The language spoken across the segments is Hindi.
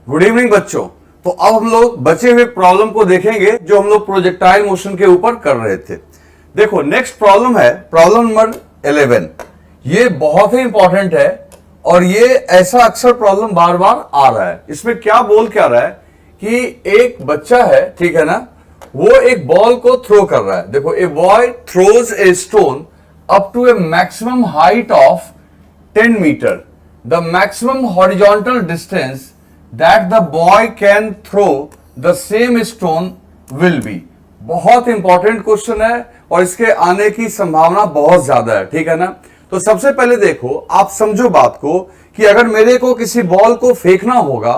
गुड इवनिंग बच्चों। तो अब हम लोग बचे हुए प्रॉब्लम को देखेंगे जो हम लोग प्रोजेक्टाइल मोशन के ऊपर कर रहे थे। देखो नेक्स्ट प्रॉब्लम है प्रॉब्लम नंबर 11। ये बहुत ही इंपॉर्टेंट है और ये ऐसा अक्सर प्रॉब्लम बार बार आ रहा है। इसमें क्या बोल क्या रहा है कि एक बच्चा है, ठीक है ना, वो एक बॉल को थ्रो कर रहा है। देखो a boy throws a stone up to a maximum height of 10 metre. The maximum horizontal distance that the boy can throw the same stone will be। बहुत इंपॉर्टेंट क्वेश्चन है और इसके आने की संभावना बहुत ज्यादा है, ठीक है ना। तो सबसे पहले देखो, आप समझो बात को कि अगर मेरे को किसी बॉल को फेंकना होगा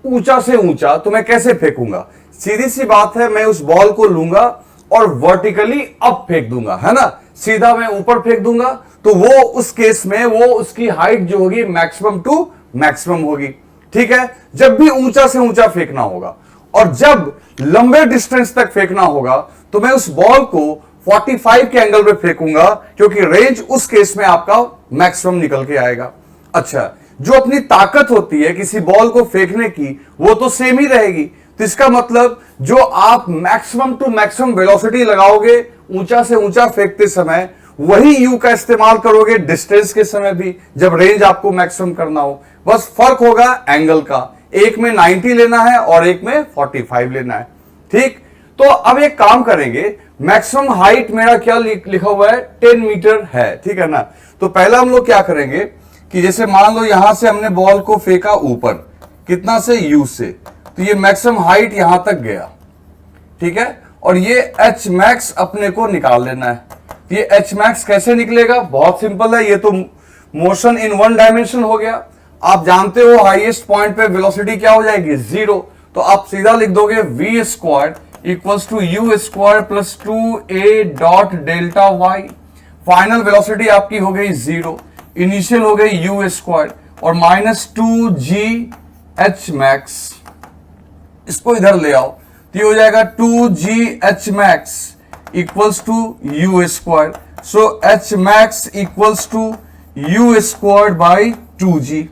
ऊंचा से ऊंचा तो मैं कैसे फेंकूंगा। सीधी सी बात है, मैं उस बॉल को लूंगा और वर्टिकली अप फेंक दूंगा, है ना। सीधा मैं ऊपर फेंक दूंगा तो वो उस केस में वो उसकी हाइट जो होगी मैक्सिमम टू मैक्सिमम होगी, ठीक है। जब भी ऊंचा से ऊंचा फेंकना होगा और जब लंबे डिस्टेंस तक फेंकना होगा तो मैं उस बॉल को 45 के एंगल पे फेंकूंगा क्योंकि रेंज उस केस में आपका मैक्सिमम निकल के आएगा। अच्छा, जो अपनी ताकत होती है किसी बॉल को फेंकने की वो तो सेम ही रहेगी। तो इसका मतलब जो आप मैक्सिमम टू मैक्सिमम वेलोसिटी लगाओगे ऊंचा से ऊंचा फेंकते समय, वही यू का इस्तेमाल करोगे डिस्टेंस के समय भी जब रेंज आपको मैक्सिमम करना हो। बस फर्क होगा एंगल का, एक में 90 लेना है और एक में 45 लेना है, ठीक। तो अब एक काम करेंगे, मैक्सिमम हाइट मेरा क्या लिखा हुआ है 10 मीटर है, ठीक है ना। तो पहला हम लोग क्या करेंगे कि जैसे मान लो यहां से हमने बॉल को फेंका ऊपर, कितना से यू से, तो ये मैक्सिमम हाइट यहां तक गया, ठीक है। और ये एच मैक्स अपने को निकाल लेना है। ये एच मैक्स कैसे निकलेगा, बहुत सिंपल है, ये तो मोशन इन वन डायमेंशन हो गया। आप जानते हो हाईएस्ट पॉइंट पे वेलोसिटी क्या हो जाएगी, 0। तो आप सीधा लिख दोगे v square equals to u square plus 2a dot delta y. Final velocity आपकी हो गई 0, इनिशियल हो गई यू स्क्वायर और माइनस 2g एच मैक्स। इसको इधर ले आओ तो ये हो जाएगा 2g h max equals to u square. So h max equals to u square by 2g।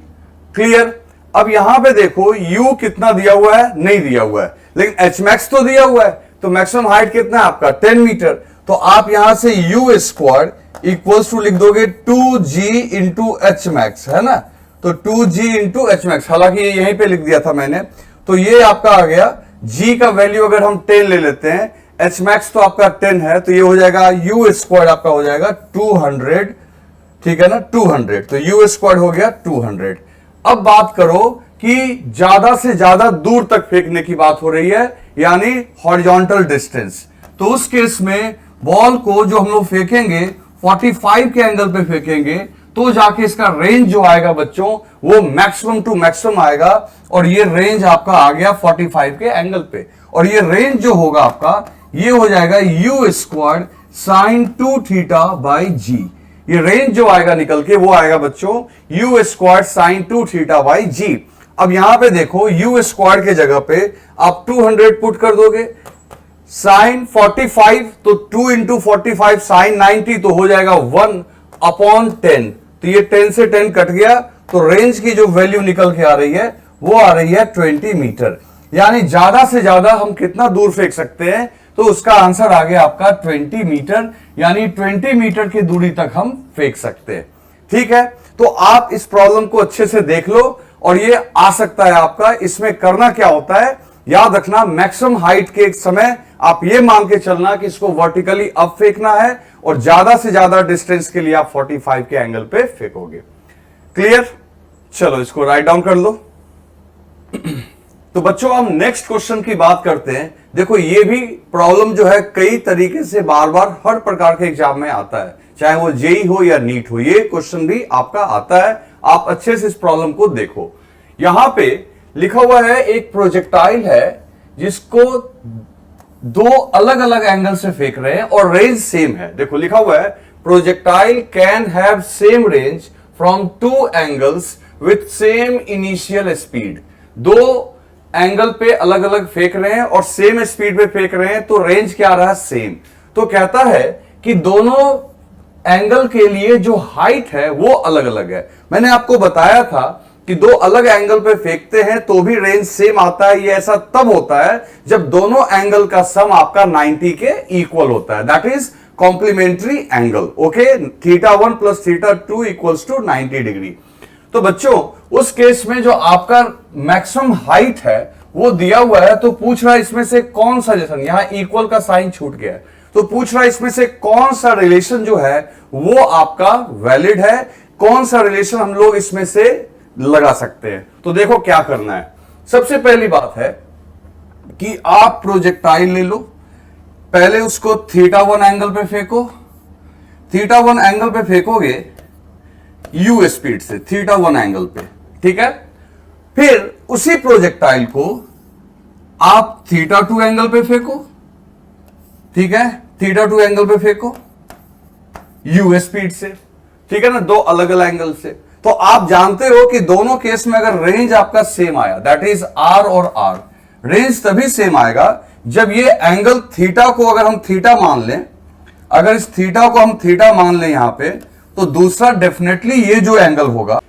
Clear. अब यहां पे देखो u कितना दिया हुआ है, नहीं दिया हुआ है, लेकिन h मैक्स तो दिया हुआ है। तो मैक्सिमम हाइट कितना है आपका 10 मीटर। तो आप यहां से u स्क्वायर इक्वल्स टू लिख दोगे 2g इंटू एच मैक्स, है ना। तो 2g इंटू एच मैक्स, हालांकि ये यहीं पे लिख दिया था मैंने। तो ये आपका आ गया, g का वैल्यू अगर हम 10 ले लेते हैं, एच मैक्स तो आपका 10 है, तो ये हो जाएगा u स्क्वायर आपका हो जाएगा 200, ठीक है ना, 200। तो u स्क्वायर हो गया 200। अब बात करो कि ज्यादा से ज्यादा दूर तक फेंकने की बात हो रही है, यानी हॉरिजॉन्टल डिस्टेंस। तो उस केस में बॉल को जो हम लोग फेंकेंगे 45 के एंगल पे फेंकेंगे तो जाके इसका रेंज जो आएगा बच्चों वो मैक्सिमम टू मैक्सिमम आएगा। और ये रेंज आपका आ गया 45 के एंगल पे। और ये रेंज जो होगा आपका ये हो जाएगा u square sine 2 theta by g. ये रेंज जो आएगा निकल के वो आएगा बच्चों u square sine 2 theta by g. अब यहां पे देखो यू स्क्वायर के जगह पे आप 200 पुट कर दोगे, साइन 45 तो 2 इंटू 45 साइन 90 तो हो जाएगा 1/10। तो ये 10 से 10 कट गया, तो रेंज की जो वैल्यू निकल के आ रही है वो आ रही है 20 मीटर। यानी ज्यादा से ज्यादा हम कितना दूर फेंक सकते हैं, तो उसका आंसर आ गया आपका 20 मीटर। यानी 20 मीटर की दूरी तक हम फेंक सकते हैं, ठीक है। तो आप इस प्रॉब्लम को अच्छे से देख लो और ये आ सकता है आपका। इसमें करना क्या होता है, याद रखना, मैक्सिमम हाइट के समय आप ये मान के चलना कि इसको वर्टिकली अप फेंकना है और ज्यादा से ज्यादा डिस्टेंस के लिए आप 45 के एंगल पे फेंकोगे। क्लियर। चलो इसको राइट डाउन कर लो। तो बच्चों हम नेक्स्ट क्वेश्चन की बात करते हैं। देखो ये भी प्रॉब्लम जो है कई तरीके से बार बार हर प्रकार के एग्जाम में आता है, चाहे वो जेई हो या नीट हो, ये क्वेश्चन भी आपका आता है। आप अच्छे से इस प्रॉब्लम को देखो। यहां पे लिखा हुआ है एक प्रोजेक्टाइल है जिसको दो अलग अलग एंगल से फेंक रहे हैं और रेंज सेम है। देखो लिखा हुआ है projectile can have same range from 2 angles with same initial speed. दो एंगल पे अलग अलग फेंक रहे हैं और सेम स्पीड पे फेंक रहे हैं, तो रेंज क्या रहा, सेम। तो कहता है कि दोनों एंगल के लिए जो हाइट है वो अलग अलग है। मैंने आपको बताया था कि दो अलग एंगल पे फेंकते हैं तो भी रेंज सेम आता है, ये ऐसा तब होता है जब दोनों एंगल का सम आपका 90 के इक्वल होता है, that is complementary angle. Okay, θ1 plus θ2 equals to 90 degree. तो बच्चों उस केस में जो आपका मैक्सिमम हाइट है वो दिया हुआ है, तो पूछ रहा है इसमें से कौन सा रिलेशन, यहां इक्वल का साइन छूट गया है, तो पूछ रहा है इसमें से कौन सा रिलेशन जो है वो आपका वैलिड है, कौन सा रिलेशन हम लोग इसमें से लगा सकते हैं। तो देखो क्या करना है। सबसे पहली बात है कि आप प्रोजेक्टाइल ले लो, पहले उसको θ1 एंगल पे फेंको, θ1 एंगल पे फेंकोगे u स्पीड से θ1 एंगल पे, ठीक है। फिर उसी प्रोजेक्टाइल को आप θ2 एंगल पे फेंको, ठीक है, θ2 एंगल पे फेंको u स्पीड से, ठीक है ना, दो अलग अलग एंगल से। तो आप जानते हो कि दोनों केस में अगर रेंज आपका सेम आया, दैट इज r और r, रेंज तभी सेम आएगा जब ये एंगल थीटा को अगर हम थीटा मान लें, अगर इस थीटा को हम थीटा मान लें यहां पे, तो दूसरा डेफिनेटली ये जो एंगल होगा,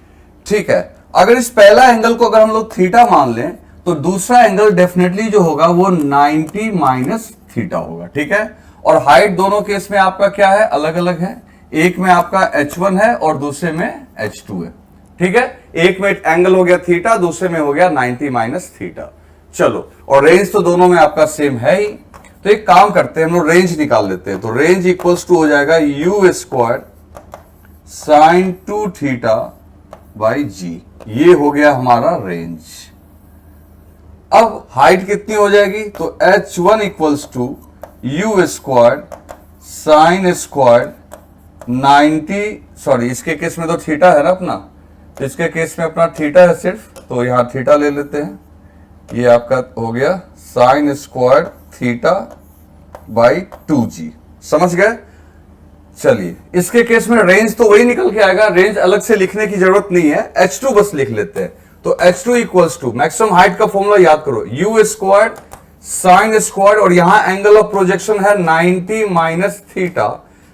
ठीक है, अगर इस पहला एंगल को अगर हम लोग थीटा मान लें तो दूसरा एंगल डेफिनेटली जो होगा वो 90 माइनस थीटा होगा, ठीक है। और हाइट दोनों केस में आपका क्या है, अलग अलग है, एक में आपका h1 है और दूसरे में h2 है, ठीक है। एक में एंगल हो गया थीटा, दूसरे में हो गया 90 माइनस थीटा। चलो, और रेंज तो दोनों में आपका सेम है ही, तो एक काम करते हैं हम लोग रेंज निकाल लेते हैं। तो रेंज इक्वल्स टू हो जाएगा u square sine 2 theta by g, ये हो गया हमारा रेंज। अब हाइट कितनी हो जाएगी, तो h1 equals to u square sine square 90, sorry इसके केस में तो थीटा है ना अपना, तो इसके केस में अपना थीटा है सिर्फ, तो यहां थीटा ले लेते हैं, ये आपका हो गया sign square theta by 2g, समझ गए। चलिए इसके केस में रेंज तो वही निकल के आएगा, रेंज अलग से लिखने की जरूरत नहीं है, h2 बस लिख लेते हैं। तो h2 equals to maximum height का फॉर्मूला याद करो, u स्क्वायर साइन स्क्वायर, और यहां एंगल ऑफ प्रोजेक्शन है 90 माइनस थीटा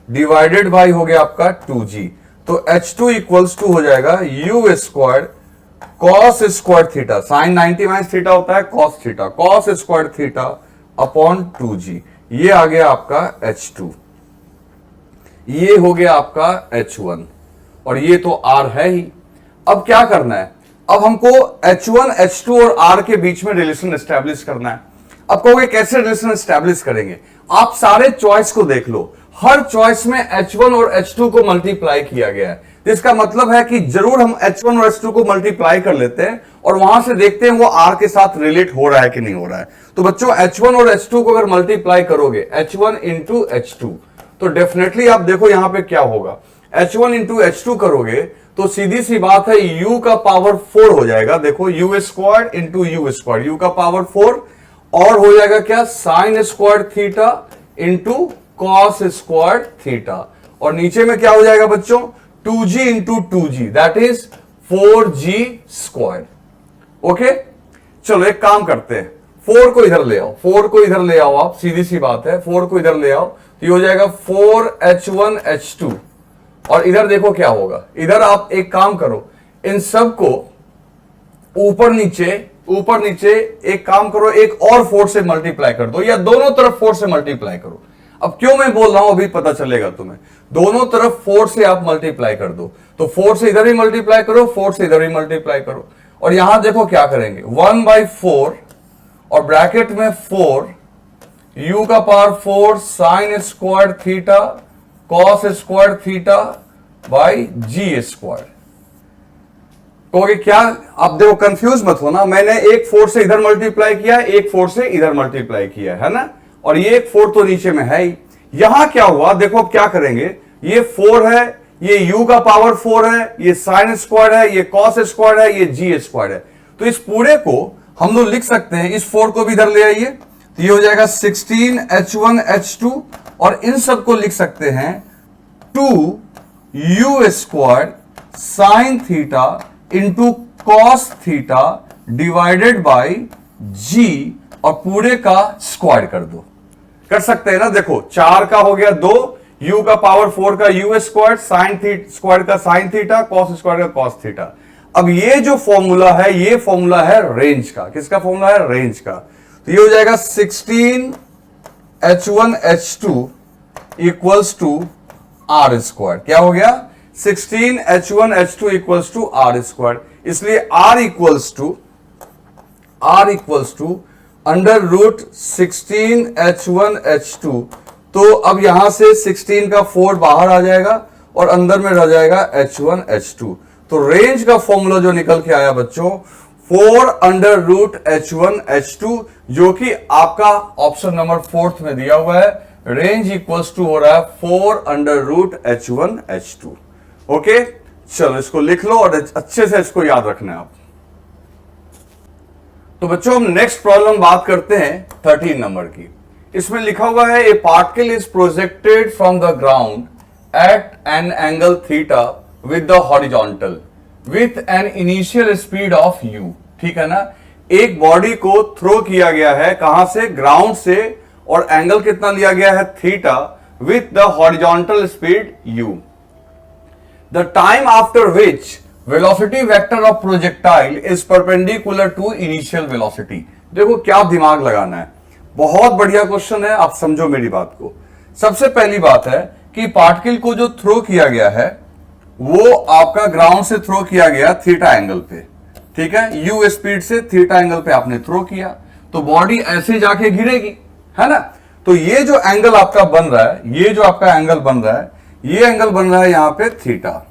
डिवाइडेड बाई हो गया आपका 2g। तो h2 इक्वल्स टू हो जाएगा u square cos square theta, sine 90 minus theta होता है cos theta, cos square theta upon 2g, ये आ गया आपका h2, ये हो गया आपका h1, और ये तो r है ही। अब क्या करना है, अब हमको h1 h2 और r के बीच में रिलेशन एस्टेब्लिश करना है। अब कहोगे कैसे रिलेशन एस्टेब्लिश करेंगे, आप सारे चॉइस को देख लो, हर चॉइस में h1 और h2 को मल्टीप्लाई किया गया है, तो इसका मतलब है कि जरूर हम h1 और h2 को मल्टीप्लाई कर लेते हैं और वहां से देखते हैं वो r के साथ रिलेट हो रहा है कि नहीं हो रहा है। तो बच्चों h1 और h2 को अगर मल्टीप्लाई करोगे h1 इंटू h2, तो डेफिनेटली आप देखो यहां पे क्या होगा, h1 इंटू h2 करोगे तो सीधी सी बात है u का पावर 4 हो जाएगा, देखो u square into u square, u का पावर 4, और हो जाएगा क्या, sign square theta into cos square theta, और नीचे में क्या हो जाएगा बच्चों, 2g into 2g, that is 4g square. Okay, चलो एक काम करते हैं, 4 को इधर ले आओ, 4 को इधर ले आओ आप, सीधी सी बात है, 4 को इधर ले आओ, तो ये हो जाएगा 4h1 h2, और इधर देखो क्या होगा, इधर आप एक काम करो, इन सब को ऊपर नीचे एक काम करो, एक और 4 से मल्टीप्लाई कर दो, या दोनों तरफ 4 से मल्टीप्लाई करो। अब क्यों मैं बोल रहा हूं अभी पता चलेगा तुम्हें, दोनों तरफ 4 से आप मल्टीप्लाई कर दो, तो 4 से इधर ही मल्टीप्लाई करो, 4 से इधर ही मल्टीप्लाई करो, और यहां देखो क्या करेंगे, 1/4 और ब्रैकेट में 4 u का power 4 sine square theta cos square theta by g square. कहोगे क्या, आप देखो कंफ्यूज मत होना, मैंने एक 4 से इधर मल्टीप्लाई किया, एक 4 से इधर मल्टीप्लाई किया है ना, और ये एक 4 तो नीचे में है ही। यहां क्या हुआ देखो, अब क्या करेंगे, ये 4 है, ये u का पावर 4 है, ये साइन स्क्वायर है, ये कॉस स्क्वायर है, ये जी स्क्वायर है, तो इस पूरे को हम लोग लिख सकते हैं, इस 4 को भी इधर ले आइए, तो ये हो जाएगा 16h1 h2, और इन सब को लिख सकते हैं 2u square sine theta into cos theta divided by g, और पूरे का स्क्वायर कर दो, कर सकते हैं ना। देखो 4 का हो गया 2, u का पावर 4 का u स्क्वायर, साइन स्क्वायर का साइन थीटा, कॉस स्क्वायर का कॉस थीटा। अब ये जो फॉर्मूला है, ये फॉर्मूला है रेंज का। किसका फॉर्मूला है? रेंज का। तो ये हो जाएगा 16H1H2 equals to r square. क्या हो गया? 16H1H2 equals to r square. इसलिए R equals to under root 16H1H2। तो अब यहां से 16 का 4 बाहर आ जाएगा और अंदर में रह जाएगा H1H2। तो रेंज का फॉर्मूला जो निकल के आया बच्चों, 4 अंडर रूट H1H2, जो कि आपका ऑप्शन नंबर 4 में दिया हुआ है। रेंज इक्वल्स टू हो रहा है 4 अंडर रूट H1H2। ओके, चलो इसको लिख लो और अच्छे से इसको याद रखना है आप। तो बच्चों हम नेक्स्ट प्रॉब्लम बात करते हैं 13 नंबर की। इसमें लिखा हुआ है ए particle is projected from the ground eight an angle theta with the horizontal with an initial speed of u। ठीक है ना? एक बॉडी को थ्रो किया गया है, कहां से? ग्राउंड से, और एंगल कितना लिया गया है? Theta, with the horizontal speed u। The time after which velocity vector of projectile is perpendicular to initial velocity. देखो क्या दिमाग लगाना है, बहुत बढ़िया क्वेश्चन है। आप समझो मेरी बात को। सबसे पहली बात है कि पार्टिकल को जो थ्रो किया गया है वो आपका ग्राउंड से थ्रो किया गया थीटा एंगल पे। ठीक है, u स्पीड से थीटा एंगल पे आपने थ्रो किया, तो बॉडी ऐसे जाके गिरेगी, है ना? तो ये जो एंगल आपका बन रहा है, ये जो आपका एंगल बन रहा है, ये एंगल बन रहा है यहां पे थीटा।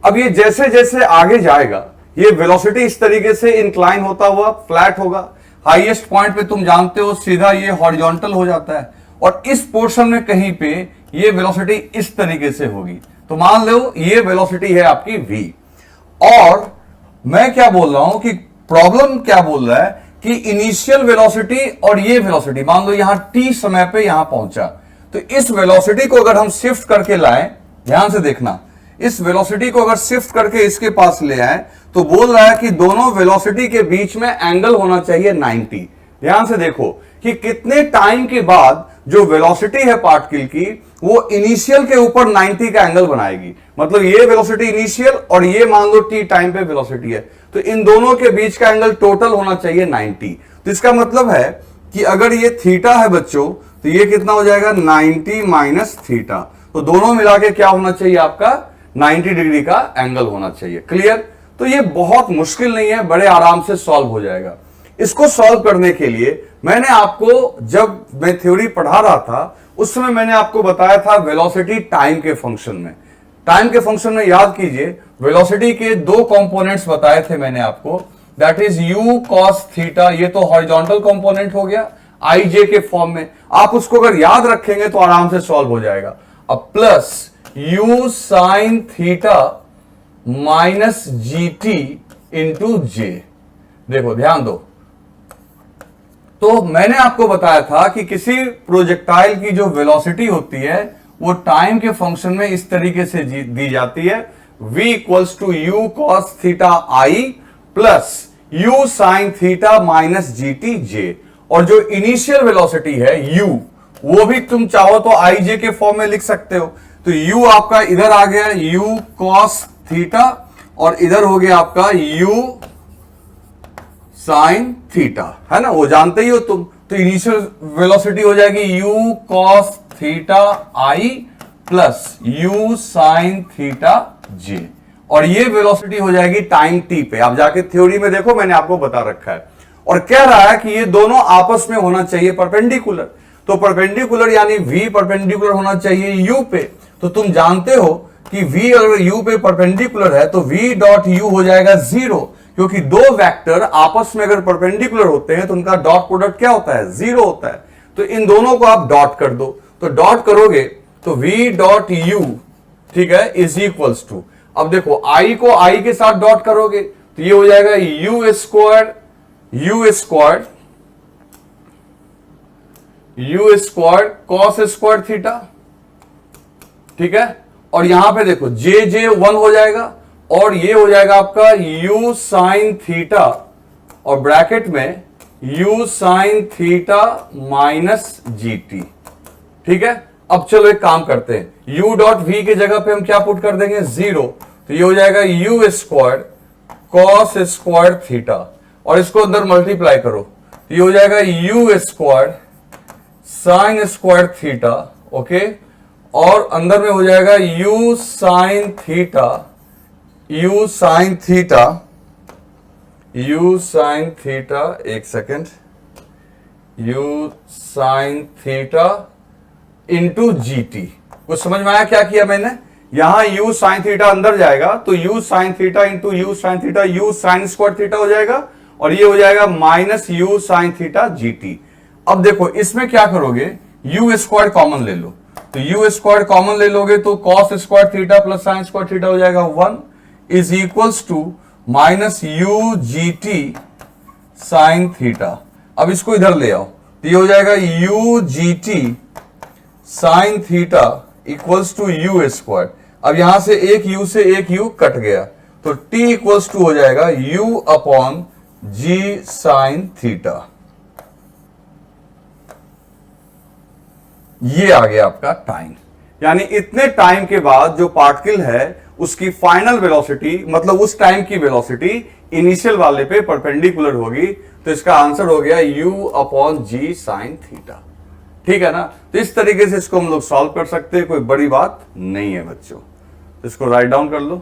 अब ये जैसे जैसे आगे जाएगा, ये वेलोसिटी इस तरीके से इंक्लाइन होता हुआ फ्लैट होगा। हाईएस्ट पॉइंट पे तुम जानते हो सीधा ये हॉरिजॉन्टल हो जाता है, और इस पोर्शन में कहीं पे ये वेलोसिटी इस तरीके से होगी। तो मान लो ये वेलोसिटी है आपकी v। और मैं क्या बोल रहा हूं कि प्रॉब्लम क्या बोल रहा है कि इनिशियल वेलोसिटी और ये वेलोसिटी, मान लो यहां t समय पे यहां पहुंचा, तो इस वेलोसिटी को अगर हम शिफ्ट करके लाएं, ध्यान से देखना, इस वेलोसिटी को अगर शिफ्ट करके इसके पास ले आए, तो बोल रहा है कि दोनों वेलोसिटी के बीच में एंगल होना चाहिए 90। ध्यान से देखो कि कितने टाइम के बाद जो वेलोसिटी है पार्टिकल की, वो इनिशियल के ऊपर 90 का एंगल बनाएगी। मतलब ये वेलोसिटी इनिशियल और ये मान लो t टाइम पे वेलोसिटी है, तो इन दोनों के बीच का एंगल टोटल होना चाहिए 90। तो इसका मतलब है कि अगर ये थीटा है बच्चों, तो ये कितना हो जाएगा? 90 माइनस थीटा। तो दोनों मिला के क्या होना चाहिए आपका? 90 डिग्री का एंगल होना चाहिए। क्लियर? तो ये बहुत मुश्किल नहीं है, बड़े आराम से सॉल्व हो जाएगा। इसको सॉल्व करने के लिए मैंने आपको, जब मैं थ्योरी पढ़ा रहा था उस समय मैंने आपको बताया था वेलोसिटी टाइम के फंक्शन में। टाइम के फंक्शन में याद कीजिए, वेलोसिटी के दो कंपोनेंट्स बताए थे मैंने आपको, that is u cos theta, ये तो हॉरिजॉन्टल कंपोनेंट हो गया ij के फॉर्म में। आप उसको अगर याद रखेंगे तो आराम से सॉल्व हो जाएगा। अब plus u sin theta minus gt into जे। देखो ध्यान दो, तो मैंने आपको बताया था कि किसी प्रोजेक्टाइल की जो वेलोसिटी होती है वो टाइम के फंक्शन में इस तरीके से दी जाती है, v equals to u cos theta i plus u sin theta minus gt j। और जो इनिशियल वेलोसिटी है u, वो भी तुम चाहो तो ij के फॉर्म में लिख सकते हो। तो u आपका इधर आ गया u cos थीटा, और इधर हो गया आपका u sin थीटा, है ना? वो जानते ही हो तुम। तो इनिशियल वेलोसिटी हो जाएगी u cos theta i plus u sin theta j, और ये वेलोसिटी हो जाएगी टाइम t पे। आप जाके थ्योरी में देखो, मैंने आपको बता रखा है। और कह रहा है कि ये दोनों आपस में होना चाहिए परपेंडिकुलर। तो परपेंडिकुलर यानी v परपेंडिकुलर होना चाहिए u पे। तो तुम जानते हो कि v अगर u पे परपेंडिकुलर है तो v डॉट u हो जाएगा 0, क्योंकि दो वेक्टर आपस में अगर परपेंडिकुलर होते हैं तो उनका डॉट प्रोडक्ट क्या होता है? 0 होता है। तो इन दोनों को आप डॉट कर दो, तो डॉट करोगे तो v डॉट u, ठीक है, इज इक्वल्स टू, अब देखो i को i के साथ डॉट करोगे तो ये हो जाएगा u square cos square theta, ठीक है। और यहां पे देखो जे जे 1 हो जाएगा, और ये हो जाएगा आपका u साइन थीटा, और ब्रैकेट में u sine theta minus gt, ठीक है। अब चलो एक काम करते हैं, u डॉट v की जगह पे हम क्या पुट कर देंगे? 0। तो ये हो जाएगा u square cos square theta, और इसको अंदर मल्टीप्लाई करो तो ये हो जाएगा u square sine square theta, okay, और अंदर में हो जाएगा u sine theta, u sine theta, u sine theta, एक second, u sine theta into g t. कुछ समझ में आया क्या किया मैंने? यहां यू साइन थीटा अंदर जाएगा तो you sine theta into you sine theta, u sign square theta हो जाएगा, और ये हो जाएगा minus you sine theta G T. अब देखो इसमें क्या करोगे, यू स्क्वायर कॉमन ले लो, तो यू स्क्वायर कॉमन ले लोगे तो cos square theta plus sine square theta हो जाएगा 1 is equals to minus u g t sine theta. अब इसको इधर ले आओ तो ये हो जाएगा u g t sine theta equals to u square. अब यहां से एक यू से एक यू कट गया तो टी इक्वल्स टू हो जाएगा u upon g sine theta. ये आ गया आपका टाइम, यानी इतने टाइम के बाद जो पार्टिकल है उसकी फाइनल वेलोसिटी, मतलब उस टाइम की वेलोसिटी इनिशियल वाले पे परपेंडिकुलर होगी, तो इसका आंसर हो गया u upon g sine theta. ठीक है ना? तो इस तरीके से इसको हम लोग सॉल्व कर सकते हैं, कोई बड़ी बात नहीं है बच्चों। तो इसको राइट डाउन कर लो।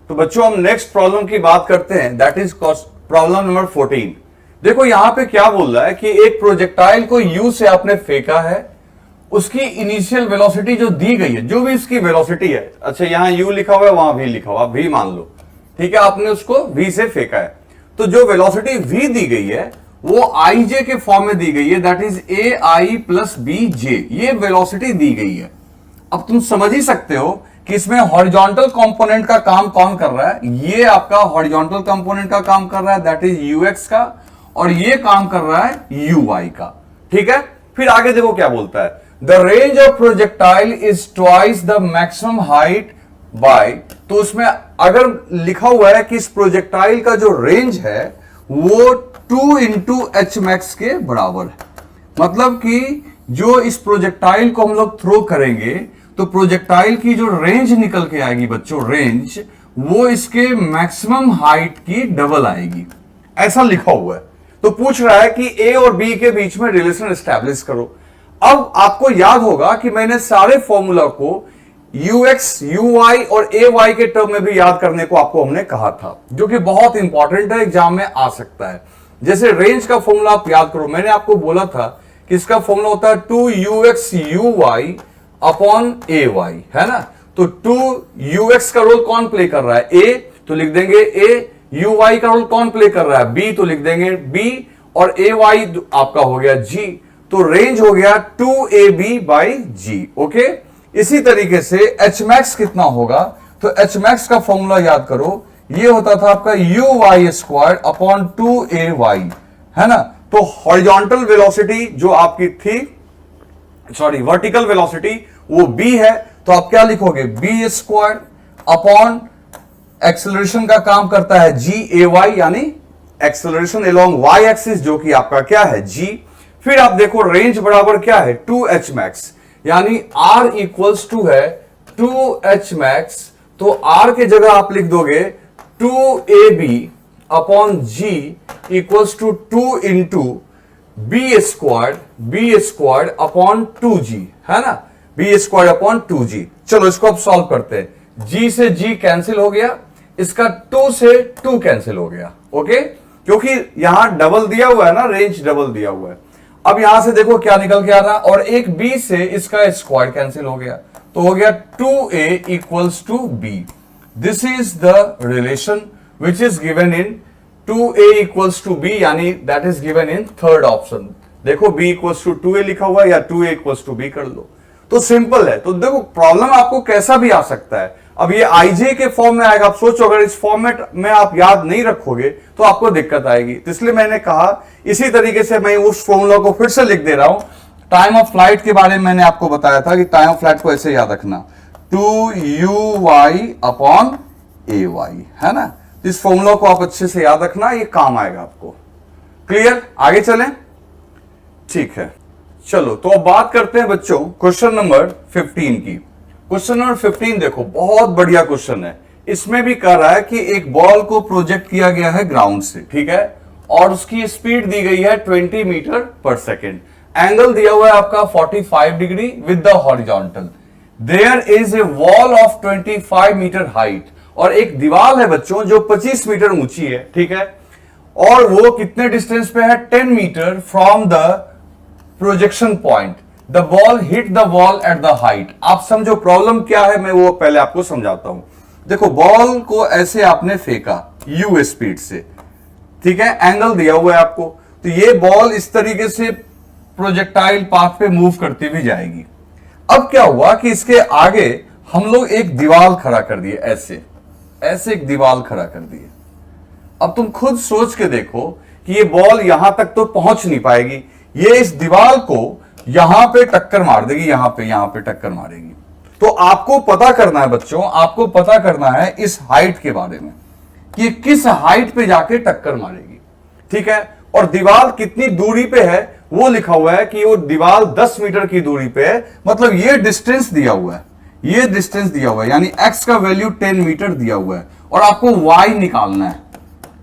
तो बच्चों हम नेक्स्ट प्रॉब्लम की बात करते हैं, दैट इज प्रॉब्लम नंबर 14। देखो यहां पे क्या बोल रहा है कि एक प्रोजेक्टाइल को u से आपने फेंका है, उसकी इनिशियल वेलोसिटी जो दी गई है, जो भी इसकी वेलोसिटी है, अच्छा यहां u लिखा हुआ है वहां v लिखा हुआ, v मान लो, ठीक है, आपने उसको v से फेंका है, तो जो वेलोसिटी v दी गई है वो ij के फॉर्म में दी गई है, that is a i plus b j, ये वेलोसिटी दी गई है। अब तुम समझ ही सकते हो कि इसमें हॉरिजॉन्टल कंपोनेंट का काम कौन कर रहा है, ये आपका हॉरिजॉन्टल कंपोनेंट का काम कर रहा है, दैट इज ux का, और ये काम कर रहा है uy का। ठीक है, फिर आगे देखो क्या बोलता है, the range of projectile is twice the maximum height bye, तो उसमें अगर लिखा हुआ है कि इस प्रोजेक्टाइल का जो रेंज है वो 2 इंटू एच मैक्स के बराबर है, मतलब कि जो इस प्रोजेक्टाइल को हम लोग थ्रो करेंगे तो प्रोजेक्टाइल की जो रेंज निकल के आएगी बच्चों, रेंज, वो इसके मैक्सिमम हाइट की डबल आएगी, ऐसा लिखा हुआ है। तो पूछ रहा है कि ए और बी के बीच में रिलेशन एस्टैब्लिश करो। अब आपको याद होगा कि मैंने सारे फॉर्मूला को ux, uy और ay के टर्म में भी याद करने को आपको हमने कहा था, जो कि बहुत इंपॉर्टेंट है, एग्जाम में आ सकता है। जैसे रेंज का फॉर्मूला आप याद करो, मैंने आपको बोला था कि इसका फॉर्मूला होता है 2ux uy अपॉन ay, है ना? तो 2ux का रोल कौन प्ले कर रहा है, a, तो लिख देंगे a, uy का रोल कौन प्ले कर रहा है, b, तो लिख देंगे b, और ay आपका हो गया g, तो रेंज हो गया 2ab बाई g। ओके, इसी तरीके से एच मैक्स कितना होगा, तो एच मैक्स का फॉर्मूला याद करो, ये होता था आपका uy स्क्वायर अपॉन 2ay, है ना? तो हॉरिजॉन्टल वेलोसिटी जो आपकी थी, सॉरी वर्टिकल वेलोसिटी, वो b है, तो आप क्या लिखोगे, b स्क्वायर अपॉन एक्सेलरेशन का काम करता है g यानी एक्सेलरेशन अलोंग y एक्सिस, जो कि आपका क्या है g। फिर आप देखो रेंज बराबर क्या है 2h मैक्स, यानी r इक्वल्स टू है 2h मैक्स, तो r के जगह आप लिख दोगे 2ab upon g equals to 2 into b square upon 2g, है ना? B square upon 2g। चलो इसको अब सॉल्व करते हैं, g से g कैंसिल हो गया, इसका 2 से 2 कैंसिल हो गया, ओके, क्योंकि यहां डबल दिया हुआ है ना, रेंज डबल दिया हुआ है। अब यहां से देखो क्या निकल के आ रहा, और एक b से इसका स्क्वायर कैंसिल हो गया, तो हो गया 2a equals to b। This is the relation which is given in 2a equals to b, यानी that is given in third option. देखो b इक्वल्स टू 2a लिखा हुआ है, या 2a इक्वल्स टू b कर लो, तो सिंपल है। तो देखो प्रॉब्लम आपको कैसा भी आ सकता है। अब ये ij के फॉर्म में आएगा, आप सोचो अगर इस फॉर्मेट में आप याद नहीं रखोगे तो आपको दिक्कत आएगी, तो इसलिए मैंने कहा इसी तरीके से मैं उस फॉर्मूला को फिर से लिख दे रहा हूं। टाइम ऑफ फ्लाइट के बारे में मैंने आपको बताया था कि टाइम ऑफ फ्लाइट को ऐसे याद रखना, 2uy अपॉन ay, है ना? इस फॉर्मूला को आप अच्छे से याद रखना, ये काम आएगा आपको। क्लियर? आगे चलें, ठीक है। चलो तो अब बात करते हैं बच्चों क्वेश्चन नंबर 15 की। क्वेश्चन नंबर 15 देखो, बहुत बढ़िया क्वेश्चन है। इसमें भी कह रहा है कि एक बॉल को प्रोजेक्ट किया गया है ग्राउंड से, ठीक है, और उसकी स्पीड दी गई है 20 मीटर पर सेकेंड, एंगल दिया हुआ है आपका 45 degree with the horizontal, there is a wall of 25 metre height, और एक दीवार है बच्चों जो 25 मीटर ऊंची है, ठीक है, और वो कितने डिस्टेंस पे है, 10 metre from the projection point, the ball hit the wall at the height. आप समझो प्रॉब्लम क्या है, मैं वो पहले आपको समझाता हूं। देखो बॉल को ऐसे आपने फेंका यू स्पीड से, ठीक है, एंगल दिया हुआ है आपको, तो ये बॉल इस तरीके से प्रोजेक्टाइल पाथ पे मूव करती भी जाएगी। अब क्या हुआ कि इसके आगे हम लोग एक दीवार खड़ा कर दिए, ऐसे ऐसे एक दीवार खड़ा कर दिए। अब तुम खुद सोच के देखो कि ये बॉल यहां तक तो पहुंच नहीं पाएगी, ये इस दीवार को यहां पे टक्कर मार देगी, यहां पे टक्कर मारेगी। तो आपको पता करना है बच्चों, आपको पता करना है इस हाइट के बारे में कि ये किस हाइट पे जाके टक्कर मारेगी, ठीक है, और दीवार कितनी दूरी पे है वो लिखा हुआ है कि वो दीवार 10 मीटर की दूरी पे है, मतलब ये डिस्टेंस दिया हुआ है, ये डिस्टेंस दिया हुआ है, यानी x का वैल्यू 10 मीटर दिया हुआ है और आपको y निकालना है,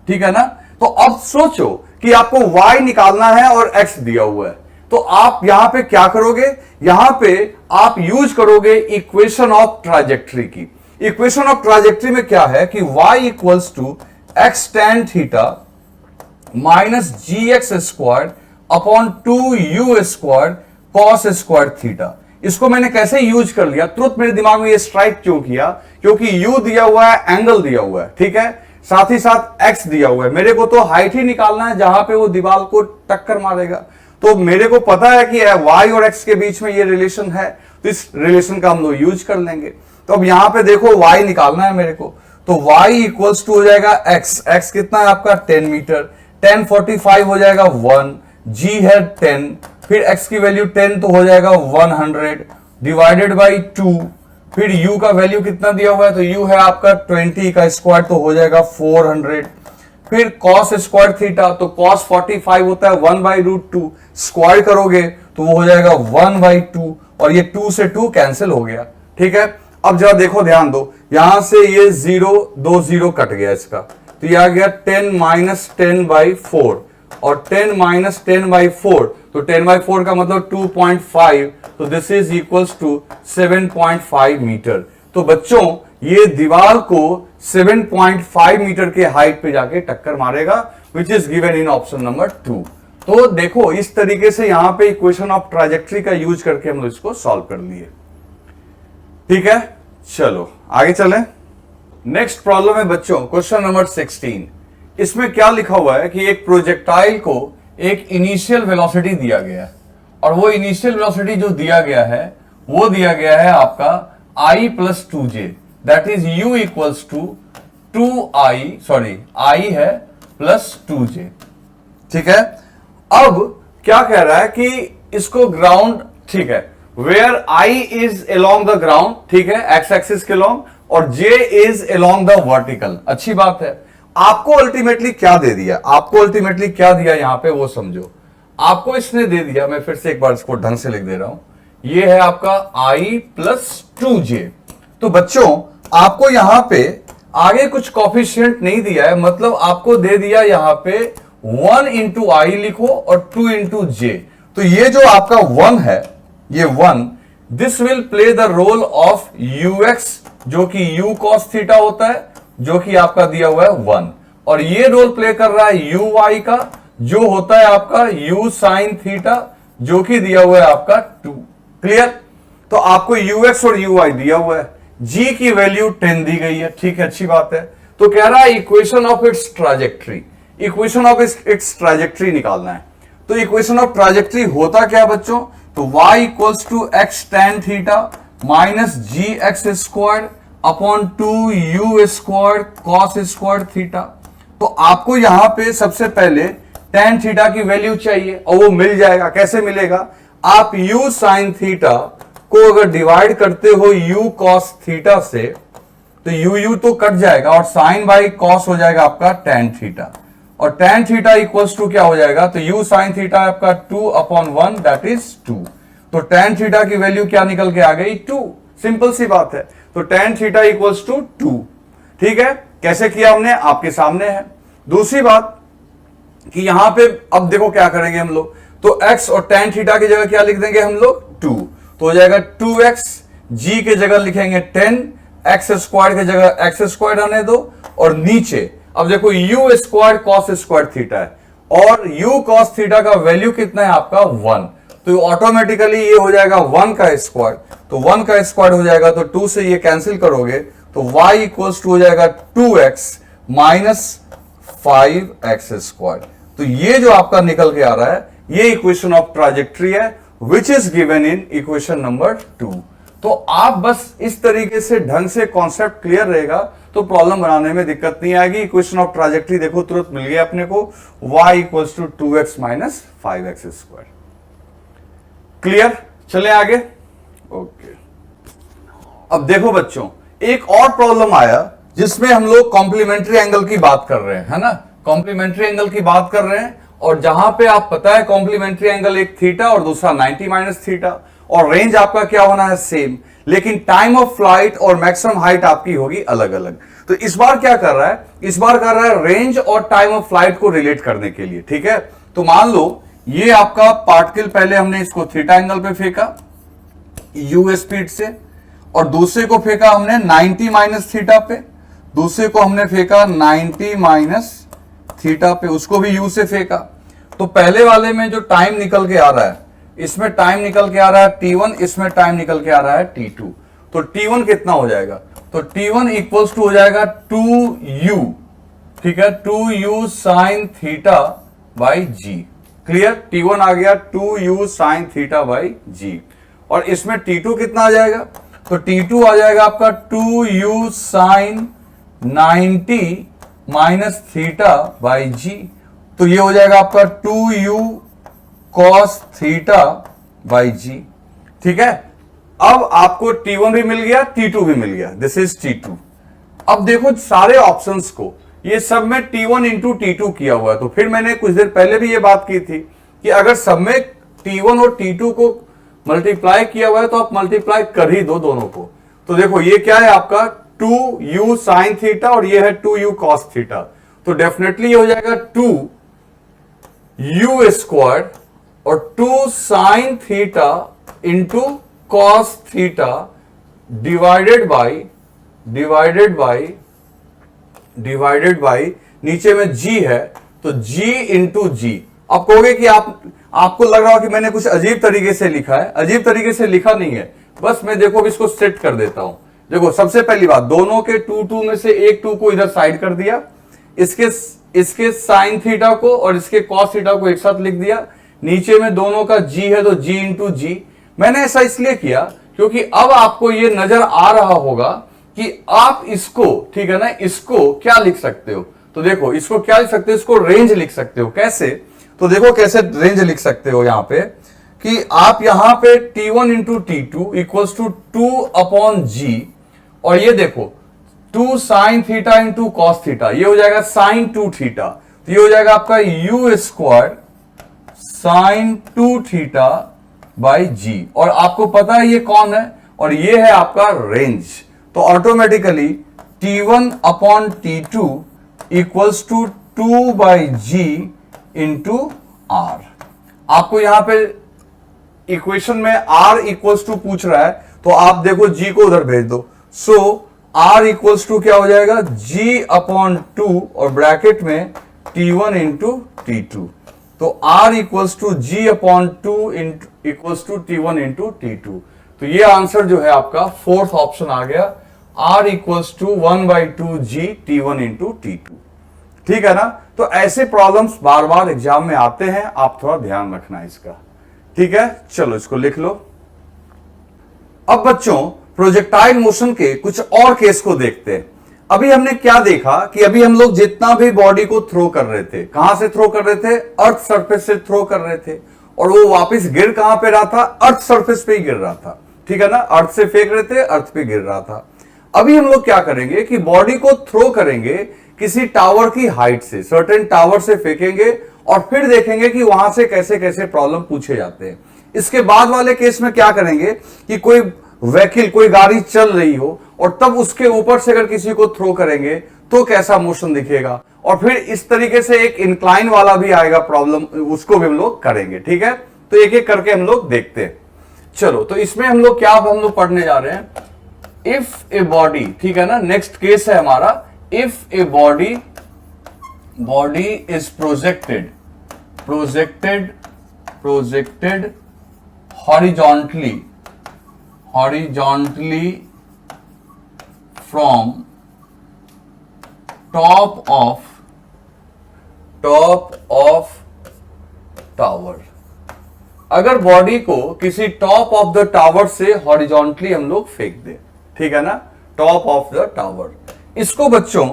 ठीक है ना। तो अब सोचो कि आपको y निकालना है और x दिया हुआ है, तो आप यहां पे क्या करोगे, यहां पे आप यूज करोगे इक्वेशन ऑफ ट्राजेक्टरी की। इक्वेशन ऑफ ट्राजेक्टरी में क्या है कि y equals to x tan theta minus g x square upon 2u square cos square theta. इसको मैंने कैसे यूज कर लिया, तुरंत मेरे दिमाग में ये स्ट्राइक क्यों किया, क्योंकि u दिया हुआ है, एंगल दिया हुआ है, ठीक है, साथ ही साथ x दिया हुआ है, मेरे को तो हाइट ही निकालना है जहां पे वो दीवार को टक्कर मारेगा। तो मेरे को पता है कि y और x के बीच में ये रिलेशन है, तो इस रिलेशन का हम लोग यूज कर लेंगे। तो अब यहां पे देखो y निकालना है मेरे को, तो y इक्वल्स टू हो जाएगा x कितना है आपका 10 मीटर, 10 45 हो जाएगा 1, g है 10, फिर x की वैल्यू 10 तो हो जाएगा 100 डिवाइडेड बाई 2, फिर u का वैल्यू कितना दिया हुआ है, तो u है आपका 20 का स्क्वायर तो हो जाएगा 400, फिर cos स्क्वायर थीटा, तो cos 45 होता है 1/√2, स्क्वायर करोगे तो वो हो जाएगा 1/2, और ये 2 से 2 कैंसिल हो गया, ठीक है। अब जरा देखो, ध्यान दो, यहां से ये 0 कट गया इसका, तो ये आ गया 10 माइनस 10/4, और 10 माइनस 10/4, तो 10/4 का मतलब 2.5, तो this is equals to 7.5 metre. तो बच्चों ये दीवार को 7.5 मीटर के हाइट पे जाके टक्कर मारेगा, विच is given in option number 2। तो देखो इस तरीके से यहां पे इक्वेशन ऑफ ट्राजेक्टरी का यूज करके हम लोग इसको सॉल्व कर लिए, ठीक है। चलो आगे चलें। नेक्स्ट प्रॉब्लम है बच्चों क्वेश्चन नंबर 16। इसमें क्या लिखा हुआ है कि एक प्रोजेक्टाइल को एक इनिशियल वेलोसिटी दिया गया है, और वो इनिशियल वेलोसिटी जो दिया गया है वो दिया गया है आपका i plus 2j, that is u equals to 2i है प्लस 2j, ठीक है। अब क्या कह रहा है कि इसको ग्राउंड, ठीक है, where i is along the ground, ठीक है, एक्स एक्सिस के अलोंग, और j is along the vertical. अच्छी बात है। आपको अल्टीमेटली क्या दे दिया, आपको अल्टीमेटली क्या दिया यहां पे वो समझो। आपको इसने दे दिया, मैं फिर से एक बार इसको ढंग से लिख दे रहा हूं, ये है आपका i प्लस 2j। तो बच्चों आपको यहां पे आगे कुछ कॉफिशिएंट नहीं दिया है, मतलब आपको दे दिया यहां पे 1 इंटू आई लिखो और 2 इंटू जे। तो ये जो आपका 1 है, ये 1, this will play the role of ux, जो कि u cos थीटा होता है, जो कि आपका दिया हुआ है 1, और ये रोल प्ले कर रहा है uy का, जो होता है आपका u sin थीटा, जो कि दिया हुआ है आपका 2। क्लियर। तो आपको ux और uy दिया हुआ है, g की वैल्यू 10 दी गई है, ठीक है, अच्छी बात है। तो कह रहा है equation of its trajectory, equation of its trajectory निकालना है। तो इक्वेशन ऑफ ट्राजेक्टरी होता क्या बच्चों, तो y equals to x tan theta minus g x square upon 2u square cos square theta. तो आपको यहां पे सबसे पहले टेन थीटा की वैल्यू चाहिए, और वो मिल जाएगा। कैसे मिलेगा, आप u साइन थीटा को अगर डिवाइड करते हो u कॉस थीटा से, तो u तो कट जाएगा, और साइन बाई कॉस हो जाएगा आपका टेन थीटा, और टेन थीटा इक्वल्स टू क्या हो जाएगा, तो u साइन थीटा आपका 2/1 दैट इज 2। तो टेन थीटा की वैल्यू क्या निकल के आ गई, 2। सिंपल सी बात है। तो टेन थीटा इक्वल्स टू 2। ठीक है, कैसे किया हमने आपके सामने है। दूसरी बात कि यहां पे अब देखो क्या करेंगे हम लोग, तो x और tan थीटा की जगह क्या लिख देंगे हम लोग 2, तो हो जाएगा 2x, g के जगह लिखेंगे 10, x स्क्वायर की जगह x स्क्वायर आने दो, और नीचे अब देखो u square cos square theta है, और u cos थीटा का वैल्यू कितना है आपका 1, तो ऑटोमेटिकली ये हो जाएगा 1 का स्क्वायर, तो 1 का स्क्वायर हो जाएगा, तो 2 से ये कैंसिल करोगे तो y इक्वल्स टू हो जाएगा 2x माइनस 5x स्क्वायर। तो ये जो आपका निकल के आ रहा है ये इक्वेशन ऑफ ट्राजेक्ट्री है विच is given in equation number 2। तो आप बस इस तरीके से ढंग से कॉन्सेप्ट क्लियर रहेगा तो प्रॉब्लम बनाने में दिक्कत नहीं आएगी। इक्वेशन ऑफ ट्राजेक्ट्री देखो तुरंत मिल गया अपने को, y equals to 2x minus 5x square. Clear, चले आगे। ओके, अब देखो बच्चों एक और प्रॉब्लम आया जिसमें हम लोग कॉम्प्लीमेंट्री एंगल की बात कर रहे हैं, है ना, कॉम्प्लीमेंट्री एंगल की बात कर रहे हैं, और जहां पे आप पता है कॉम्प्लीमेंट्री एंगल एक थीटा और दूसरा 90 माइनस थीटा, और रेंज आपका क्या होना है सेम, लेकिन टाइम ऑफ फ्लाइट और मैक्सिमम हाइट आपकी होगी अलग अलग। तो इस बार क्या कर रहा है, इस बार कर रहा है रेंज और टाइम ऑफ फ्लाइट को रिलेट करने के लिए, ठीक है। तो मान लो ये आपका पार्टिकल, पहले हमने इसको थीटा एंगल पे फेंका u स्पीड से, और दूसरे को फेंका हमने 90 माइनस थीटा पे, दूसरे को हमने फेंका 90 माइनस थीटा पे, उसको भी u से फेंका। तो पहले वाले में जो टाइम निकल के आ रहा है, इसमें टाइम निकल के आ रहा है t1, इसमें टाइम निकल के आ रहा है t2। तो t1 कितना हो जाएगा, तो t1 इक्वल्स टू हो जाएगा 2u, ठीक है, 2u sine theta by g। Clear, t1 आ गया 2u sine theta by g, और इसमें t2 कितना आ जाएगा, तो t2 आ जाएगा आपका 2u sine 90 minus theta by g। तो ये हो जाएगा आपका 2u cos theta by g, ठीक है। अब आपको t1 भी मिल गया, t2 भी मिल गया, दिस इज t2। अब देखो सारे ऑप्शंस को ये सब में t1 इंटू t2 किया हुआ है, तो फिर मैंने कुछ देर पहले भी ये बात की थी कि अगर सब में t1 और t2 को मल्टीप्लाई किया हुआ है तो आप मल्टीप्लाई कर ही दो दोनों को। तो देखो ये क्या है आपका 2u साइन थीटा और ये है 2u cos थीटा, तो डेफिनेटली ये हो जाएगा 2u स्क्वायर और 2 sine theta into cos theta divided by नीचे में g है तो g इंटू g। आप कहोगे कि आपको लग रहा हो कि मैंने कुछ अजीब तरीके से लिखा है, अजीब तरीके से लिखा नहीं है, बस मैं देखो इसको सेट कर देता हूं। देखो सबसे पहली बात, दोनों के 2 में से एक 2 को इधर साइड कर दिया, इसके साइन थीटा को और इसके कॉस थीटा को एक साथ लिख दिया, नीचे में दोनों का g है तो g इंटू जी। मैंने ऐसा इसलिए किया क्योंकि अब आपको ये नजर आ रहा होगा कि आप इसको, ठीक है ना, इसको क्या लिख सकते हो, तो देखो इसको क्या लिख सकते हो, इसको रेंज लिख सकते हो। कैसे, तो देखो कैसे रेंज लिख सकते हो यहां पे कि आप यहां पे t1 into t2 equals to 2 upon g, और ये देखो 2 sine theta into cos theta, ये हो जाएगा साइन 2 थीटा, तो ये हो जाएगा आपका u square sine 2 theta by g. और आपको पता है ये कौन है, और ये है आपका रेंज। तो automatically t1 upon t2 equals to 2 by g into r. आपको यहां पे इक्वेशन में r इक्वल्स टू पूछ रहा है तो आप देखो g को उधर भेज दो, सो r इक्वल्स टू क्या हो जाएगा g अपॉन 2 और ब्रैकेट में t1 इंटू t2, तो r equals to g upon 2 equals to t1 into t2। तो ये आंसर जो है आपका फोर्थ ऑप्शन आ गया, r equals to 1/2 g t1 into t2। ठीक है ना। तो ऐसे प्रॉब्लम्स बार बार एग्जाम में आते हैं, आप थोड़ा ध्यान रखना इसका। ठीक है, चलो इसको लिख लो। अब बच्चों प्रोजेक्टाइल मोशन के कुछ और केस को देखते हैं। अभी हमने क्या देखा कि अभी हम लोग जितना भी बॉडी को थ्रो कर रहे थे, कहां से थ्रो कर रहे थे, अर्थ सरफेस से थ्रो कर रहे थे, और वो वापस गिर कहां पे रहा था, अर्थ सरफेस पे ही गिर रहा था। ठीक है ना, अर्थ से फेंक रहे थे, अर्थ पे गिर रहा था। अभी हम लोग क्या करेंगे कि बॉडी को थ्रो करेंगे किसी टावर की हाइट से, सर्टेन टावर से फेंकेंगे और फिर देखेंगे कि वहां से कैसे कैसे प्रॉब्लम पूछे जाते हैं। इसके बाद वाले केस में क्या करेंगे कि कोई व्हीकल, कोई गाड़ी चल रही हो और तब उसके ऊपर से अगर किसी को थ्रो करेंगे तो कैसा मोशन दिखेगा, और फिर इस तरीके से एक इंक्लाइन वाला भी आएगा प्रॉब्लम, उसको भी हम लोग करेंगे। ठीक है, तो एक एक करके हम लोग देखते हैं। चलो, तो इसमें हम लोग क्या हम लोग पढ़ने जा रहे हैं, इफ ए बॉडी, ठीक है ना, नेक्स्ट केस है हमारा, if a body is projected horizontally from top of tower. अगर बॉडी को किसी टॉप ऑफ द टावर से हॉरिजॉन्टली हम लोग फेंक दे, ठीक है ना, टॉप ऑफ द टावर, इसको बच्चों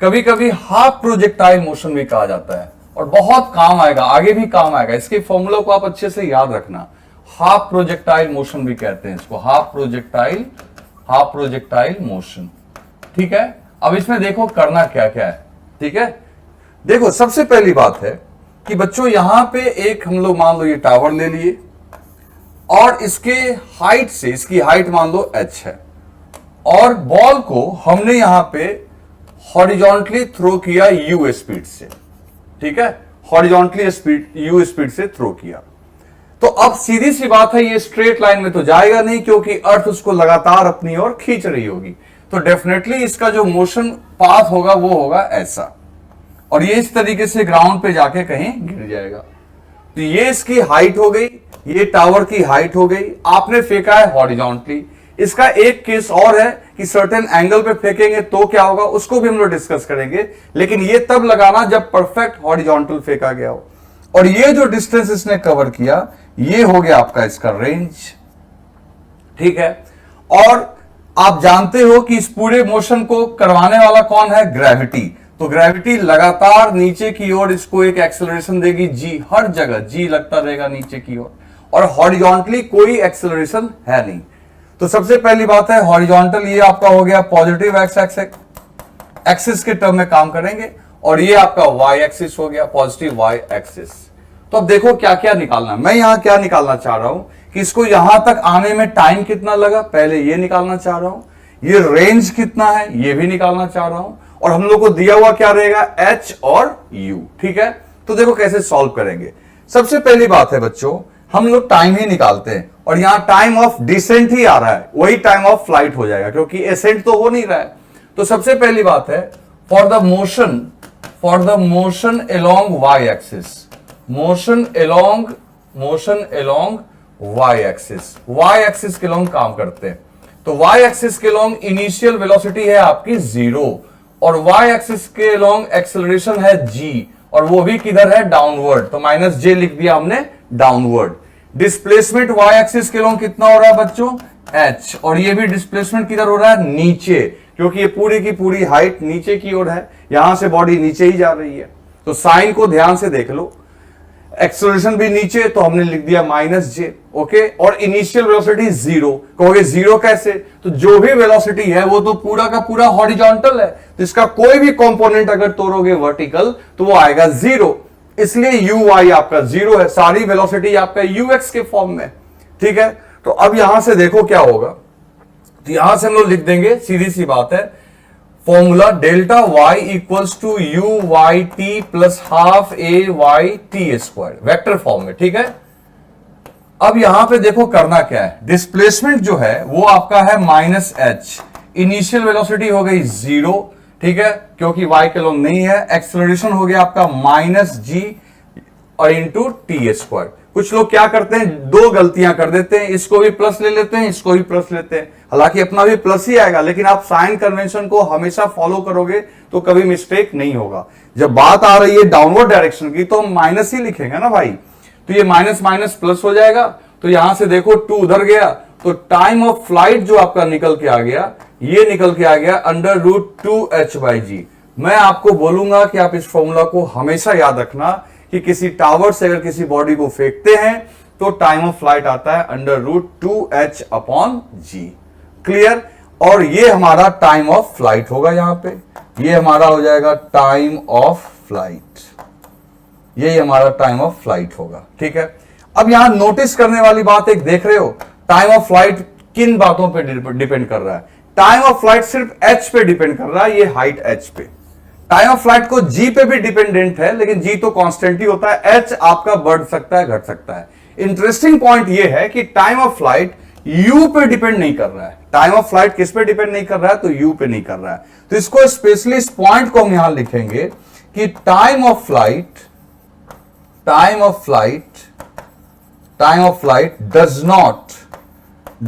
कभी कभी हाफ प्रोजेक्टाइल मोशन भी कहा जाता है और बहुत काम आएगा, आगे भी काम आएगा। इसके फॉर्मूला को आप अच्छे से याद रखना, हाफ प्रोजेक्टाइल मोशन भी कहते हैं इसको, हाफ प्रोजेक्टाइल मोशन। ठीक है, अब इसमें देखो करना क्या क्या है। ठीक है, देखो सबसे पहली बात है कि बच्चों यहां पे एक हम लोग मान लो ये टावर ले लिए और इसके हाइट से, इसकी हाइट मान लो h है, और बॉल को हमने यहां पे हॉरिजॉन्टली थ्रो किया u स्पीड से। ठीक है, हॉरिजॉन्टली u स्पीड से थ्रो किया। तो अब सीधी सी बात है, ये स्ट्रेट लाइन में तो जाएगा नहीं क्योंकि अर्थ उसको लगातार अपनी ओर खींच रही होगी, तो डेफिनेटली इसका जो मोशन पाथ होगा वो होगा ऐसा, और ये इस तरीके से ग्राउंड पे जाके कहीं गिर जाएगा। तो ये इसकी हाइट हो गई, ये टावर की हाइट हो गई, आपने फेंका है हॉरिजॉन्टली। इसका एक केस और है कि सर्टेन एंगल पे फेंकेंगे तो क्या होगा, उसको भी हम लोग डिस्कस करेंगे, लेकिन ये तब लगाना जब परफेक्ट हॉरिजॉन्टल फेंका गया हो। और ये जो डिस्टेंस इसने कवर किया, ये हो गया आपका इसका रेंज। ठीक है, और आप जानते हो कि इस पूरे मोशन को करवाने वाला कौन है, ग्रेविटी। तो ग्रेविटी लगातार नीचे की ओर इसको एक एक्सेलरेशन देगी, जी, हर जगह जी लगता रहेगा नीचे की ओर, और हॉरिजॉन्टली कोई एक्सेलरेशन है नहीं। तो सबसे पहली बात है हॉरिजॉन्टल, ये आपका हो गया पॉजिटिव एक्सिस के टर्म में काम करेंगे, और ये आपका वाई एक्सिस हो गया, पॉजिटिव वाई एक्सिस। तो अब देखो क्या क्या निकालना, मैं यहां क्या निकालना चाह रहा हूं कि इसको यहां तक आने में टाइम कितना लगा, पहले ये निकालना चाह रहा हूं, ये रेंज कितना है ये भी निकालना चाह रहा हूं, और हम लोग को दिया हुआ क्या रहेगा, h और u। ठीक है, तो देखो कैसे सॉल्व करेंगे। सबसे पहली बात है बच्चों, हम लोग टाइम ही निकालते हैं, और यहां टाइम ऑफ डिसेंट ही आ रहा है, वही टाइम ऑफ फ्लाइट हो जाएगा क्योंकि एसेंट तो हो नहीं रहा है। तो सबसे पहली बात है, for the motion along y axis, motion along y axis के अलोंग काम करते हैं। तो वाई एक्सिस के अलोंग इनिशियल वेलोसिटी है आपकी 0, और वाई एक्सिस के अलोंग एक्सेलरेशन है g, और वो भी किधर है, डाउनवर्ड, तो -j लिख दिया हमने, डाउनवर्ड। डिस्प्लेसमेंट वाई एक्सिस के अलोंग कितना हो रहा है बच्चों, h, और ये भी डिस्प्लेसमेंट किधर हो रहा है, नीचे, क्योंकि ये पूरी की पूरी हाइट नीचे की ओर है, यहां से बॉडी नीचे ही जा रही है। तो साइन को ध्यान से देख लो, एक्सेलरेशन भी नीचे, तो हमने लिख दिया -j, ओके, और इनिशियल वेलोसिटी 0। कहोगे 0 कैसे, तो जो भी वेलोसिटी है वो तो पूरा का पूरा हॉरिजॉन्टल है, तो इसका कोई भी कंपोनेंट अगर तोड़ोगे वर्टिकल तो वो आएगा 0, इसलिए uy आपका 0 है, सारी वेलोसिटी आपका ux के फॉर्म में। ठीक है, तो अब यहां से देखो क्या होगा, तो यहां से हम लोग लिख देंगे, सीधी सी बात है, formula delta y equals to u y t plus half a y t square, vector form में। ठीक है, अब यहां पे देखो करना क्या है, डिस्प्लेसमेंट जो है वो आपका है -h, इनिशियल वेलोसिटी हो गई 0, ठीक है, क्योंकि y के लोग नहीं है, एक्सेलरेशन हो गया आपका -g और इंटू टी स्क्वायर। कुछ लोग क्या करते हैं, दो गलतियां कर देते हैं, इसको भी प्लस ले लेते हैं, इसको भी प्लस लेते हैं, हालांकि अपना भी प्लस ही आएगा, लेकिन आप साइन कन्वेंशन को हमेशा फॉलो करोगे तो कभी मिस्टेक नहीं होगा। जब बात आ रही है डाउनवर्ड डायरेक्शन की तो हम माइनस ही लिखेंगे ना भाई, तो ये माइनस माइनस प्लस हो जाएगा, तो यहां से देखो 2 उधर गया, तो टाइम ऑफ फ्लाइट जो आपका निकल के आ गया, ये निकल के आ गया √2h/g। मैं आपको बोलूंगा कि आप इस फॉर्मूला को हमेशा याद रखना कि किसी टावर से अगर किसी बॉडी को फेंकते हैं तो टाइम ऑफ फ्लाइट आता है √2h/g। क्लियर, और ये हमारा टाइम ऑफ फ्लाइट होगा, यहां पे ये हमारा हो जाएगा टाइम ऑफ फ्लाइट, यही हमारा टाइम ऑफ फ्लाइट होगा। ठीक है, अब यहां नोटिस करने वाली बात एक देख रहे हो, टाइम ऑफ फ्लाइट किन बातों पे डिपेंड कर रहा है? टाइम ऑफ फ्लाइट सिर्फ h पे डिपेंड कर रहा है, ये हाइट h पे। टाइम ऑफ फ्लाइट को g पे भी डिपेंडेंट है, लेकिन g तो कांस्टेंट ही होता है, h आपका बढ़ सकता है, घट सकता है। इंटरेस्टिंग पॉइंट ये है कि टाइम ऑफ फ्लाइट u पे डिपेंड नहीं कर रहा है। टाइम ऑफ फ्लाइट किस पे डिपेंड नहीं कर रहा है? तो u पे नहीं कर रहा है। तो इसको स्पेशली इस पॉइंट को हम यहां लिखेंगे कि time of flight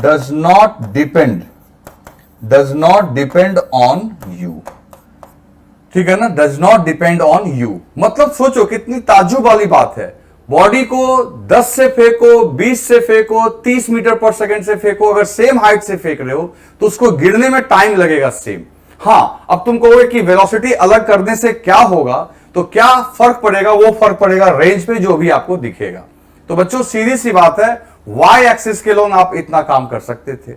does not depend on you। ठीक है ना, does not depend on you. मतलब सोचो कितनी ताज्जुब वाली बात है। बॉडी को 10 से फेंको, 20 से फेंको, 30 मीटर पर सेकंड से फेंको, अगर सेम हाइट से फेंक रहे हो तो उसको गिरने में टाइम लगेगा सेम। हाँ, अब तुम कहोगे कि वेलोसिटी अलग करने से क्या होगा, तो क्या फर्क पड़ेगा? वो फर्क पड़ेगा रेंज पे, जो भी आपको दिखेगा। तो बच्चों सीधी सी बात है, वाई एक्सिस के लोग आप इतना काम कर सकते थे।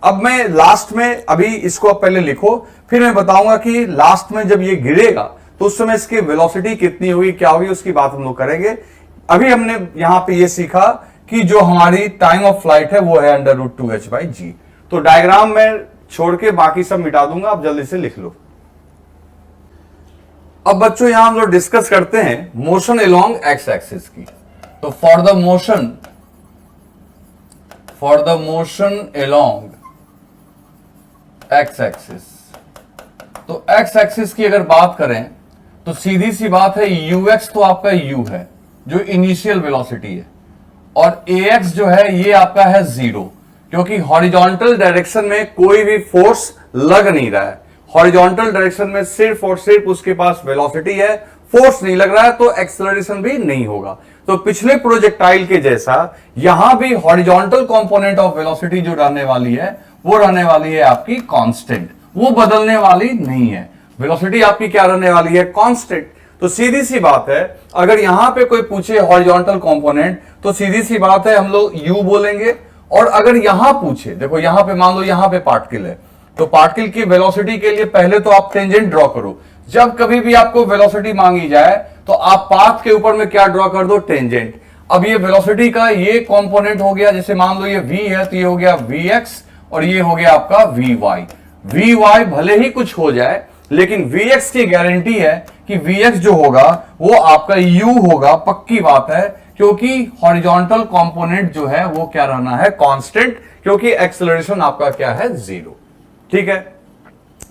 अब मैं लास्ट में, अभी इसको आप पहले लिखो, फिर मैं बताऊंगा कि लास्ट में जब ये गिरेगा तो उस समय इसकी वेलोसिटी कितनी होगी, क्या होगी, उसकी बात हम लोग करेंगे। अभी हमने यहां पे ये सीखा कि जो हमारी टाइम ऑफ फ्लाइट है वो है √2h/g। तो डायग्राम में छोड़ के बाकी सब मिटा दूंगा, आप जल्दी से लिख लो। अब बच्चों यहां हम लोग डिस्कस करते हैं मोशन अलोंग एक्स एक्सिस की। तो for the motion along x axis, तो एक्स एक्सिस की अगर बात करें तो सीधी सी बात है, ux तो आपका u है जो इनिशियल वेलोसिटी है, और ax जो है ये आपका है 0, क्योंकि हॉरिजॉन्टल डायरेक्शन में कोई भी फोर्स लग नहीं रहा है। हॉरिजॉन्टल डायरेक्शन में सिर्फ और सिर्फ उसके पास वेलोसिटी है, फोर्स नहीं लग रहा है, तो एक्सेलरेशन भी नहीं होगा। तो पिछले प्रोजेक्टाइल के जैसा यहां भी हॉरिजॉन्टल कंपोनेंट ऑफ वेलोसिटी जो रहने वाली है वो रहने वाली है आपकी कांस्टेंट, वो बदलने वाली नहीं है। वेलोसिटी आपकी क्या रहने वाली है? कांस्टेंट। तो सीधी सी बात है, अगर यहां पे कोई पूछे हॉरिजॉन्टल कंपोनेंट तो सीधी सी बात है हम लोग u बोलेंगे। और अगर यहां पूछे, देखो यहां पे मान लो यहां पे पार्टिकल है, तो पार्टिकल की वेलोसिटी के लिए पहले तो आप टेंजेंट ड्रॉ करो। जब कभी भी आपको वेलोसिटी मांगी जाए तो आप पाथ के ऊपर में क्या ड्रॉ कर दो? टेंजेंट। अब ये वेलोसिटी का ये कंपोनेंट हो गया, जैसे मान लो ये v है तो ये हो गया vx, और ये हो गया आपका vy भले ही कुछ हो जाए, लेकिन vx की गारंटी है कि vx जो होगा वो आपका u होगा, पक्की बात है, क्योंकि हॉरिजॉन्टल कंपोनेंट जो है वो क्या रहना है? कांस्टेंट, क्योंकि एक्सेलरेशन आपका क्या है? 0। ठीक है,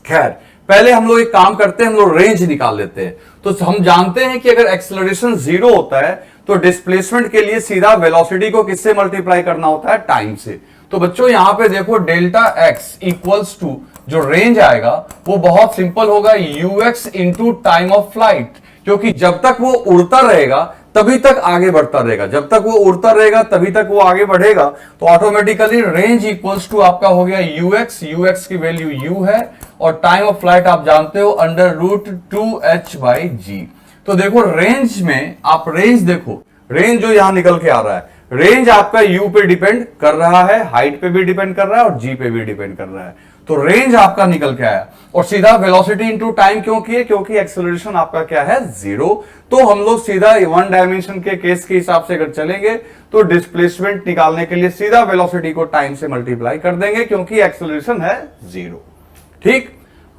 खैर पहले हम लोग एक काम करते हैं, हम लोग रेंज निकाल लेते हैं। तो हम जानते हैं कि अगर एक्सेलरेशन 0 होता है तो डिस्प्लेसमेंट के लिए सीधा वेलोसिटी को किससे मल्टीप्लाई करना होता है? टाइम से। तो बच्चों यहां पे देखो डेल्टा एक्स इक्वल्स टू जो रेंज आएगा वो बहुत सिंपल होगा, ux into time of flight, क्योंकि जब तक वो उड़ता रहेगा तभी तक आगे बढ़ता रहेगा, जब तक वो उड़ता रहेगा तभी तक वो आगे बढ़ेगा। तो ऑटोमेटिकली रेंज इक्वल्स टू आपका हो गया ux की वैल्यू u है, और टाइम ऑफ फ्लाइट आप जानते हो √2h/g। तो देखो रेंज में आप रेंज देखो, रेंज जो यहां निकल के आ रहा है, रेंज आपका u पे डिपेंड कर रहा है, हाइट पे भी डिपेंड कर रहा है और g पे भी डिपेंड कर रहा है। तो रेंज आपका निकल के आया, और सीधा वेलोसिटी इनटू टाइम क्यों किए? क्योंकि एक्सेलरेशन आपका क्या है? 0। तो हम लोग सीधा वन डायमेंशन के केस के हिसाब से अगर चलेंगे तो डिस्प्लेसमेंट निकालने के लिए सीधा वेलोसिटी को टाइम से मल्टीप्लाई कर देंगे, क्योंकि एक्सेलरेशन है 0। ठीक,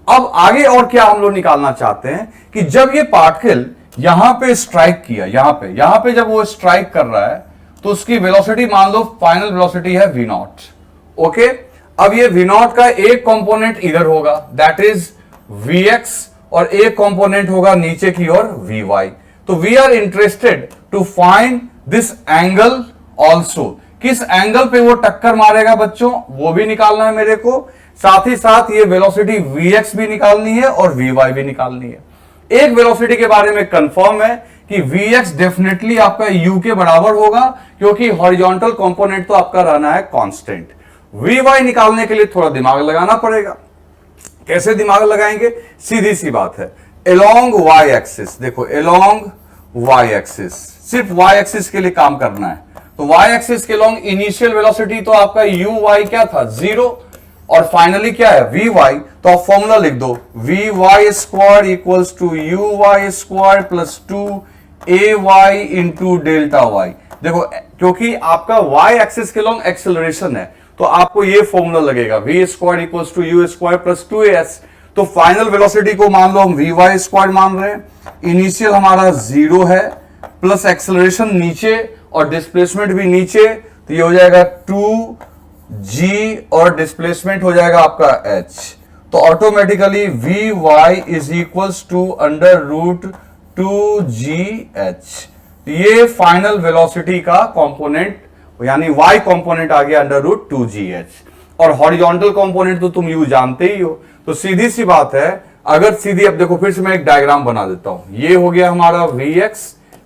अब आगे और क्या हम लोग निकालना चाहते हैं कि जब ये पार्टिकल यहां पे स्ट्राइक किया, यहां पे जब वो स्ट्राइक कर रहा है तो उसकी वेलोसिटी मान लो फाइनल वेलोसिटी है v0। ओके, अब ये v0 का एक कंपोनेंट इधर होगा, दैट इज vx, और एक कंपोनेंट होगा नीचे की ओर vy। तो we are interested to find this angle also, किस एंगल पे वो टक्कर मारेगा बच्चों वो भी निकालना है मेरे को, साथ ही साथ ये वेलोसिटी vx भी निकालनी है और vy भी निकालनी है। एक वेलोसिटी के बारे में कंफर्म है कि vx डेफिनेटली आपका u के बराबर होगा, क्योंकि हॉरिजॉन्टल कंपोनेंट तो आपका रहना है कांस्टेंट। vy निकालने के लिए थोड़ा दिमाग लगाना पड़ेगा। कैसे दिमाग लगाएंगे? सीधी सी बात है, अलोंग y एक्सिस, देखो अलोंग y एक्सिस, सिर्फ y एक्सिस के लिए काम करना है। तो y एक्सिस के अलोंग इनिशियल वेलोसिटी तो आपका uy क्या था? 0, और फाइनली क्या है? vy। तो आप फॉर्मूला लिख दो, vy square equals to uy square plus 2ay into delta y। देखो क्योंकि आपका y एक्सिस के लॉन्ग एक्सेलरेशन है, तो आपको ये फॉर्मूला लगेगा v square equals to u square plus 2as। तो फाइनल वेलोसिटी को मान लो हम वी वाई स्क्वायर मान रहे हैं, इनिशियल हमारा 0 है, प्लस एक्सेलरेशन नीचे और डिस्प्लेसमेंट भी नीचे, तो ये हो जाएगा 2g और डिस्प्लेसमेंट हो जाएगा आपका h। तो automatically v y is equals to under root 2gh। ये फाइनल वेलोसिटी का कंपोनेंट यानी y कंपोनेंट आ गया अंडर रूट 2gh। और हॉरिजॉन्टल कंपोनेंट तो तुम यू जानते ही हो। तो सीधी सी बात है, अगर सीधी अब देखो फिर से मैं एक डायग्राम बना देता हूं। ये हो गया हमारा vx,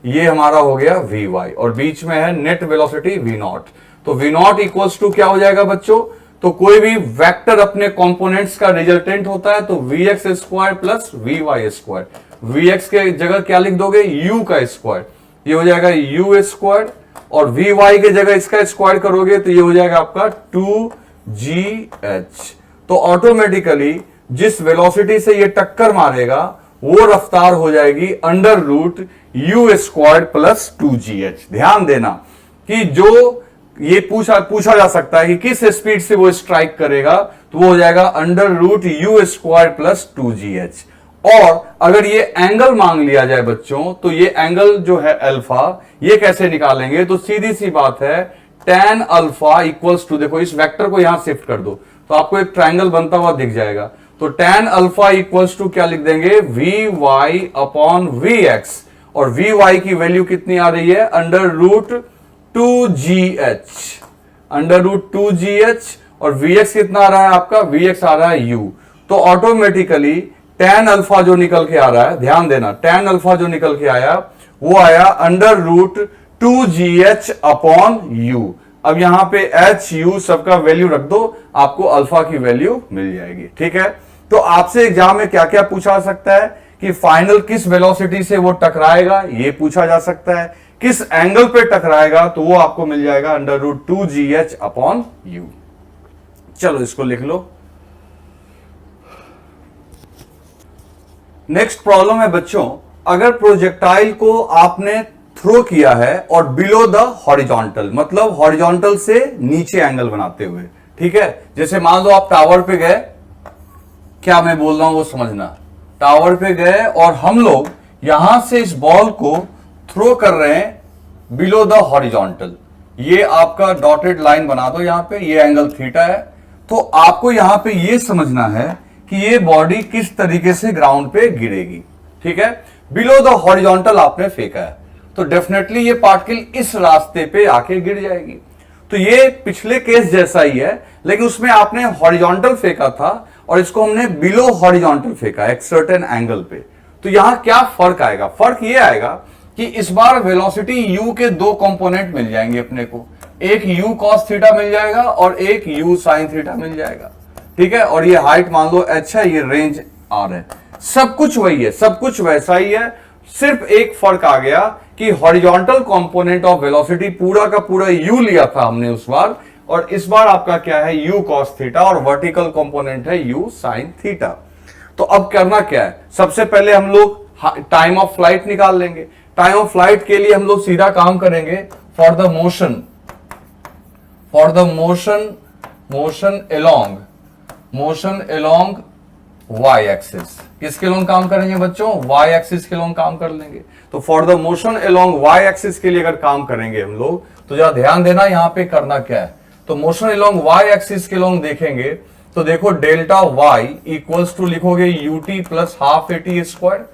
ये हमारा हो गया vy और बीच में है नेट वेलोसिटी v0। तो v0 इक्वल्स टू क्या हो जाएगा बच्चों, तो कोई भी वेक्टर अपने कंपोनेंट्स का रिजल्टेंट होता है, तो vx square plus vy square. vx के जगह क्या लिख दोगे, u का स्क्वायर, ये हो जाएगा u स्क्वायर, और vy के जगह इसका स्क्वायर करोगे तो ये हो जाएगा आपका 2gh। तो ऑटोमेटिकली जिस वेलोसिटी से ये टक्कर मारेगा वो रफ्तार हो जाएगी under root u square plus 2gh। ध्यान देना कि जो ये पूछा जा सकता है कि किस स्पीड से वो स्ट्राइक करेगा, तो वो हो जाएगा under root u square plus 2gh। और अगर ये एंगल मांग लिया जाए बच्चों, तो ये एंगल जो है अल्फा, ये कैसे निकालेंगे, तो सीधी सी बात है tan अल्फा इक्वल्स टू, देखो इस वेक्टर को यहां शिफ्ट कर दो तो आपको एक ट्रायंगल बनता हुआ दिख जाएगा। तो tan अल्फा इक्वल्स टू क्या लिख देंगे, vy अपॉन vx, और vy की वैल्यू कितनी आ रही है, under root 2gh, under root 2gh, और vx कितना आ रहा है आपका, vx आ रहा है u। तो ऑटोमेटिकली tan अल्फा जो निकल के आ रहा है, ध्यान देना tan अल्फा जो निकल के आया वो आया under root 2gh upon u। अब यहां पे h u सबका वैल्यू रख दो, आपको अल्फा की वैल्यू मिल जाएगी। ठीक है, तो आपसे एग्जाम में क्या क्या पूछा सकता है कि फाइनल किस वेलोसिटी से वो टकराएगा, ये पूछा जा सकता है। किस एंगल पे टकराएगा, तो वो आपको मिल जाएगा under root 2gh upon u। चलो इसको लिख लो। नेक्स्ट प्रॉब्लम है बच्चों, अगर प्रोजेक्टाइल को आपने थ्रो किया है और बिलो द हॉरिजॉन्टल, मतलब हॉरिजॉन्टल से नीचे एंगल बनाते हुए, ठीक है। जैसे मान लो आप टावर पे गए, क्या मैं बोल रहा हूं वो समझना, टावर पे गए और हम लोग यहां से इस बॉल को थ्रो कर रहे हैं बिलो द हॉरिजॉन्टल। ये आपका डॉटेड लाइन बना दो यहां पे, ये एंगल थीटा है। तो आपको यहां पे ये समझना है कि ये बॉडी किस तरीके से ग्राउंड पे गिरेगी। ठीक है, बिलो द हॉरिजॉन्टल आपने फेंका है तो डेफिनेटली ये पार्टिकल इस रास्ते पे आके गिर जाएगी। तो ये पिछले केस जैसा ही है, लेकिन उसमें आपने हॉरिजॉन्टल फेंका था और इसको हमने बिलो हॉरिजॉन्टल फेंका एक सर्टेन एंगल पे। तो यहां क्या फर्क आएगा, फर्क ये आएगा कि इस बार वेलोसिटी u के दो कंपोनेंट मिल जाएंगे अपने को, एक u cos थीटा मिल जाएगा और एक u sin थीटा मिल जाएगा। ठीक है, और ये हाइट मान लो h है, ये रेंज r है, सब कुछ वही है, सब कुछ वैसा ही है। सिर्फ एक फर्क आ गया कि हॉरिजॉन्टल कंपोनेंट ऑफ वेलोसिटी पूरा का पूरा u लिया था हमने उस बार, और इस बार आपका क्या है u cos थीटा, और वर्टिकल कंपोनेंट है u sin थीटा। तो अब करना क्या है, सबसे पहले हम लोग टाइम ऑफ फ्लाइट निकाल लेंगे। टाइम ऑफ फ्लाइट के लिए हम लोग सीधा काम करेंगे, for the motion along y axis. किसके लोग काम करेंगे बच्चों, y एक्सिस के लोग काम कर लेंगे। तो for the motion along y axis के लिए अगर काम करेंगे हम लोग, तो जरा ध्यान देना यहां पे करना क्या है। तो मोशन अलोंग y एक्सिस के लोग देखेंगे तो देखो डेल्टा y इक्वल्स टू लिखोगे ut plus half at square,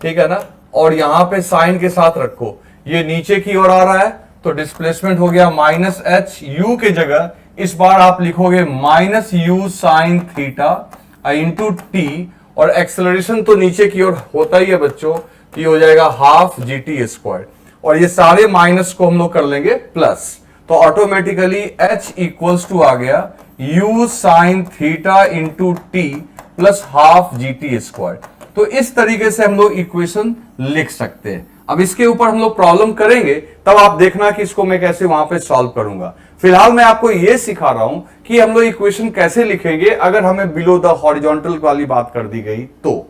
ठीक है ना, और यहां पे साइन के साथ रखो, ये नीचे की ओर आ रहा है तो डिस्प्लेसमेंट हो गया माइनस एच, u के जगह इस बार आप लिखोगे minus u sign theta into T, और एक्सेलरेशन तो नीचे की ओर होता ही है बच्चों, ये हो जाएगा हाफ gt स्क्वायर, और ये सारे माइनस को हम लोग कर लेंगे प्लस, तो ऑटोमेटिकली h इक्वल्स टू आ गया u sign theta into T plus half gt square. तो इस तरीके से हम लोग इक्वेशन लिख सकते हैं। अब इसके ऊपर हम लोग प्रॉब्लम करेंगे, तब आप देखना कि इसको मैं कैसे वहां पे सॉल्व करूंगा। फिलहाल मैं आपको यह सिखा रहा हूं कि हम लोग इक्वेशन कैसे लिखेंगे अगर हमें बिलो द हॉरिजॉन्टल वाली बात कर दी गई तो।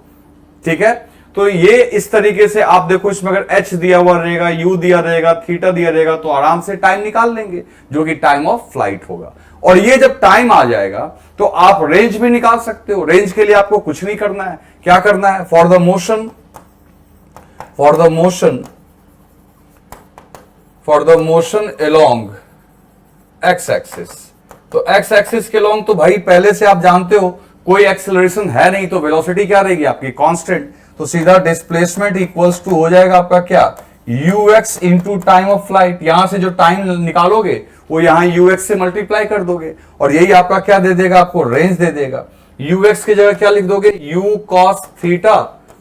ठीक है, तो ये इस तरीके से आप देखो, इसमें अगर h दिया हुआ रहेगा, u दिया रहेगा, थीटा दिया रहेगा, तो आराम से टाइम निकाल लेंगे जो कि टाइम ऑफ फ्लाइट होगा। और ये जब टाइम आ जाएगा तो आप रेंज भी निकाल सकते हो। रेंज के लिए आपको कुछ नहीं करना है, क्या करना है, for the motion along x axis. तो एक्स एक्सिस के लॉन्ग तो भाई पहले से आप जानते हो कोई एक्सेलरेशन है नहीं, तो वेलोसिटी क्या रहेगी आपकी, कांस्टेंट। तो सीधा डिस्प्लेसमेंट इक्वल्स टू हो जाएगा आपका क्या, ux into time of flight. यहां से जो टाइम निकालोगे वो यहां ux से मल्टीप्लाई कर दोगे और यही आपका क्या दे देगा, आपको रेंज दे देगा। ux की जगह क्या लिख दोगे, u cos थीटा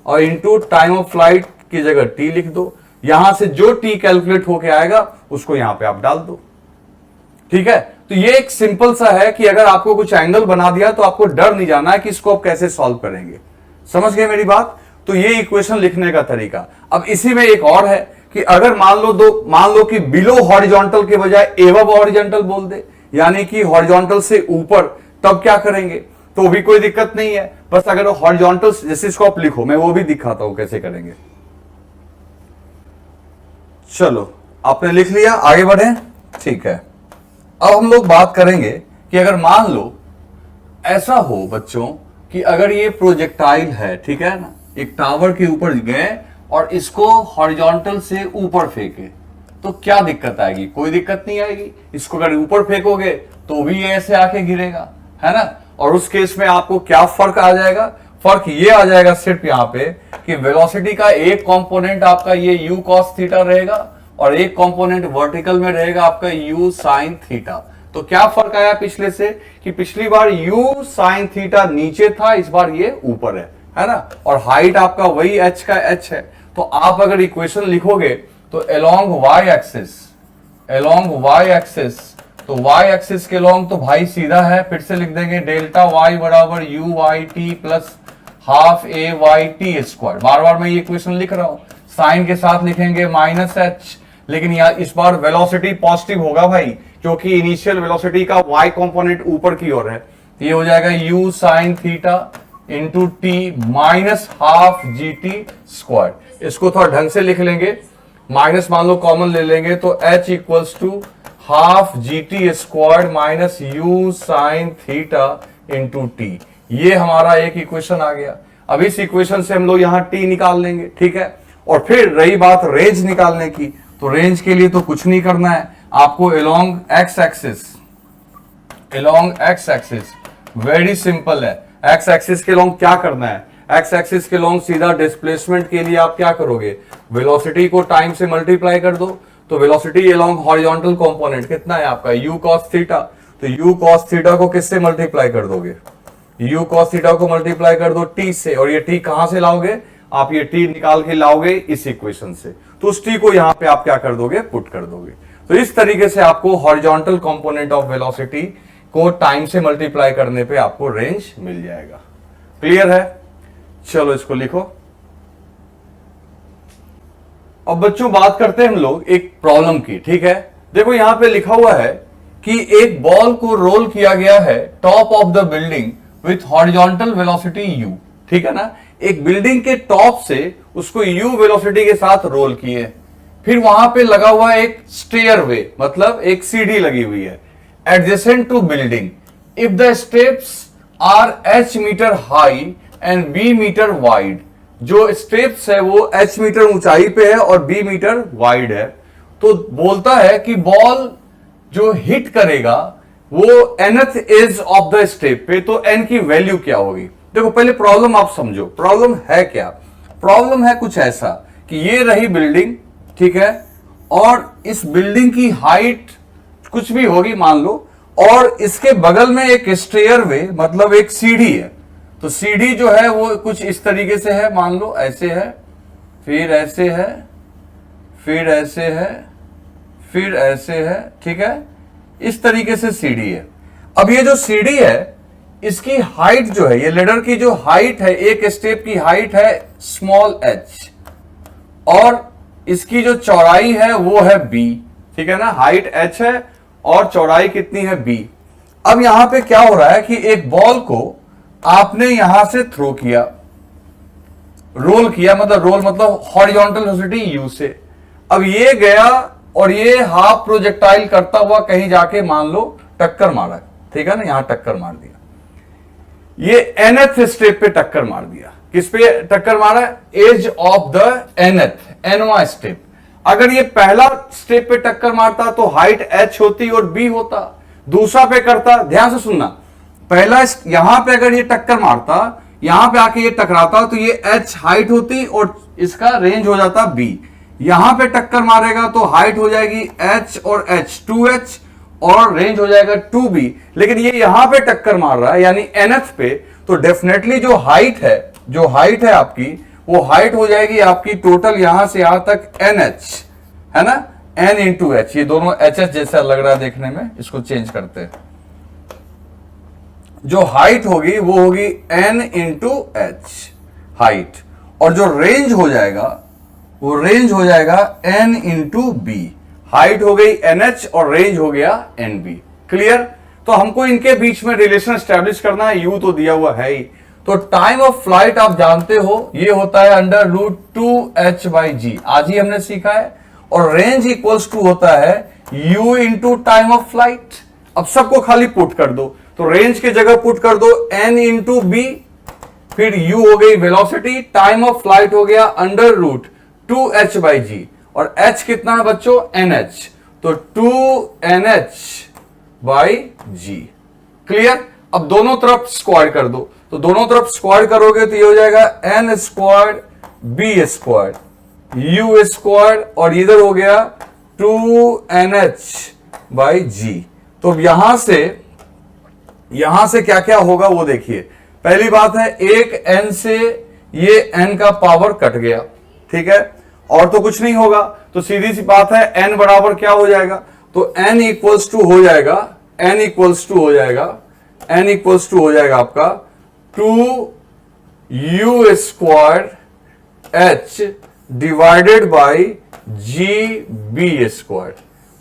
और इंटू टाइम ऑफ फ्लाइट की जगह t लिख दो। यहां से जो t कैलकुलेट होके आएगा उसको यहां पे आप डाल दो। ठीक है, तो ये एक सिंपल सा है कि अगर आपको कुछ एंगल बना दिया तो आपको डर नहीं जाना है कि इसको आप कैसे सॉल्व करेंगे। समझ गए मेरी बात? तो ये इक्वेशन लिखने का तरीका। अब इसी में एक और है कि अगर मान लो कि बिलो हॉरिजॉन्टल के बजाय एबव हॉरिजॉन्टल बोल दे, यानी कि हॉरिजॉन्टल से ऊपर, तब क्या करेंगे, तो भी कोई दिक्कत नहीं है। बस अगर हॉरिजॉन्टल जैसे इसको आप लिखो, मैं वो भी दिखाता हूं कैसे करेंगे। चलो आपने लिख लिया, आगे बढ़े। ठीक है, अब हम लोग बात करेंगे कि अगर मान लो ऐसा हो बच्चों कि अगर ये प्रोजेक्टाइल है, ठीक है ना, एक टावर के ऊपर गए और इसको हॉरिजॉन्टल से ऊपर फेंके, तो क्या दिक्कत आएगी, कोई दिक्कत नहीं आएगी। इसको अगर ऊपर फेंकोगे तो भी ये ऐसे आके गिरेगा, है ना। और उस केस में आपको क्या फर्क आ जाएगा, फर्क ये आ जाएगा सिर्फ यहाँ पे कि वेलोसिटी का एक कंपोनेंट आपका ये u cos थीटा रहेगा और एक कंपोनेंट वर्टिकल में रहेगा आपका u sin थीटा। तो क्या फर्क आया पिछले से कि पिछली बार u sin थीटा नीचे था, इस बार ये ऊपर है ना। और हाइट आपका वही h का h है। तो आप अगर इक्वेशन लिखोगे तो अलोंग y एक्सिस, तो y एक्सिस के लॉन्ग तो भाई सीधा है, फिर से लिख देंगे डेल्टा y बराबर u y t plus half a y t square. बार बार मैं ये इक्वेशन लिख रहा हूं, साइन के साथ लिखेंगे माइनस h, लेकिन यार इस बार वेलोसिटी पॉजिटिव होगा भाई, क्योंकि इनिशियल वेलोसिटी का y कंपोनेंट ऊपर की ओर है। ये हो जाएगा u sin theta into t minus half g t square. इसको थोड़ा ढंग से लिख लेंगे, माइनस मान लो कॉमन ले लेंगे तो h equals to half g t square minus u sin theta into t. ये हमारा एक इक्वेशन आ गया। अब इस इक्वेशन से हम लोग यहां t निकाल लेंगे, ठीक है। और फिर रही बात रेंज निकालने की, तो रेंज के लिए तो कुछ नहीं करना है आपको, along x axis very simple है। एक्स एक्सिस के लॉन्ग क्या करना है, एक्स एक्सिस के लॉन्ग सीधा डिस्प्लेसमेंट के लिए आप क्या करोगे, वेलोसिटी को टाइम से मल्टीप्लाई कर दो। तो वेलोसिटी अलोंग हॉरिजॉन्टल कंपोनेंट कितना है आपका u cos थीटा, तो u cos थीटा को किससे मल्टीप्लाई कर दोगे, u cos थीटा को मल्टीप्लाई कर दो t से। और ये t कहां से लाओगे, आप ये t निकाल के लाओगे इस इक्वेशन से। तो उस t को यहां पे आप क्या कर दोगे, पुट कर दोगे। तो इस तरीके से आपको हॉरिजॉन्टल कंपोनेंट ऑफ वेलोसिटी को टाइम से मल्टीप्लाई करने पे आपको रेंज मिल जाएगा। क्लियर है? चलो इसको लिखो। अब बच्चों बात करते हैं हम लोग एक प्रॉब्लम की, ठीक है। देखो यहां पे लिखा हुआ है कि एक बॉल को रोल किया गया है top of the building with horizontal velocity u, ठीक है ना। एक बिल्डिंग के टॉप से उसको u वेलोसिटी के साथ रोल किए, फिर वहां पे लगा हुआ एक स्टेयरवे, मतलब एक सीढ़ी लगी हुई है adjacent to building. If the steps are h metre high and b metre wide, जो स्टेप्स है वो h मीटर ऊंचाई पे है और b मीटर वाइड है, तो बोलता है कि बॉल जो हिट करेगा वो nth edge of the step पे, तो n की वैल्यू क्या होगी। देखो पहले प्रॉब्लम आप समझो, प्रॉब्लम है क्या। प्रॉब्लम है कुछ ऐसा कि ये रही बिल्डिंग, ठीक है, और इस बिल्डिंग की हाइट कुछ भी होगी मान लो, और इसके बगल में एक स्टेयरवे मतलब एक सीढ़ी है। तो सीढ़ी जो है वो कुछ इस तरीके से है, मान लो ऐसे है, फिर ऐसे है, फिर ऐसे है, फिर ऐसे है, ठीक है, इस तरीके से सीढ़ी है। अब ये जो सीढ़ी है इसकी हाइट जो है, ये लेडर की जो हाइट है, एक स्टेप की हाइट है स्मॉल h, और इसकी जो चौड़ाई है वो है b, ठीक है ना। हाइट h है और चौड़ाई कितनी है b। अब यहां पे क्या हो रहा है कि एक बॉल को आपने यहां से थ्रो किया, रोल किया, मतलब रोल मतलब हॉरिजॉन्टल वेलोसिटी u से। अब ये गया और ये हाफ प्रोजेक्टाइल करता हुआ कहीं जाके मान लो टक्कर मारा, ठीक है ना, यहां टक्कर मार दिया, ये nth स्टेप पे टक्कर मार दिया। किस पे टक्कर मारा? Edge of the nth step. अगर ये पहला स्टेप पे टक्कर मारता तो हाइट h होती और b होता। दूसरा पे करता, ध्यान से सुनना, पहला यहां पे अगर ये टक्कर मारता, यहां पे आके ये टकराता तो ये h हाइट होती और इसका रेंज हो जाता b। यहां पे टक्कर मारेगा तो हाइट हो जाएगी h और h 2h और रेंज हो जाएगा 2b। लेकिन ये यहां पे टक्कर मार रहा है यानी nth पे, तो डेफिनेटली जो हाइट है आपकी, वो हाइट हो जाएगी आपकी टोटल यहां से यहां तक nh, है ना, n इंटू एच। ये दोनों hh जैसा लग रहा है देखने में, इसको चेंज करते हैं। जो हाइट होगी वो होगी n इंटू एच हाइट, और जो रेंज हो जाएगा वो रेंज हो जाएगा n इंटू बी। हाइट हो गई nh और रेंज हो गया nb। क्लियर? तो हमको इनके बीच में रिलेशन एस्टेब्लिश करना है, u तो दिया हुआ है ही। तो टाइम ऑफ फ्लाइट आप जानते हो ये होता है अंडर रूट 2h/g, आज ही हमने सीखा है। और रेंज इक्वल्स टू होता है u into time of flight. अब सबको खाली पुट कर दो, तो रेंज की जगह पुट कर दो n इंटू बी, फिर u हो गई वेलोसिटी, टाइम ऑफ फ्लाइट हो गया अंडर रूट 2h/g, और h कितना है बच्चों? nh, तो 2nh/g। क्लियर? अब दोनों तरफ स्क्वायर कर दो, तो दोनों तरफ स्क्वायर करोगे तो ये हो जाएगा n square b square u square, और इधर हो गया 2nh/g। तो यहां से क्या क्या होगा वो देखिए। पहली बात है, एक n से ये n का पावर कट गया, ठीक है, और तो कुछ नहीं होगा। तो सीधी सी बात है n बराबर क्या हो जाएगा? तो n इक्वल्स टू हो जाएगा आपका 2u square h divided by gb square.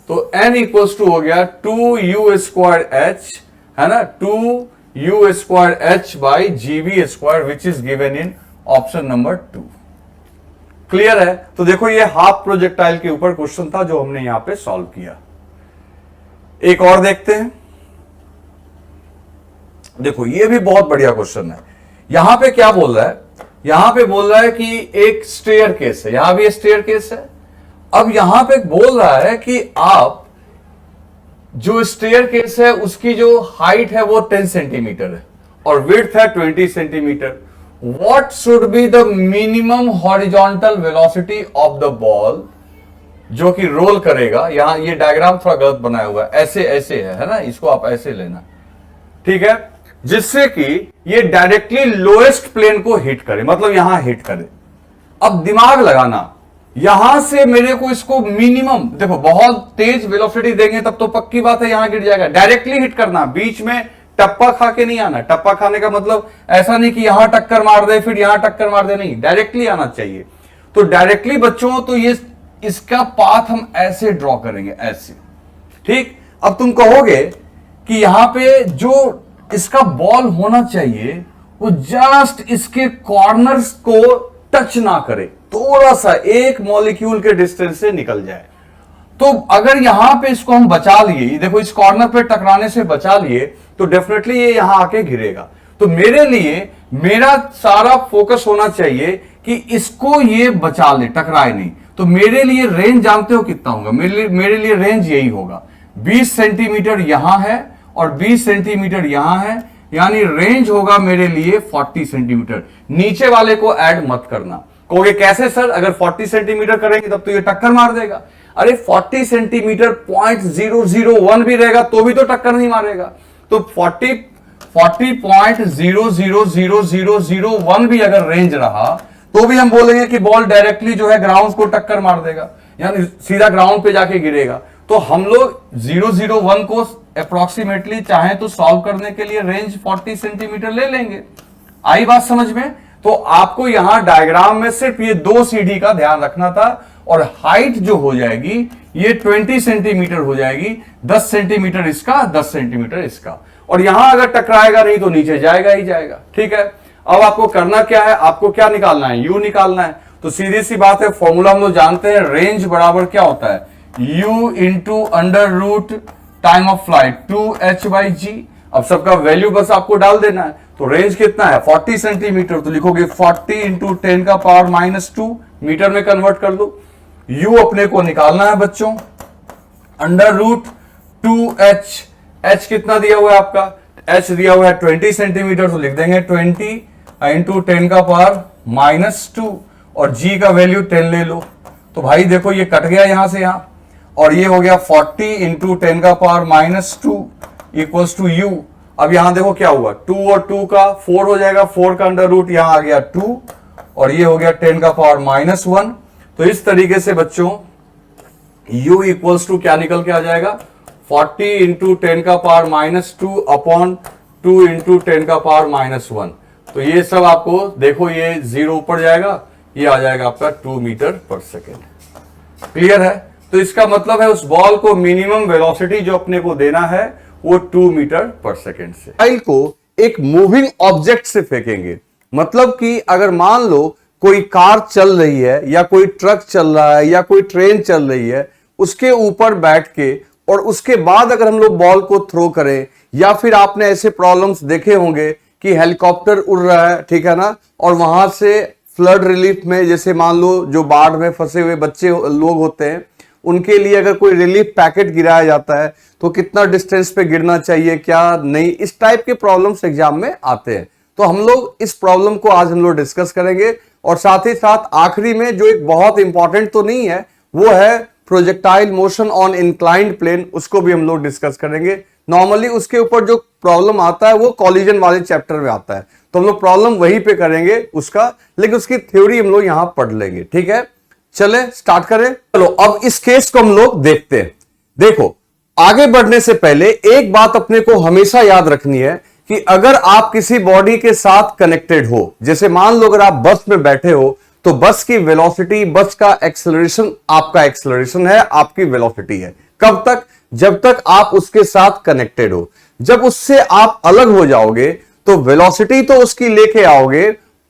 तो n इक्वल्स टू हो गया 2u स्क्वायर h, है ना, 2u square h by gb square, which is given in option number 2। Clear है? तो देखो ये हाफ प्रोजेक्टाइल के ऊपर क्वेश्चन था जो हमने यहां पे सॉल्व किया। एक और देखते हैं। देखो ये भी बहुत बढ़िया क्वेश्चन है। यहां पे क्या बोल रहा है? यहां पे बोल रहा है कि एक स्टेयर केस है, यहां भी एक स्टेयर केस है। अब यहां पे बोल रहा है कि आप जो स्टेयर केस है उसकी जो हाइट है वो 10 सेंटीमीटर है और विड्थ है 20 centimetre. What should be the minimum horizontal velocity of the ball जो कि रोल करेगा। यहां ये डायग्राम थोड़ा गलत बनाया हुआ है, ऐसे है ना, इसको आप ऐसे लेना, ठीक है, जिससे कि ये डायरेक्टली लोएस्ट प्लेन को हिट करे, मतलब यहां हिट करे। अब दिमाग लगाना, यहां से मेरे को इसको मिनिमम, देखो बहुत तेज वेलोसिटी देंगे तब तो पक्की बात है यहां गिर जाएगा। डायरेक्टली हिट करना, बीच में टप्पा खा के नहीं आना। टप्पा खाने का मतलब ऐसा नहीं कि यहां टक्कर मार दे फिर यहां टक्कर मार दे, नहीं, डायरेक्टली आना चाहिए। तो डायरेक्टली बच्चों, तो ये इसका पाथ हम ऐसे ड्रॉ करेंगे, ऐसे, ठीक। अब तुम कहोगे कि यहां पे जो इसका बॉल होना चाहिए वो जस्ट इसके कॉर्नर्स को टच ना करे, थोड़ा सा एक मॉलिक्यूल के डिस्टेंस से निकल जाए। तो अगर यहां पे इसको हम बचा लिए, देखो इस कॉर्नर पे टकराने से बचा लिए, तो डेफिनेटली ये यहां आके गिरेगा। तो मेरे लिए मेरा सारा फोकस होना चाहिए कि इसको ये बचा ले, टकराए नहीं। तो मेरे लिए रेंज जानते हो कितना होगा? मेरे लिए रेंज यही होगा, 20 सेंटीमीटर यहां है और 20 सेंटीमीटर यहां है, यानी रेंज होगा मेरे लिए 40 सेंटीमीटर। नीचे वाले को ऐड मत करना। कहोगे कैसे सर, अगर 40 सेंटीमीटर करेंगे तब तो ये टक्कर मार देगा। अरे 40 सेंटीमीटर 0.001 भी रहेगा तो भी तो टक्कर नहीं मारेगा। तो 40.0000001 भी अगर रेंज रहा तो भी हम बोलेंगे कि बॉल डायरेक्टली जो है ग्राउंड को टक्कर मार देगा, यानी सीधा ग्राउंड पे जाके गिरेगा। तो हम लोग 001 को अप्रोक्सीमेटली चाहें तो सॉल्व करने के लिए रेंज 40 सेंटीमीटर ले लेंगे। आई बात समझ में? तो आपको यहां डायग्राम में सिर्फ ये 2 सीढ़ी का ध्यान रखना था, और हाइट जो हो जाएगी ये 20 सेंटीमीटर हो जाएगी, 10 सेंटीमीटर इसका, 10 सेंटीमीटर इसका। और यहां अगर टकराएगा नहीं तो नीचे जाएगा ही जाएगा, ठीक है। अब आपको करना क्या है, आपको क्या निकालना है, u निकालना है। तो सीधी सी बात है, फॉर्मूला हम लोग जानते हैं, रेंज बराबर क्या होता है, u into under root time of flight 2h/g। अब सबका वैल्यू बस आपको डाल देना है। तो रेंज कितना है 40 सेंटीमीटर, तो लिखोगे 40 इंटू 10 का पावर -2 मीटर में कन्वर्ट कर दो। u अपने को निकालना है बच्चों, अंडर रूट 2h, h कितना दिया हुआ है आपका, h दिया हुआ है 20 सेंटीमीटर, तो लिख देंगे 20 इंटू 10 का पावर -2 और g का वैल्यू 10 ले लो। तो भाई देखो ये कट गया यहां से यहां, और ये हो गया 40 इंटू 10 का पावर -2 इक्वल्स टू u। अब यहां देखो क्या हुआ, 2 और 2 का 4 हो जाएगा, 4 का अंडर रूट यहां आ गया 2 और ये हो गया 10 का पावर -1। तो इस तरीके से बच्चों u इक्वल्स टू क्या निकल के आ जाएगा, 40 इंटू 10 का पावर -2 अपॉन 2 इंटू 10 का पावर -1। तो ये सब आपको देखो ये 0 ऊपर जाएगा, ये आ जाएगा आपका 2 मीटर पर सेकेंड। क्लियर है। तो इसका मतलब है उस बॉल को मिनिमम वेलोसिटी जो अपने को देना है वो 2 मीटर पर सेकेंड से। मिसाइल को एक मूविंग ऑब्जेक्ट से फेंकेंगे, मतलब कि अगर मान लो कोई कार चल रही है या कोई ट्रक चल रहा है या कोई ट्रेन चल रही है, उसके ऊपर बैठ के और उसके बाद अगर हम लोग बॉल को थ्रो करें, या फिर आपने ऐसे प्रॉब्लम्स देखे होंगे कि हेलीकॉप्टर उड़ रहा है, ठीक है ना, और वहां से फ्लड रिलीफ में, जैसे मान लो जो बाढ़ में फंसे हुए बच्चे लोग होते हैं, उनके लिए अगर कोई रिलीफ पैकेट गिराया जाता है तो कितना डिस्टेंस पे गिरना चाहिए, क्या नहीं, इस टाइप के प्रॉब्लम्स एग्जाम में आते हैं। तो हम लोग इस प्रॉब्लम को आज हम लोग डिस्कस करेंगे, और साथ ही साथ आखिरी में जो एक बहुत इंपॉर्टेंट तो नहीं है, वो है projectile motion on inclined plane, उसको भी हम लोग डिस्कस करेंगे। नॉर्मली उसके ऊपर जो प्रॉब्लम आता है वो कॉलिजन वाले चैप्टर में आता है, तो हम लोग प्रॉब्लम वहीं पे करेंगे उसका, लेकिन उसकी थ्योरी हम लोग यहां पढ़ लेंगे। ठीक है, चले स्टार्ट करें। चलो अब इस केस को हम लोग देखते हैं। देखो आगे बढ़ने से पहले एक बात अपने को हमेशा याद रखनी है कि अगर आप किसी बॉडी के साथ कनेक्टेड हो, जैसे मान लो अगर आप बस में बैठे हो, तो बस की वेलोसिटी, बस का एक्सेलरेशन आपका एक्सेलरेशन है, आपकी वेलोसिटी है। कब तक, जब तक आप उसके साथ कनेक्टेड हो। जब उससे आप अलग हो जाओगे तो वेलोसिटी तो उसकी लेके आओगे,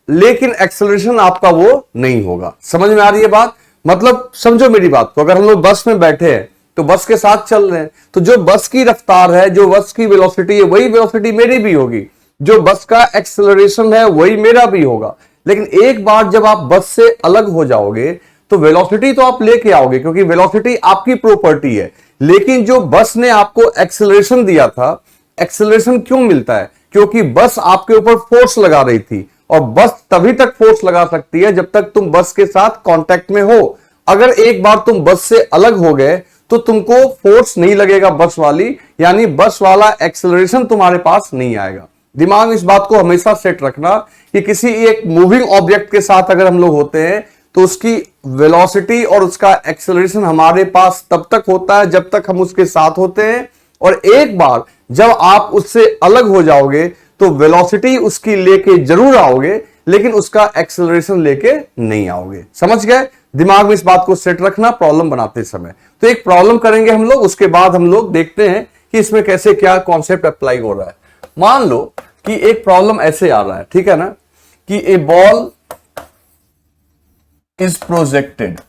लेकिन एक्सेलरेशन आपका वो नहीं होगा। समझ में आ रही है बात, मतलब समझो मेरी बात को। अगर हम लोग बस में बैठे हैं तो बस के साथ चल रहे हैं, तो जो बस की रफ्तार है, जो बस की वेलोसिटी है, वही वेलोसिटी मेरी भी होगी, जो बस का एक्सेलरेशन है वही मेरा भी होगा। लेकिन एक बार जब आप बस से अलग हो जाओगे तो वेलोसिटी तो आप लेके आओगे, क्योंकि वेलोसिटी आपकी प्रॉपर्टी है, लेकिन जो बस ने आपको एक्सेलरेशन दिया था, एक्सेलरेशन क्यों मिलता है, क्योंकि बस आपके ऊपर फोर्स लगा रही थी, और बस तभी तक फोर्स लगा सकती है जब तक तुम बस के साथ कांटेक्ट में हो। अगर एक बार तुम बस से अलग हो गए तो तुमको फोर्स नहीं लगेगा बस वाली, यानी बस वाला एक्सेलरेशन तुम्हारे पास नहीं आएगा। दिमाग में इस बात को हमेशा सेट रखना कि किसी एक मूविंग ऑब्जेक्ट के साथ अगर हम लोग होते हैं तो उसकी वेलोसिटी और उसका एक्सेलरेशन हमारे पास तब तक होता है जब तक हम उसके साथ होते हैं, और एक बार जब आप उससे अलग हो जाओगे तो वेलोसिटी उसकी लेके जरूर आओगे, लेकिन उसका एक्सेलरेशन लेके नहीं आओगे। समझ गए, दिमाग में इस बात को सेट रखना प्रॉब्लम बनाते समय। तो एक प्रॉब्लम करेंगे हम लोग, उसके बाद हम लोग देखते हैं कि इसमें कैसे क्या कॉन्सेप्ट अप्लाई हो रहा है। मान लो कि एक प्रॉब्लम ऐसे आ रहा है, ठीक है ना, कि a ball is projected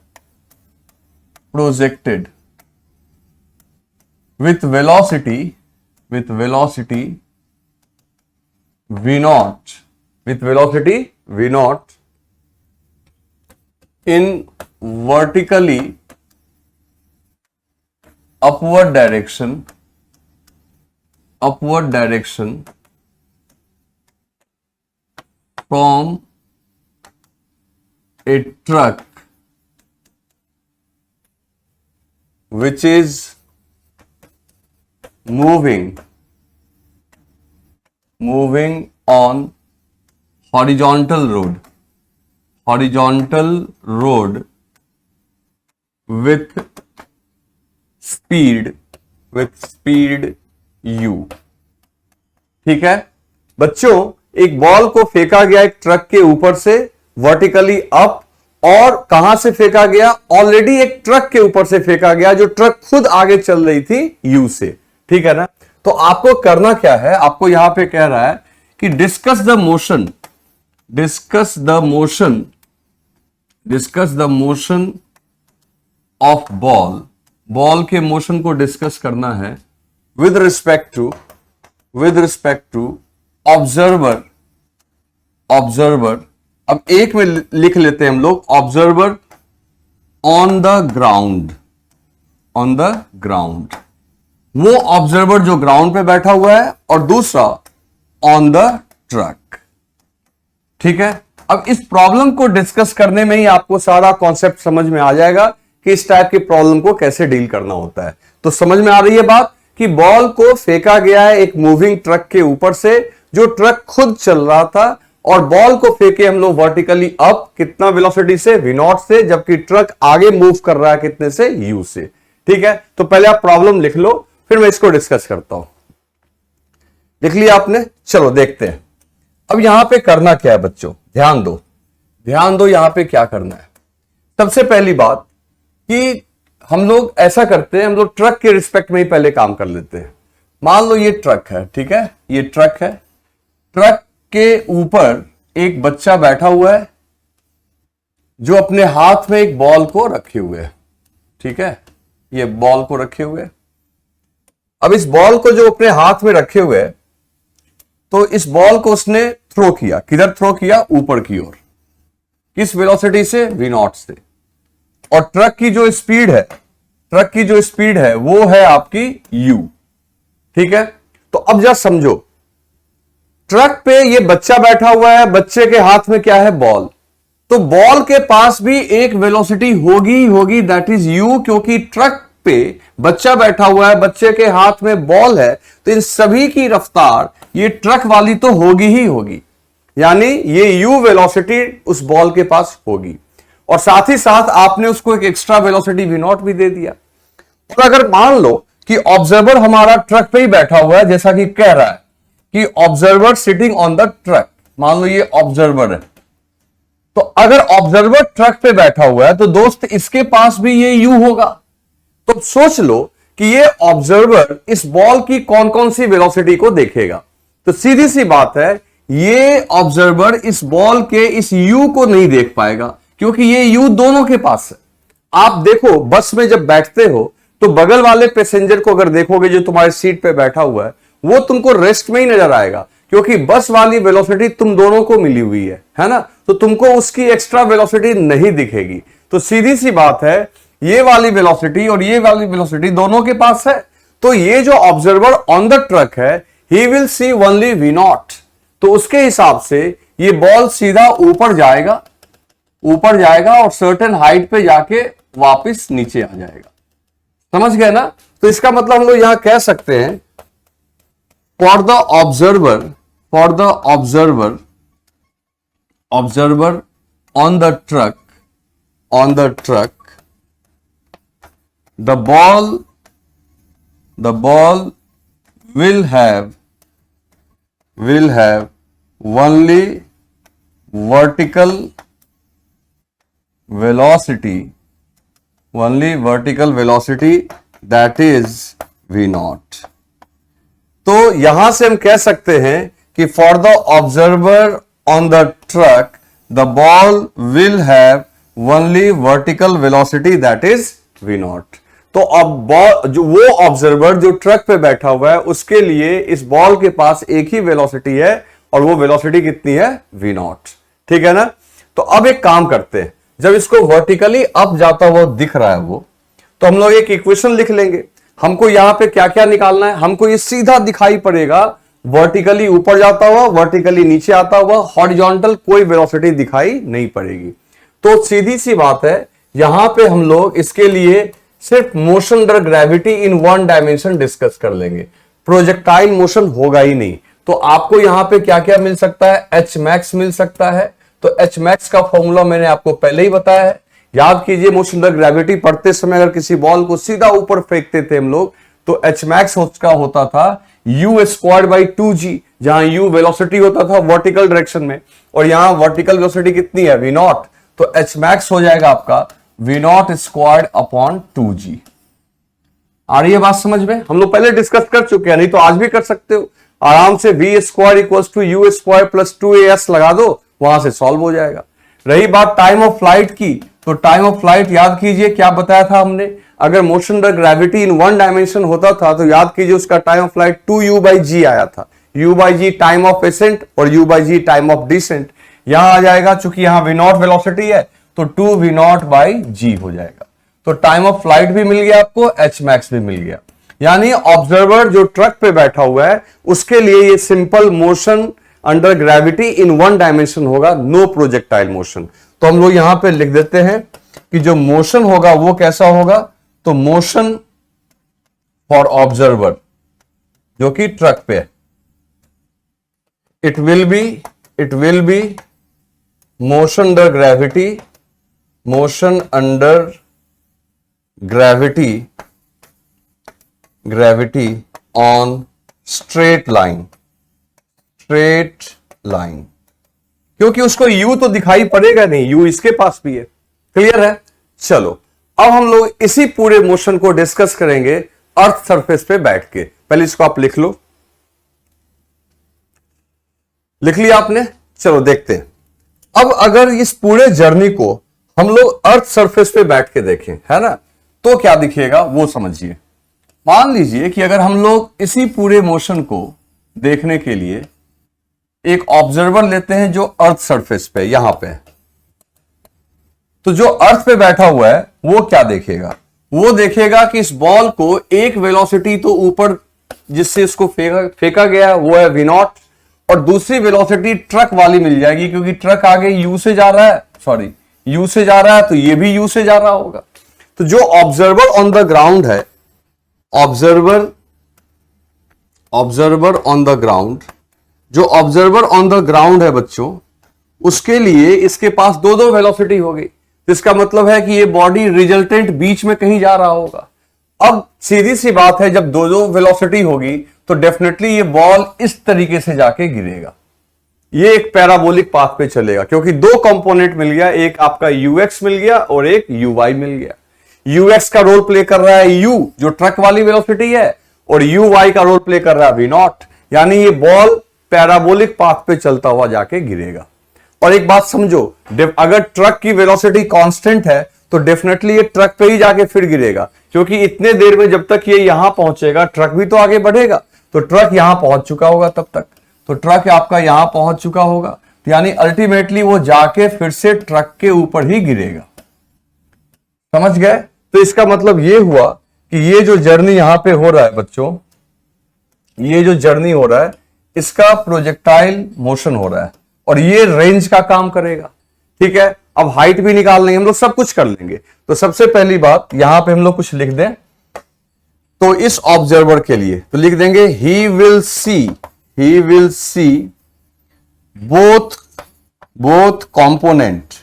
with velocity v naught in vertically upward direction from a truck which is moving on horizontal road with speed u। ठीक है बच्चों, एक बॉल को फेंका गया एक ट्रक के ऊपर से वर्टिकली अप, और कहां से फेंका गया, ऑलरेडी एक ट्रक के ऊपर से फेंका गया, जो ट्रक खुद आगे चल रही थी यू से। ठीक है ना, तो आपको करना क्या है, आपको यहां पे कह रहा है कि discuss the motion discuss the motion of ball के मोशन को डिस्कस करना है विद रिस्पेक्ट टू ऑब्जर्वर। अब एक में लिख लेते हैं हम लोग, ऑब्जर्वर ऑन द ग्राउंड, वो ऑब्जर्वर जो ग्राउंड पे बैठा हुआ है, और दूसरा ऑन द ट्रक। ठीक है, अब इस प्रॉब्लम को डिस्कस करने में ही आपको सारा कॉन्सेप्ट समझ में आ जाएगा कि इस टाइप की प्रॉब्लम को कैसे डील करना होता है। तो समझ में आ रही है बात कि बॉल को फेंका गया है एक मूविंग ट्रक के ऊपर से, जो ट्रक खुद चल रहा था, और बॉल को फेंके हम लोग वर्टिकली अप, कितना वेलोसिटी से, v0 से, जबकि ट्रक आगे मूव कर रहा है कितने से, u से। ठीक है, तो पहले आप प्रॉब्लम लिख लो, फिर मैं इसको डिस्कस करता हूं। लिख लिया आपने? चलो देखते हैं अब यहां पे करना क्या है बच्चों। ध्यान दो यहां पे क्या करना है। सबसे पहली बात कि हम लोग ऐसा करते हैं, हम लोग ट्रक के रिस्पेक्ट में ही पहले काम कर लेते हैं। मान लो ये ट्रक है, ठीक है, ये ट्रक है, ट्रक के ऊपर एक बच्चा बैठा हुआ है जो अपने हाथ में एक बॉल को रखे हुए है। ठीक है, ये बॉल को रखे हुए। अब इस बॉल को जो अपने हाथ में रखे हुए है, तो इस बॉल को उसने थ्रो किया, किधर थ्रो किया, ऊपर की ओर। किस वेलोसिटी से, v0 से। और ट्रक की जो स्पीड है वो है आपकी u। ठीक है, तो अब जरा समझो, ट्रक पे ये बच्चा बैठा हुआ है, बच्चे के हाथ में क्या है, बॉल। तो बॉल के पास भी एक वेलोसिटी होगी, दैट इज u, क्योंकि ट्रक पे बच्चा बैठा हुआ है, बच्चे के हाथ में बॉल है, तो इन सभी की रफ्तार ये ट्रक वाली तो होगी ही होगी, यानी ये u वेलोसिटी उस बॉल के पास होगी, और साथ ही साथ आपने उसको एक एक्स्ट्रा वेलोसिटी v0 भी दे दिया। और अगर मान लो कि ऑब्जर्वर हमारा ट्रक पे ही बैठा हुआ है, जैसा कि कह रहा है कि observer sitting on the truck, मान लो ये ऑब्जर्वर है, तो अगर ऑब्जर्वर ट्रक पे बैठा हुआ है तो दोस्त इसके पास भी ये u होगा। तो सोच लो कि ये ऑब्जर्वर इस बॉल की कौन कौन सी वेलोसिटी को देखेगा। तो सीधी सी बात है, ये ऑब्जर्वर इस बॉल के इस u को नहीं देख पाएगा, क्योंकि ये u दोनों के पास है। आप देखो बस में जब बैठते हो तो बगल वाले पैसेंजर को अगर देखोगे जो तुम्हारी सीट पे बैठा हुआ है, वो तुमको रेस्ट में ही नजर आएगा, क्योंकि बस वाली वेलोसिटी तुम दोनों को मिली हुई है ना, तो तुमको उसकी एक्स्ट्रा वेलोसिटी नहीं दिखेगी। तो सीधी सी बात है, ये वाली वेलोसिटी और ये वाली वेलोसिटी दोनों के पास है, तो ये जो ऑब्जर्वर ऑन द ट्रक है, ही विल सी ओनली v0। तो उसके हिसाब से ये बॉल सीधा ऊपर जाएगा और सर्टेन हाइट पे जाके वापस नीचे आ जाएगा। समझ गए ना? तो इसका मतलब हम लोग यहां कह सकते हैं, for the observer on the truck, the ball will have only vertical velocity, that is v0। तो यहां से हम कह सकते हैं कि for the observer on the truck the ball will have only vertical velocity, that is v0। तो अब जो वो ऑब्जर्वर जो ट्रक पे बैठा हुआ है, उसके लिए इस बॉल के पास एक ही वेलोसिटी है, और वो वेलोसिटी कितनी है, v0। ठीक है ना? तो अब एक काम करते हैं, जब इसको वर्टिकली अप जाता हुआ दिख रहा है वो, तो हम लोग एक इक्वेशन लिख लेंगे। हमको यहां पे क्या क्या निकालना है, हमको ये सीधा दिखाई पड़ेगा, वर्टिकली ऊपर जाता हुआ, वर्टिकली नीचे आता हुआ, हॉरिजॉन्टल कोई वेलोसिटी दिखाई नहीं पड़ेगी। तो सीधी सी बात है, यहां पे हम लोग इसके लिए सिर्फ motion under gravity in one dimension discuss कर लेंगे, प्रोजेक्टाइल मोशन होगा ही नहीं। तो आपको यहां पे क्या क्या मिल सकता है, एच मैक्स मिल सकता है। तो एच मैक्स का फॉर्मूला मैंने आपको पहले ही बताया है, याद कीजिए। मोशन अंडर ग्रेविटी पढ़ते समय अगर किसी बॉल को सीधा ऊपर फेंकते थे हम लोग, तो एच मैक्स उसका होता था u स्क्वायर्ड बाई 2g, जहां u वेलोसिटी होता था वर्टिकल डायरेक्शन में, और यहां वर्टिकल वेलोसिटी कितनी है, v0। तो एच मैक्स हो जाएगा आपका v0 स्क्वायर्ड अपॉन 2g। आ रही है बात समझ में? हम लोग पहले डिस्कस कर चुके हैं, नहीं तो आज भी कर सकते हो आराम से। v square equals to u square plus 2as लगा दो, वहां से सॉल्व हो जाएगा। रही बात टाइम ऑफ फ्लाइट की, तो टाइम ऑफ फ्लाइट याद कीजिए क्या बताया था हमने, अगर motion under gravity in one dimension होता था तो याद कीजिए उसका टाइम ऑफ फ्लाइट 2u/g आया था। u/g टाइम ऑफ एसेंट और u/g टाइम ऑफ डिसेंट। यहां आ जाएगा, चूंकि यहां v0 वेलोसिटी है तो 2v0/g हो जाएगा। तो टाइम ऑफ फ्लाइट भी मिल गया आपको, h max भी मिल गया। यानी ऑब्जर्वर जो ट्रक पे बैठा हुआ है उसके लिए ये simple motion under gravity in one dimension होगा, नो प्रोजेक्टाइल मोशन। तो हम लोग यहां पे लिख देते हैं कि जो मोशन होगा वो कैसा होगा, तो मोशन फॉर ऑब्जर्वर जो कि ट्रक पे है, it will be motion under gravity, motion under gravity on straight line, क्योंकि उसको u तो दिखाई पड़ेगा नहीं, u इसके पास भी है। क्लियर है? चलो अब हम लोग इसी पूरे मोशन को डिस्कस करेंगे अर्थ सरफेस पे बैठ के। पहले इसको आप लिख लो, लिख लिया आपने? चलो देखते हैं। अब अगर इस पूरे जर्नी को हम लोग अर्थ सरफेस पे बैठ के देखें, है ना, तो क्या दिखेगा वो समझिए। मान लीजिए कि अगर हम लोग इसी पूरे मोशन को देखने के लिए एक ऑब्जर्वर लेते हैं जो अर्थ सरफेस पे यहां पे, तो जो अर्थ पे बैठा हुआ है वो क्या देखेगा, वो देखेगा कि इस बॉल को एक वेलोसिटी तो ऊपर जिससे इसको फेंका गया वो है v0, और दूसरी वेलोसिटी ट्रक वाली मिल जाएगी, क्योंकि ट्रक आगे u से जा रहा है, u से जा रहा है तो ये भी u से जा रहा होगा। तो जो ऑब्जर्वर ऑन द ग्राउंड है, ऑब्जर्वर ऑन द ग्राउंड, जो ऑब्जर्वर ऑन द ग्राउंड है बच्चों, उसके लिए इसके पास दो दो वेलोसिटी होगी। इसका मतलब है कि ये बॉडी रिजल्टेंट बीच में कहीं जा रहा होगा। अब सीधी सी बात है, जब दो दो वेलोसिटी होगी तो डेफिनेटली ये बॉल इस तरीके से जाके गिरेगा, ये एक पैराबोलिक पाथ पे चलेगा, क्योंकि दो कंपोनेंट मिल गया, एक आपका ux मिल गया और एक uy मिल गया। ux का रोल प्ले कर रहा है u जो ट्रक वाली वेलोसिटी है, और uy का रोल प्ले कर रहा है v0, यानी ये बॉल पैराबोलिक पाथ पे चलता हुआ जाके गिरेगा। और एक बात समझो, अगर ट्रक की वेलोसिटी कांस्टेंट है तो डेफिनेटली ये ट्रक पे ही जाके फिर गिरेगा, क्योंकि इतने देर में जब तक ये यहां पहुंचेगा ट्रक भी तो आगे बढ़ेगा, तो ट्रक यहां पहुंच चुका होगा तब तक, तो ट्रक आपका यहां पहुंच चुका होगा, तो यानी अल्टीमेटली वो जाके फिर से ट्रक के ऊपर ही गिरेगा। समझ गए? तो इसका मतलब ये हुआ कि ये जो जर्नी यहां पे हो रहा है बच्चों, ये जो जर्नी हो रहा है इसका प्रोजेक्टाइल मोशन हो रहा है, और ये रेंज का काम करेगा। ठीक है, अब हाइट भी निकाल लेंगे हम लोग, सब कुछ कर लेंगे। तो सबसे पहली बात यहां पे हम लोग कुछ लिख दें, तो इस ऑब्जर्वर के लिए तो लिख देंगे ही will C both component,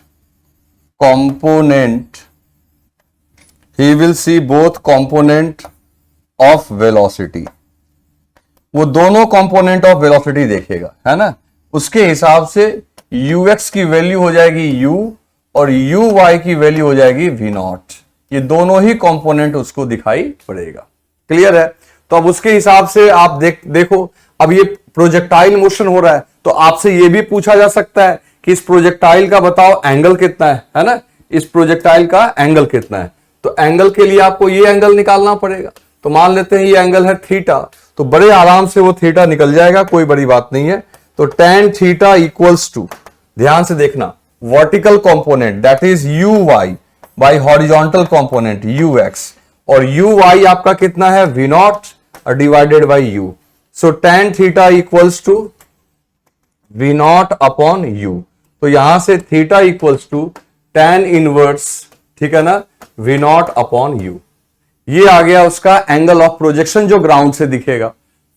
he will C both component of velocity, वो दोनों कंपोनेंट ऑफ वेलोसिटी देखेगा, है ना। उसके हिसाब से ux की वैल्यू हो जाएगी u और uy की वैल्यू हो जाएगी v0, ये दोनों ही कंपोनेंट उसको दिखाई पड़ेगा। क्लियर है? तो अब उसके हिसाब से आप देखो, अब ये प्रोजेक्टाइल मोशन हो रहा है, तो आपसे ये भी पूछा जा सकता है कि इस प्रोजेक्टाइल का बताओ एंगल कितना है ना, इस प्रोजेक्टाइल का एंगल कितना है। तो एंगल के लिए आपको ये एंगल निकालना पड़ेगा। तो मान लेते हैं ये एंगल है थीटा, तो बड़े आराम से वो थीटा निकल जाएगा, कोई बड़ी बात नहीं है। तो tan थीटा इक्वल्स टू, ध्यान से देखना, vertical component that is uy by horizontal component ux, और uy आपका कितना है v0 divided by u। So tan theta equals to v0 upon u। तो यहां से theta equals to tan inverse, ठीक है ना, v0 अपॉन u। ये आ गया उसका एंगल ऑफ प्रोजेक्शन जो ग्राउंड से दिखेगा।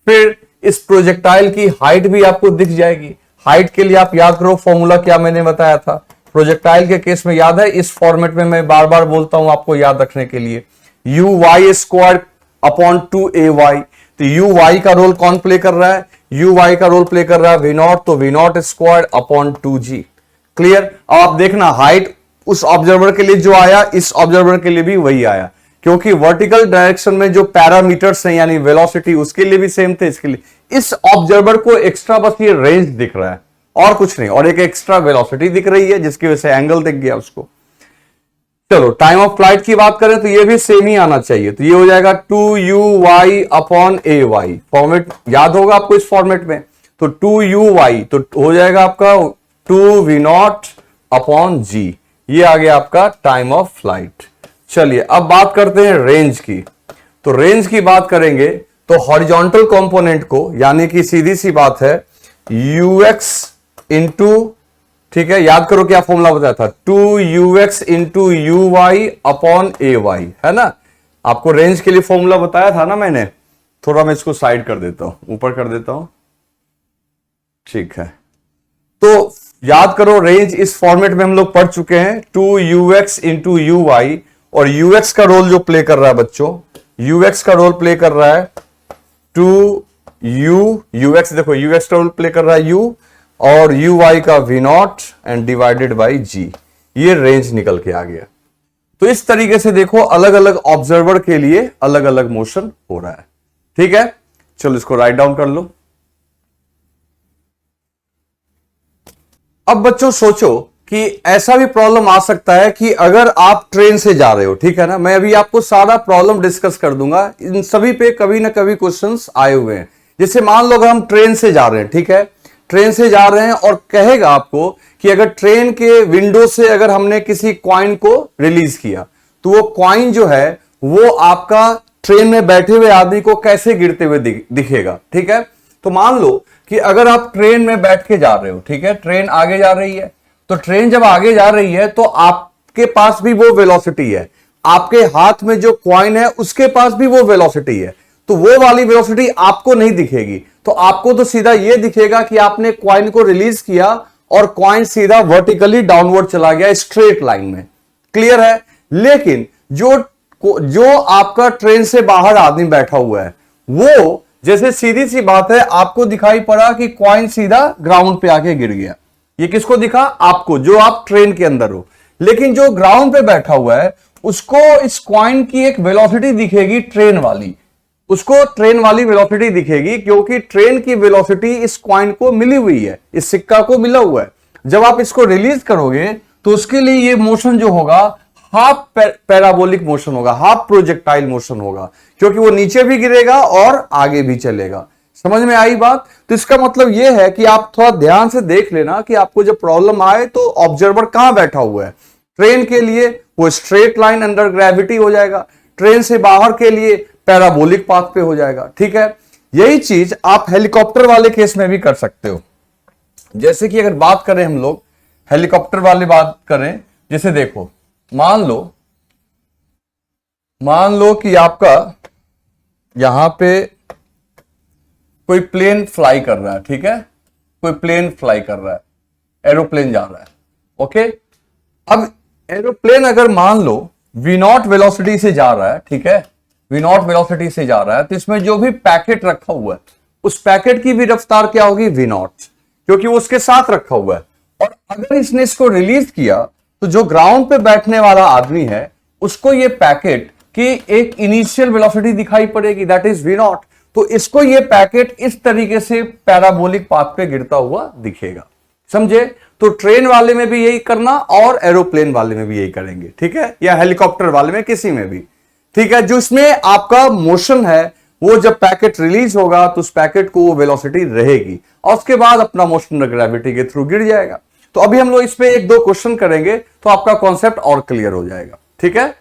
फिर इस प्रोजेक्टाइल की हाइट भी आपको दिख जाएगी। हाइट के लिए आप याद करो फॉर्मूला क्या मैंने बताया था प्रोजेक्टाइल के केस में, याद है? इस फॉर्मेट में मैं बार बार बोलता हूं आपको याद रखने के लिए, uy स्क्वायर अपॉन 2ay। तो uy का रोल कौन प्ले कर रहा है? uy का रोल प्ले कर रहा है v0, तो v0 square upon 2g। Clear? अब आप देखना हाइट उस ऑब्जर्वर के लिए जो आया, इस ऑब्जर्वर के लिए भी वही आया, क्योंकि वर्टिकल डायरेक्शन में जो पैरामीटर्स हैं यानी वेलोसिटी, उसके लिए भी सेम थे, इसके लिए इस ऑब्जर्वर को एक्स्ट्रा बस ये रेंज दिख रहा है, और कुछ नहीं, और एक एक्स्ट्रा वेलोसिटी दिख रही है जिसकी वजह से एंगल दिख गया उसको। चलो टाइम ऑफ फ्लाइट की बात करें तो ये भी सेम ही आना चाहिए, तो ये हो जाएगा 2uy अपॉन ay। फॉर्मेट याद होगा आपको इस फॉर्मेट में, तो 2uy तो हो जाएगा आपका 2v0 अपॉन g। ये आ गया आपका टाइम ऑफ फ्लाइट। चलिए अब बात करते हैं रेंज की। तो रेंज की बात करेंगे तो हॉरिजॉन्टल कंपोनेंट को, यानी कि सीधी सी बात है ux इंटू, ठीक है, याद करो क्या फॉर्मूला बताया था, 2ux into uy upon ay, है ना। आपको रेंज के लिए फॉर्मूला बताया था ना मैंने। थोड़ा मैं इसको साइड कर देता हूं, ऊपर कर देता हूं, ठीक है। तो याद करो रेंज इस फॉर्मेट में हम लोग पढ़ चुके हैं, 2ux इंटू uy, और ux का रोल जो प्ले कर रहा है बच्चों, ux का रोल प्ले कर रहा है 2ux, देखो ux का रोल प्ले कर रहा है u, और uy का v0 and divided by g। ये रेंज निकल के आ गया। तो इस तरीके से देखो अलग अलग ऑब्जर्वर के लिए अलग अलग मोशन हो रहा है, ठीक है। चलो इसको राइट डाउन कर लो। अब बच्चों सोचो कि ऐसा भी प्रॉब्लम आ सकता है कि अगर आप ट्रेन से जा रहे हो, ठीक है ना, मैं अभी आपको सारा प्रॉब्लम डिस्कस कर दूंगा, इन सभी पे कभी ना कभी क्वेश्चंस आए हुए हैं। जैसे मान लो अगर हम ट्रेन से जा रहे हैं, ठीक है, ट्रेन से जा रहे हैं और कहेगा आपको कि अगर ट्रेन के विंडो से अगर हमने किसी कॉइन को रिलीज किया तो वो कॉइन जो है वो आपका ट्रेन में बैठे हुए आदमी को कैसे गिरते हुए दिखेगा, ठीक है। तो मान लो कि अगर आप ट्रेन में बैठ के जा रहे हो, ठीक है, ट्रेन आगे जा रही है, तो ट्रेन जब आगे जा रही है तो आपके पास भी वो वेलोसिटी है, आपके हाथ में जो कॉइन है उसके पास भी वो वेलोसिटी है, तो वो वाली वेलोसिटी आपको नहीं दिखेगी। तो आपको तो सीधा ये दिखेगा कि आपने कॉइन को रिलीज किया और कॉइन सीधा वर्टिकली डाउनवर्ड चला गया स्ट्रेट लाइन में, क्लियर है। लेकिन जो आपका ट्रेन से बाहर आदमी बैठा हुआ है वो, जैसे सीधी सी बात है, आपको दिखाई पड़ा कि कॉइन सीधा ग्राउंड पे आके गिर गया। ये किसको दिखा? आपको, जो आप ट्रेन के अंदर हो। लेकिन जो ग्राउंड पे बैठा हुआ है उसको इस कॉइन की एक वेलोसिटी दिखेगी ट्रेन वाली, उसको ट्रेन वाली वेलोसिटी दिखेगी, क्योंकि ट्रेन की वेलोसिटी इस कॉइन को मिली हुई है, इस सिक्का को मिला हुआ है। जब आप इसको रिलीज करोगे तो उसके लिए ये मोशन जो होगा हाफ पैराबोलिक मोशन होगा, हाफ प्रोजेक्टाइल मोशन होगा, क्योंकि वो नीचे भी गिरेगा और आगे भी चलेगा। समझ में आई बात? तो इसका मतलब यह है कि आप थोड़ा ध्यान से देख लेना कि आपको जब प्रॉब्लम आए तो ऑब्जर्वर कहां बैठा हुआ है। ट्रेन के लिए वो स्ट्रेट लाइन अंडर ग्रेविटी हो जाएगा, ट्रेन से बाहर के लिए पैराबोलिक पाथ पे हो जाएगा, ठीक है। यही चीज आप हेलीकॉप्टर वाले केस में भी कर सकते हो। जैसे कि अगर बात करें हम लोग हेलीकॉप्टर वाली बात करें, जैसे देखो मान लो कि आपका यहां पे कोई प्लेन फ्लाई कर रहा है, ठीक है, कोई प्लेन फ्लाई कर रहा है, एरोप्लेन जा रहा है, ओके। अब एरोप्लेन अगर मान लो v0 वेलोसिटी से जा रहा है, ठीक है, v0 वेलोसिटी से जा रहा है, तो इसमें जो भी पैकेट रखा हुआ है उस पैकेट की भी रफ्तार क्या होगी? v0, क्योंकि वो उसके साथ रखा हुआ है। और अगर इसने इसको रिलीज किया तो जो ग्राउंड पे बैठने वाला आदमी है उसको ये पैकेट की एक इनिशियल वेलोसिटी दिखाई पड़ेगी, दैट इज v0। तो इसको ये पैकेट इस तरीके से पैराबोलिक पाथ पे गिरता हुआ दिखेगा, समझे? तो ट्रेन वाले में भी यही करना और एरोप्लेन वाले में भी यही करेंगे, ठीक है, या हेलीकॉप्टर वाले में, किसी में भी, ठीक है। जो इसमें आपका मोशन है वो जब पैकेट रिलीज होगा तो उस पैकेट को वो वेलोसिटी रहेगी और उसके बाद अपना मोशन ग्रेविटी के थ्रू गिर जाएगा। तो अभी हम लोग इस पे एक दो क्वेश्चन करेंगे तो आपका कॉन्सेप्ट और क्लियर हो जाएगा, ठीक है।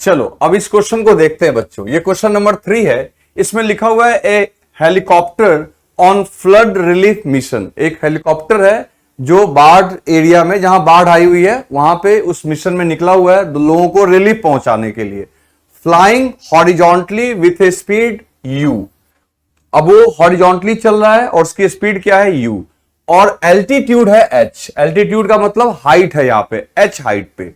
चलो अब इस क्वेश्चन को देखते हैं बच्चों। ये क्वेश्चन नंबर 3 है। इसमें लिखा हुआ है a helicopter on flood relief mission. एक हेलीकॉप्टर है जो बाढ़ एरिया में, जहां बाढ़ आई हुई है वहां पे उस मिशन में निकला हुआ है लोगों को रिलीफ पहुंचाने के लिए। Flying horizontally with A speed u। अब वो हॉरिजॉन्टली चल रहा है और उसकी स्पीड क्या है? u। और एल्टीट्यूड है h। एल्टीट्यूड का मतलब हाइट है, यहां पे h हाइट पे।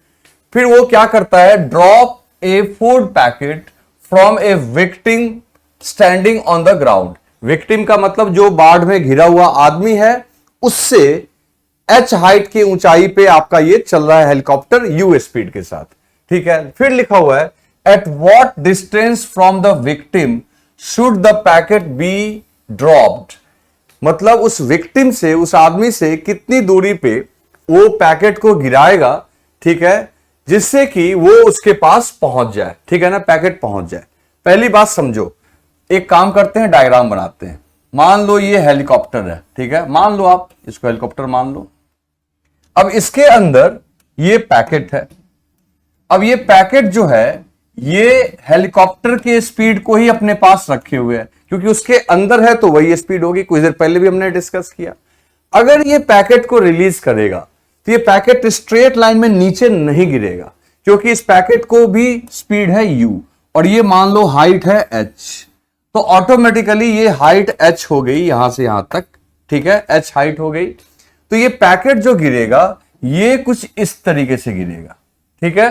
फिर वो क्या करता है? Drop a food packet from a victim standing on the ground. Victim का मतलब जो बाढ़ में घिरा हुआ आदमी है, उससे h हाइट की ऊंचाई पे आपका ये चल रहा है हेलीकॉप्टर u स्पीड के साथ, ठीक है। फिर लिखा हुआ है at what distance from the victim should the packet be dropped. मतलब उस विक्टिम से, उस आदमी से कितनी दूरी पे वो पैकेट को गिराएगा, ठीक है, जिससे कि वो उसके पास पहुंच जाए, ठीक है ना, पैकेट पहुंच जाए। पहली बात समझो, एक काम करते हैं, डायग्राम बनाते हैं। मान लो ये हेलीकॉप्टर है, ठीक है, मान लो आप इसको हेलीकॉप्टर मान लो। अब इसके अंदर ये पैकेट है। अब ये पैकेट जो है ये हेलीकॉप्टर के स्पीड को ही अपने पास रखे हुए है, क्योंकि उसके अंदर है तो वही स्पीड होगी, कुछ देर पहले भी हमने डिस्कस किया। अगर ये पैकेट को रिलीज करेगा तो ये पैकेट स्ट्रेट लाइन में नीचे नहीं गिरेगा, क्योंकि इस पैकेट को भी स्पीड है u और ये मान लो हाइट है h, तो ऑटोमेटिकली ये हाइट h हो गई यहां से यहां तक, ठीक है, h हाइट हो गई। तो ये पैकेट जो गिरेगा ये कुछ इस तरीके से गिरेगा, ठीक है।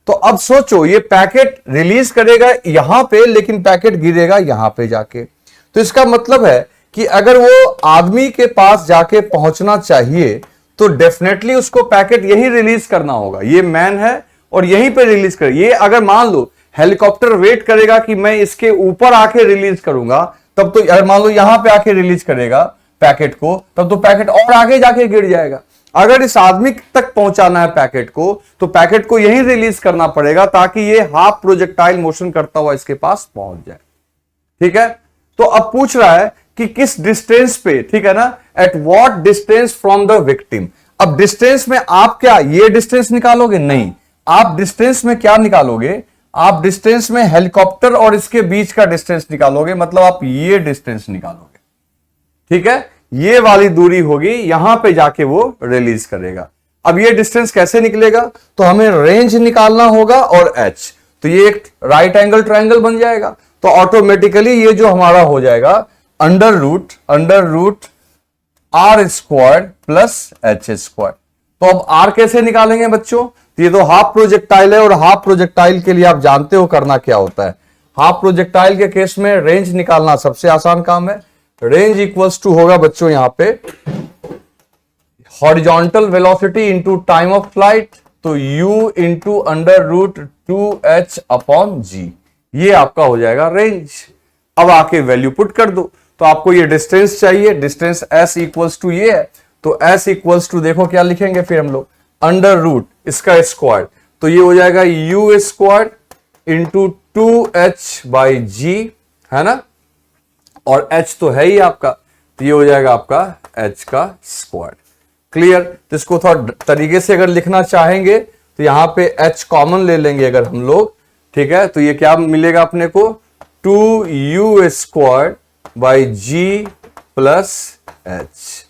तो अब सोचो, ये पैकेट रिलीज करेगा यहां पे, लेकिन पैकेट गिरेगा यहां पे जाके। तो इसका मतलब है कि अगर वो आदमी के पास जाके पहुंचना चाहिए तो डेफिनेटली उसको पैकेट यही रिलीज करना होगा। ये मैन है और यहीं पे रिलीज करे। ये अगर मान लो हेलीकॉप्टर वेट करेगा कि मैं इसके ऊपर आके रिलीज करूंगा, तब तो अगर मान लो यहां पे आके रिलीज करेगा पैकेट को, तब तो पैकेट और आगे जाके गिर जाएगा। अगर इस आदमी तक पहुंचाना है पैकेट को, तो पैकेट को यहीं रिलीज करना पड़ेगा ताकि ये हाफ प्रोजेक्टाइल मोशन करता हुआ इसके पास पहुंच जाए, ठीक है। तो अब पूछ रहा है कि किस डिस्टेंस पे, ठीक है ना, at what distance from the victim. अब डिस्टेंस में आप क्या ये डिस्टेंस निकालोगे? नहीं, आप डिस्टेंस में क्या निकालोगे? आप डिस्टेंस में हेलीकॉप्टर और इसके बीच का डिस्टेंस निकालोगे, मतलब आप ये डिस्टेंस निकालोगे, ठीक है। ये वाली दूरी होगी, यहां पे जाके वो रिलीज करेगा। अब ये डिस्टेंस कैसे निकलेगा? तो हमें रेंज निकालना होगा और h, तो ये एक राइट एंगल ट्रायंगल बन जाएगा। तो ऑटोमेटिकली ये जो हमारा हो जाएगा under root r square plus h square. तो अब आर कैसे निकालेंगे बच्चों? तो ये तो हाफ प्रोजेक्टाइल है और हाफ प्रोजेक्टाइल के लिए आप जानते हो करना क्या होता है। हाफ प्रोजेक्टाइल के केस में रेंज निकालना सबसे आसान काम है। रेंज इक्वल्स टू होगा बच्चों यहां पे horizontal velocity into time of flight, तो u into under root 2h upon g, ये आपका हो जाएगा रेंज। अब आके वैल्यू पुट कर दो, तो आपको ये डिस्टेंस चाहिए, डिस्टेंस s इक्वल्स टू ये है, तो s इक्वल्स टू देखो क्या लिखेंगे फिर हम लोग, अंडर रूट इसका स्क्वायर, तो ये हो जाएगा u square into 2h by g, है ना, और h तो है ही आपका, तो ये हो जाएगा आपका h का स्क्वायर। क्लियर? तो इसको थोड़ा तरीके से अगर लिखना चाहेंगे तो यहां पे h कॉमन ले लेंगे अगर हम लोग, ठीक है, तो ये क्या मिलेगा अपने को 2u square by g plus h,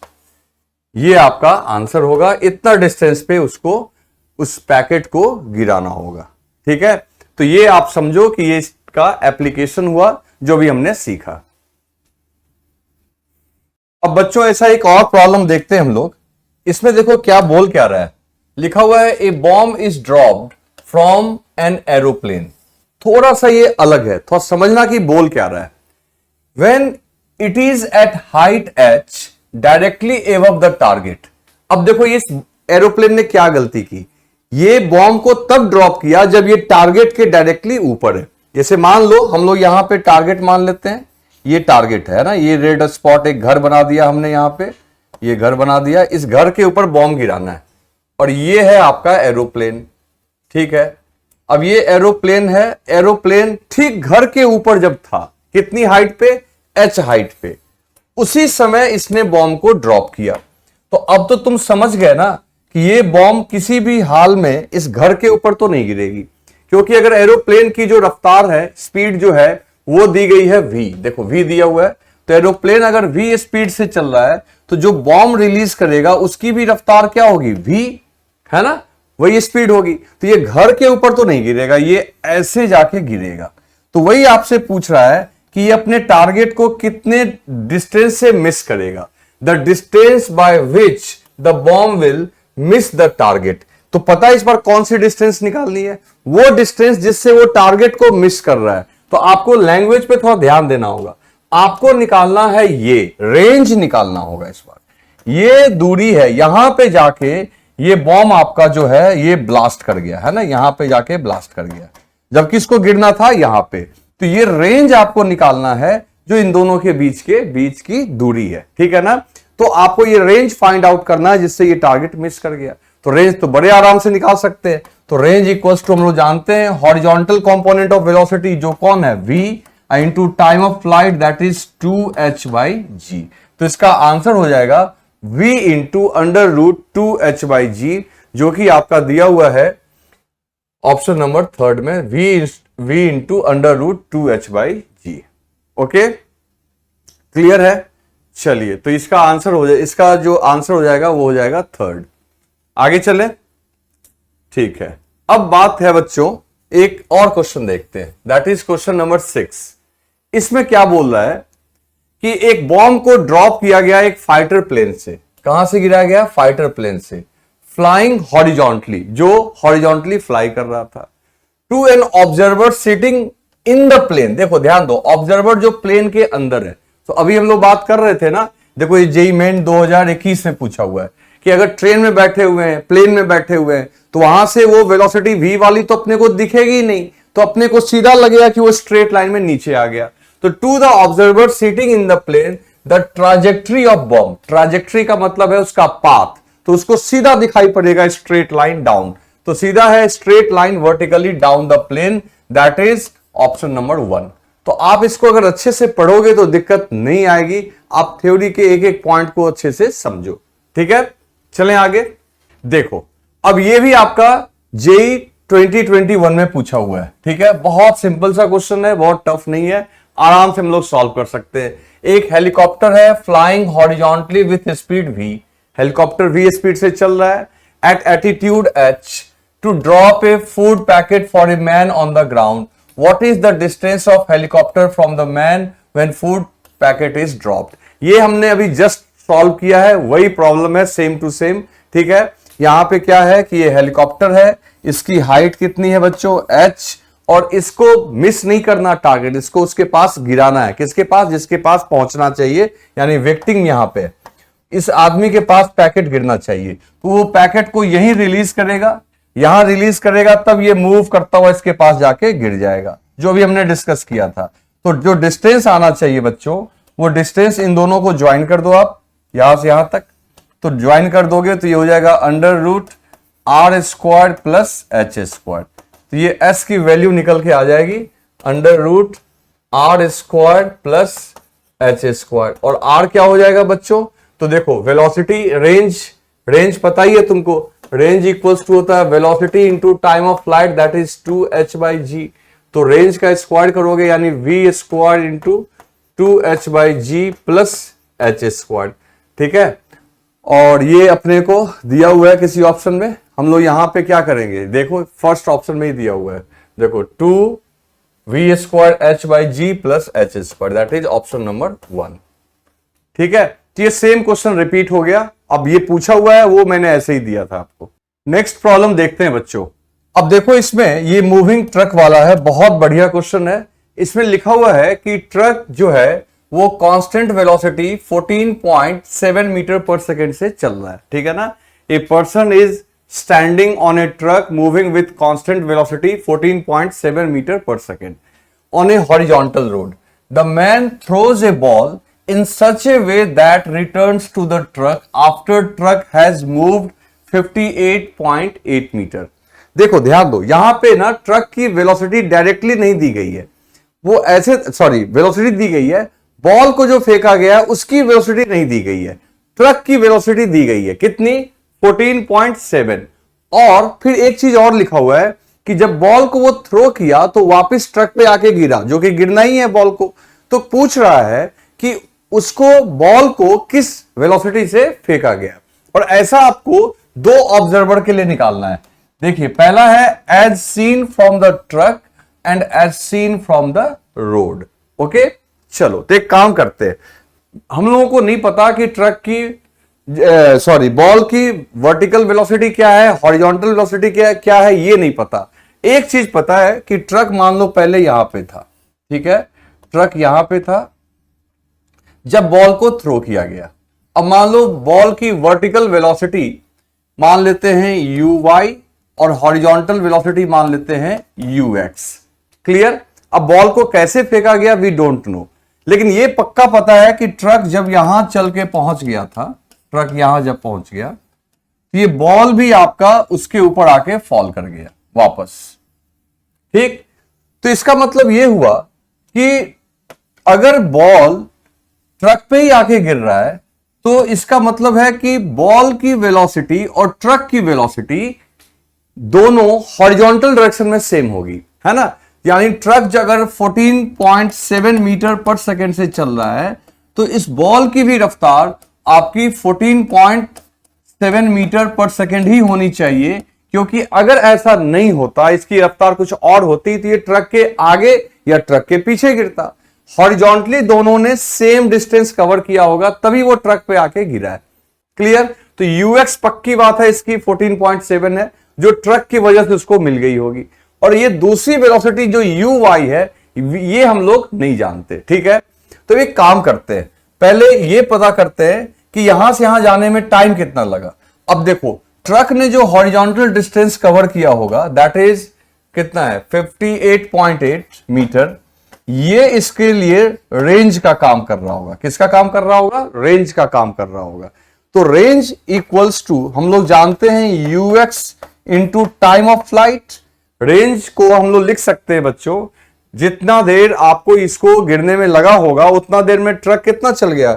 ये आपका आंसर होगा। इतना डिस्टेंस पे उसको उस पैकेट को गिराना होगा, ठीक है। तो ये आप समझो कि ये इसका एप्लीकेशन हुआ जो भी हमने सीखा। अब बच्चों ऐसा एक और प्रॉब्लम देखते हैं हम लोग। इसमें देखो क्या बोल क्या रहा है, लिखा हुआ है a bomb is dropped from an aeroplane. थोड़ा सा ये अलग है, थोड़ा समझना कि बोल क्या रहा है। When it is at height h directly above the target. अब देखो इस एरोप्लेन ने क्या गलती की, ये बॉम्ब को तब ड्रॉप किया जब ये टारगेट के डायरेक्टली ऊपर है। जैसे मान लो हम लोग यहां पे टारगेट मान लेते हैं, ये टारगेट है ना, ये रेड स्पॉट एक घर बना दिया हमने, यहां पे ये घर बना दिया, इस घर के ऊपर बॉम्ब गिराना है और ये है आपका एरोप्लेन, ठीक है। अब ये एरोप्लेन है, एरोप्लेन ठीक घर के ऊपर जब था, कितनी हाइट पे, h हाइट पे, उसी समय इसने बॉम्ब को ड्रॉप किया। तो अब तो तुम समझ गए ना कि ये बॉम्ब किसी भी हाल में इस घर के ऊपर तो नहीं गिरेगी, क्योंकि अगर एरोप्लेन की जो रफ्तार है, स्पीड जो है वो दी गई है v, देखो v दिया हुआ है, तो एरोप्लेन अगर v स्पीड से चल रहा है तो जो बॉम्ब रिलीज करेगा उसकी भी रफ्तार क्या होगी, v, है ना, वही स्पीड होगी। तो ये घर के ऊपर तो नहीं गिरेगा, ये ऐसे जाके गिरेगा। तो वही आपसे पूछ रहा है कि ये अपने टारगेट को कितने डिस्टेंस से मिस करेगा, the distance by which the bomb will miss the target. तो पता है इस बार कौन सी डिस्टेंस निकालनी है, वो डिस्टेंस जिससे वो टारगेट को मिस कर रहा है। तो आपको लैंग्वेज पे थोड़ा ध्यान देना होगा, आपको निकालना है ये रेंज निकालना होगा। इस बार ये दूरी है, यहां पे जाके ये बॉम्ब आपका जो है ये ब्लास्ट कर गया, है ना, यहां पे जाके ब्लास्ट कर गया, जबकि इसको गिरना था यहां पे। तो ये रेंज आपको निकालना है जो इन दोनों के बीच की दूरी है, ठीक है ना। तो आपको ये रेंज फाइंड आउट करना है जिससे ये टारगेट मिस कर गया। तो रेंज तो बड़े आराम से निकाल सकते हैं। तो रेंज इक्वल्स टू हम लोग जानते हैं हॉरिजॉन्टल कंपोनेंट ऑफ वेलोसिटी जो कौन है v into time of flight that is 2h/g। तो इसका आंसर हो जाएगा v into under root 2h/g, जो कि आपका दिया हुआ है ऑप्शन नंबर थर्ड में, v into under root 2h/g। Okay, clear है। चलिए, तो इसका आंसर हो जाए, इसका जो आंसर हो जाएगा वो हो जाएगा थर्ड। आगे चले, ठीक है। अब बात है बच्चों, एक और क्वेश्चन देखते हैं, दैट इज क्वेश्चन नंबर 6। इसमें क्या बोल रहा है कि एक बॉम्ब को ड्रॉप किया गया एक फाइटर प्लेन से। कहां से गिराया गया? फाइटर प्लेन से, फ्लाइंग हॉरिजॉन्टली, जो हॉरिजॉन्टली फ्लाई कर रहा था, to an observer sitting in the plane. देखो ध्यान दो, ऑब्जर्वर जो प्लेन के अंदर है। तो अभी हम लोग बात कर रहे थे ना, देखो ये जेईई मेन 2021 में पूछा हुआ है कि अगर ट्रेन में बैठे हुए हैं, प्लेन में बैठे हुए हैं, तो वहां से वो वेलोसिटी v वाली तो अपने को दिखेगी ही नहीं, तो अपने को सीधा लगेगा कि वो स्ट्रेट लाइन में नीचे आ गया। तो to the observer sitting in the plane the trajectory of bomb, trajectory का मतलब है उसका पाथ, तो उसको सीधा दिखाई पड़ेगा स्ट्रेट लाइन डाउन। तो सीधा है straight line vertically down the plane, that is option number 1। तो आप इसको अगर अच्छे से पढ़ोगे तो दिक्कत नहीं आएगी, आप थ्योरी के एक एक पॉइंट को अच्छे से समझो, ठीक है। चलें आगे। देखो, अब ये भी आपका जेईई 2021 में पूछा हुआ है, ठीक है। बहुत सिंपल सा क्वेश्चन है, बहुत टफ नहीं है, आराम से हम लोग सॉल्व कर सकते हैं। एक हेलीकॉप्टर है flying horizontally with speed v, helicopter v speed से चल रहा है at attitude h to drop a food packet for a man on the ground. What is the distance of helicopter from the man when food packet is dropped? ये हमने अभी जस्ट सॉल्व किया है, वही प्रॉब्लम है, सेम टू सेम, ठीक है। यहां पे क्या है कि ये हेलीकॉप्टर है, इसकी हाइट कितनी है बच्चों? h, और इसको मिस नहीं करना टारगेट, इसको उसके पास गिराना है। किसके पास? जिसके पास पहुंचना चाहिए, यानी विक्टिम यहां पे इस आदमी के पास पैकेट गिरना चाहिए। तो वो पैकेट को यहीं रिलीज करेगा, यहां रिलीज करेगा, तब ये मूव करता हुआ इसके पास जाके गिर जाएगा, जो भी हमने डिस्कस किया था। तो जो डिस्टेंस आना चाहिए बच्चों, वो डिस्टेंस इन दोनों को ज्वाइन कर दो आप, यहां से यहां तक। तो ज्वाइन कर दोगे तो ये हो जाएगा under root r square plus h square. तो ये s की वैल्यू निकल के आ जाएगी under root r square plus h square. और r क्या हो जाएगा बच्चों? तो देखो, वेलोसिटी, रेंज पता ही है तुमको, रेंज इक्वल्स टू होता है velocity into time of flight that is 2h/g। तो रेंज का स्क्वायर करोगे यानी v square into 2h/g plus h square, ठीक है। और ये अपने को दिया हुआ है किसी ऑप्शन में, हम लोग यहां पे क्या करेंगे? देखो, फर्स्ट ऑप्शन में ही दिया हुआ है, देखो 2v square h/g plus h square, that is option number 1, ठीक है। तो ये सेम क्वेश्चन रिपीट हो गया, अब ये पूछा हुआ है वो मैंने ऐसे ही दिया था आपको। नेक्स्ट प्रॉब्लम देखते हैं बच्चों। अब देखो, इसमें ये मूविंग ट्रक वाला है, बहुत बढ़िया क्वेश्चन है। इसमें लिखा हुआ है कि ट्रक जो है वो constant velocity 14.7 metre per second से चल रहा है, ठीक है ना। A person is standing on a truck moving with constant velocity 14.7 metre per second on a horizontal road. The man throws a ball in such a way that returns to the truck after truck has moved 58.8 metre. देखो ध्यान दो, यहां पे ना ट्रक की वेलोसिटी डायरेक्टली नहीं दी गई है, वो ऐसे, सॉरी, वेलोसिटी दी गई है, बॉल को जो फेंका गया है उसकी वेलोसिटी नहीं दी गई है, ट्रक की वेलोसिटी दी गई है, कितनी? 14.7। और फिर एक चीज और लिखा हुआ है कि जब बॉल को वो थ्रो किया तो वापस ट्रक पे आके गिरा, जो कि गिरना ही है बॉल को। तो पूछ रहा है कि उसको, बॉल को किस वेलोसिटी से फेंका गया, और ऐसा आपको दो ऑब्जर्वर के लिए निकालना है। देखिए, पहला है as seen from the truck and as seen from the road. Okay, चलो तो एक काम करते हैं, हम लोगों को नहीं पता कि ट्रक की, सॉरी, बॉल की वर्टिकल वेलोसिटी क्या है, हॉरिजॉन्टल वेलोसिटी क्या है, ये नहीं पता। एक चीज पता है कि ट्रक मान लो पहले यहां पे था, ठीक है, ट्रक यहां पे था जब बॉल को थ्रो किया गया। अब मान लो बॉल की वर्टिकल वेलोसिटी मान लेते हैं uy और हॉरिजॉन्टल वेलोसिटी मान लेते हैं ux। क्लियर? अब बॉल को कैसे फेंका गया वी डोंट नो, लेकिन ये पक्का पता है कि ट्रक जब यहां चल के पहुंच गया था, ट्रक यहां जब पहुंच गया तो ये बॉल भी आपका उसके ऊपर आके फॉल कर गया वापस। ठीक, तो इसका मतलब ये हुआ कि अगर बॉल ट्रक पे ही आके गिर रहा है तो इसका मतलब है कि बॉल की वेलोसिटी और ट्रक की वेलोसिटी दोनों हॉरिजॉन्टल डायरेक्शन में सेम होगी, है ना। यानी ट्रक अगर 14.7 मीटर पर सेकंड से चल रहा है तो इस बॉल की भी रफ्तार आपकी 14.7 मीटर पर सेकंड ही होनी चाहिए, क्योंकि अगर ऐसा नहीं होता, इसकी रफ्तार कुछ और होती तो ये ट्रक के आगे या ट्रक के पीछे गिरता। हॉरिजॉन्टली दोनों ने सेम डिस्टेंस कवर किया होगा तभी वो ट्रक पे आके गिरा है। क्लियर। तो यूएक्स पक्की बात है इसकी 14.7 है, जो ट्रक की वजह से उसको मिल गई होगी। और ये दूसरी वेलोसिटी जो यू वाई है ये हम लोग नहीं जानते। ठीक है, तो एक काम करते हैं, पहले ये पता करते हैं कि यहां से यहां जाने में टाइम कितना लगा। अब देखो ट्रक ने जो हॉरिजॉन्टल डिस्टेंस कवर किया होगा दैट इज कितना है 58.8 मीटर। ये इसके लिए रेंज का काम कर रहा होगा। किसका काम कर रहा होगा? रेंज का काम कर रहा होगा। तो रेंज इक्वल्स टू हम लोग जानते हैं UX into time of flight. Range को हम लोग लिख सकते हैं बच्चों, जितना देर आपको इसको गिरने में लगा होगा उतना देर में ट्रक कितना चल गया,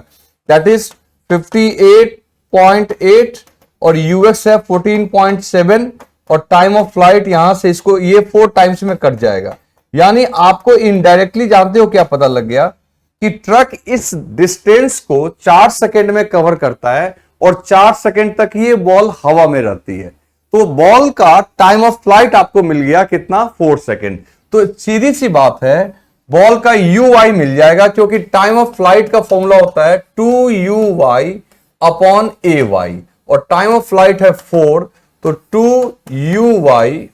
दैट इज 58.8 और यूएक्स है 14.7 और टाइम ऑफ फ्लाइट यहां से इसको ये 4 टाइम्स में कट जाएगा। यानी आपको इनडायरेक्टली जानते हो क्या पता लग गया कि ट्रक इस डिस्टेंस को 4 सेकंड में कवर करता है और 4 सेकंड तक ये बॉल हवा में रहती है। तो बॉल का टाइम ऑफ फ्लाइट आपको मिल गया कितना, 4 सेकंड। तो सीधी सी बात है बॉल का यू वाई मिल जाएगा, क्योंकि टाइम ऑफ फ्लाइट का फॉर्मूला होता है 2u अपॉन ए वाई और टाइम ऑफ फ्लाइट है 4, तो 2u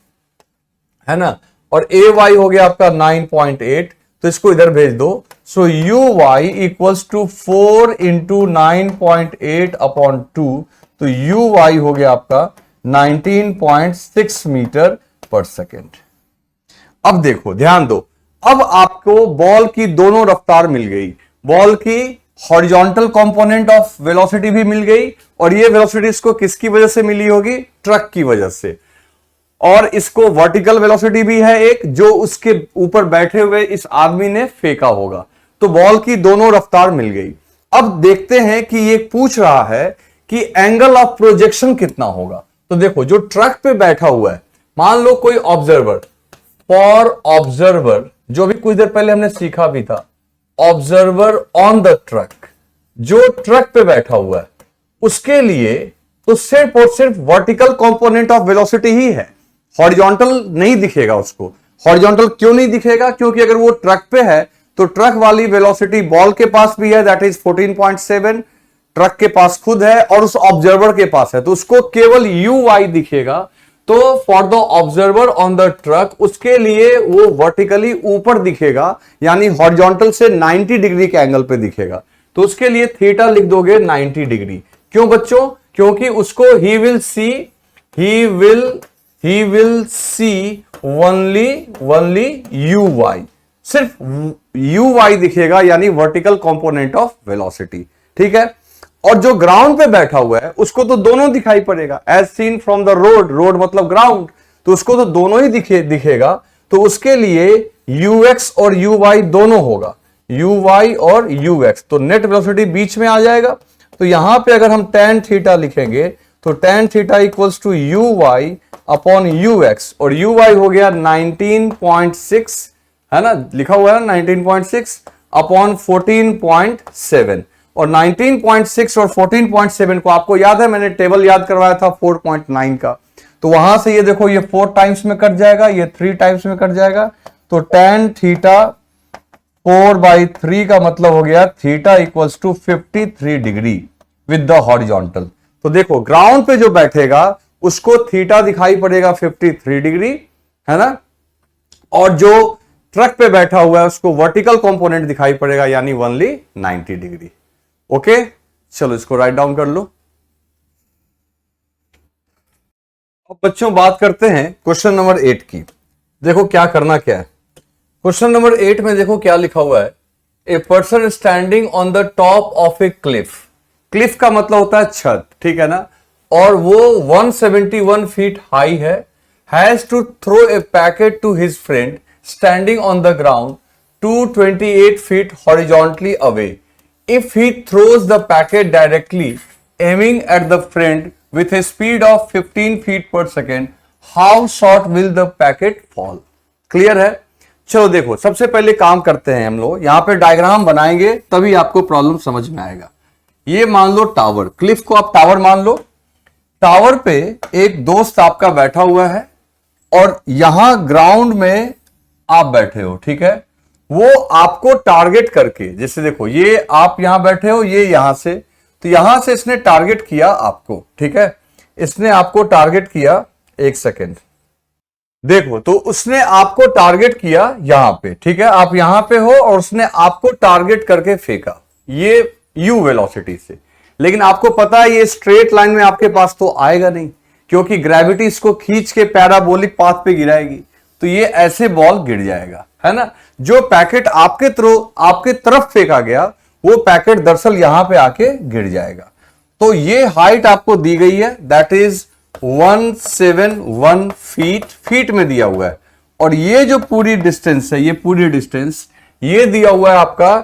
है ना, और ए वाई हो गया आपका 9.8, तो इसको इधर भेज दो। So u y equals to 4 into 9.8 upon 2, तो यू वाई हो गया आपका 19.6 मीटर पर सेकेंड। अब देखो ध्यान दो, अब आपको बॉल की दोनों रफ्तार मिल गई। बॉल की हॉरिजॉन्टल कंपोनेंट ऑफ वेलोसिटी भी मिल गई और ये वेलोसिटी इसको किसकी वजह से मिली होगी, ट्रक की वजह से। और इसको वर्टिकल वेलोसिटी भी है एक, जो उसके ऊपर बैठे हुए इस आदमी ने फेंका होगा। तो बॉल की दोनों रफ्तार मिल गई। अब देखते हैं कि ये पूछ रहा है कि एंगल ऑफ प्रोजेक्शन कितना होगा। तो देखो जो ट्रक पे बैठा हुआ है, मान लो कोई ऑब्जर्वर, फॉर ऑब्जर्वर, जो भी कुछ देर पहले हमने सीखा भी था, ऑब्जर्वर ऑन द ट्रक, जो ट्रक पे बैठा हुआ है उसके लिए तो सिर्फ और सिर्फ वर्टिकल कंपोनेंट ऑफ वेलोसिटी ही है, हॉरिजॉन्टल नहीं दिखेगा उसको। हॉरिजॉन्टल क्यों नहीं दिखेगा? क्योंकि अगर वो ट्रक पे है तो ट्रक वाली वेलोसिटी बॉल के पास भी है, दैट इज 14.7, ट्रक के पास खुद है और उस ऑब्जर्वर के पास है, तो उसको केवल यू वाई दिखेगा। तो for the observer on the truck, उसके लिए वो वर्टिकली ऊपर दिखेगा, यानी हॉरिजॉन्टल से 90 डिग्री के एंगल पे दिखेगा। तो उसके लिए थीटा लिख दोगे 90 डिग्री। क्यों बच्चों? क्योंकि उसको ही will see only u y, सिर्फ यू वाई दिखेगा, यानी वर्टिकल कंपोनेंट ऑफ वेलोसिटी। ठीक है, और जो ग्राउंड पे बैठा हुआ है उसको तो दोनों दिखाई पड़ेगा, as seen from the road, road मतलब ग्राउंड, तो उसको तो दोनों ही दिखेगा। तो उसके लिए ux और uy दोनों होगा, uy और ux, तो नेट वेलोसिटी बीच में आ जाएगा। तो यहां पे अगर हम tan थीटा लिखेंगे तो tan theta equals to uy upon ux, और uy हो गया 19.6, है ना, लिखा हुआ है 19.6 अपॉन 14.7, और 19.6 और 14.7 को आपको याद है, मैंने टेबल याद करवाया था 4.9 का, तो वहां से ये देखो ये 4 टाइम्स में कट जाएगा, ये 3 टाइम्स में कट जाएगा। तो tan थीटा 4/3 का मतलब हो गया theta equals to 53 degree with the horizontal. तो देखो ग्राउंड पे जो बैठेगा उसको थीटा दिखाई पड़ेगा 53 डिग्री, है ना, और जो ट्रक पे बैठा हुआ है उसको वर्टिकल कंपोनेंट दिखाई पड़ेगा, यानी ओनली 90 डिग्री। ओके, चलो इसको राइट डाउन कर लो। अब बच्चों बात करते हैं क्वेश्चन नंबर 8 की। देखो क्या करना क्या है। क्वेश्चन नंबर 8 में देखो क्या लिखा हुआ है, a person standing on the top of A Cliff. Cliff का मतलब होता है छत, ठीक है ना, और वो 171 फीट हाई है, has to throw a packet to his friend standing on the ground 228 feet horizontally away. If he throws the packet directly, aiming at the friend with a speed of 15 feet per second, how short will the packet fall? Clear है? चलो देखो, सबसे पहले काम करते हैं हम लोग, यहां पे डायग्राम बनाएंगे तभी आपको प्रॉब्लम समझ में आएगा। ये मान लो टावर, क्लिफ को आप टावर मान लो। टावर पे एक दोस्त आपका बैठा हुआ है और यहां ग्राउंड में आप बैठे हो, ठीक है। वो आपको टारगेट करके, जैसे देखो ये आप यहां बैठे हो, ये यहां से, तो यहां से इसने टारगेट किया आपको, ठीक है। इसने आपको टारगेट किया, एक सेकेंड, देखो तो उसने आपको टारगेट किया यहां पे, ठीक है। आप यहां पे हो और उसने आपको टारगेट करके फेंका, ये u वेलोसिटी से। लेकिन आपको पता है ये स्ट्रेट लाइन में आपके पास तो आएगा नहीं, क्योंकि ग्रेविटी इसको खींच के पैराबोलिक पाथ पे गिराएगी, तो ये ऐसे बॉल गिर जाएगा, है ना। जो पैकेट आपके तरफ फेंका गया, वो पैकेट दरअसल यहां पे आके गिर जाएगा। तो ये हाइट आपको दी गई है, दैट इज 171 फीट में दिया हुआ है। और ये जो पूरी डिस्टेंस है, ये पूरी डिस्टेंस ये दिया हुआ है आपका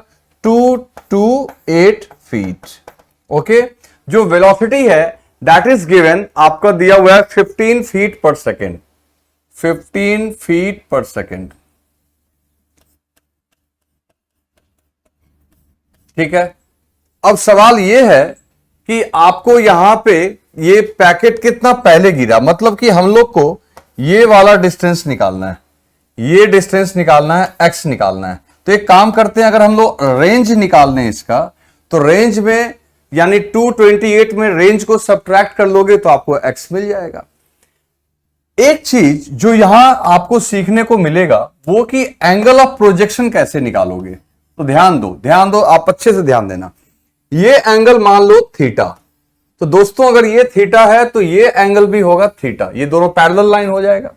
228 फीट। ओके, जो वेलोसिटी है दैट इज गिवन, आपका दिया हुआ है 15 फीट पर सेकेंड, 15 फीट पर सेकेंड, ठीक है। अब सवाल यह है कि आपको यहां पे ये पैकेट कितना पहले गिरा, मतलब कि हम लोग को ये वाला डिस्टेंस निकालना है, ये डिस्टेंस निकालना है, एक्स निकालना है। तो एक काम करते हैं, अगर हम लोग रेंज निकालने हैं इसका, तो रेंज में यानी 228 में रेंज को सब्ट्रैक्ट कर लोगे तो आपको एक्स मिल जाएगा। एक चीज जो यहां आपको सीखने को मिलेगा वो कि एंगल ऑफ प्रोजेक्शन कैसे निकालोगे। तो ध्यान दो, आप अच्छे से ध्यान देना। ये एंगल मान लो थीटा, तो दोस्तों अगर ये थीटा है तो ये एंगल भी होगा थीटा, ये दोनों पैरेलल लाइन हो जाएगा।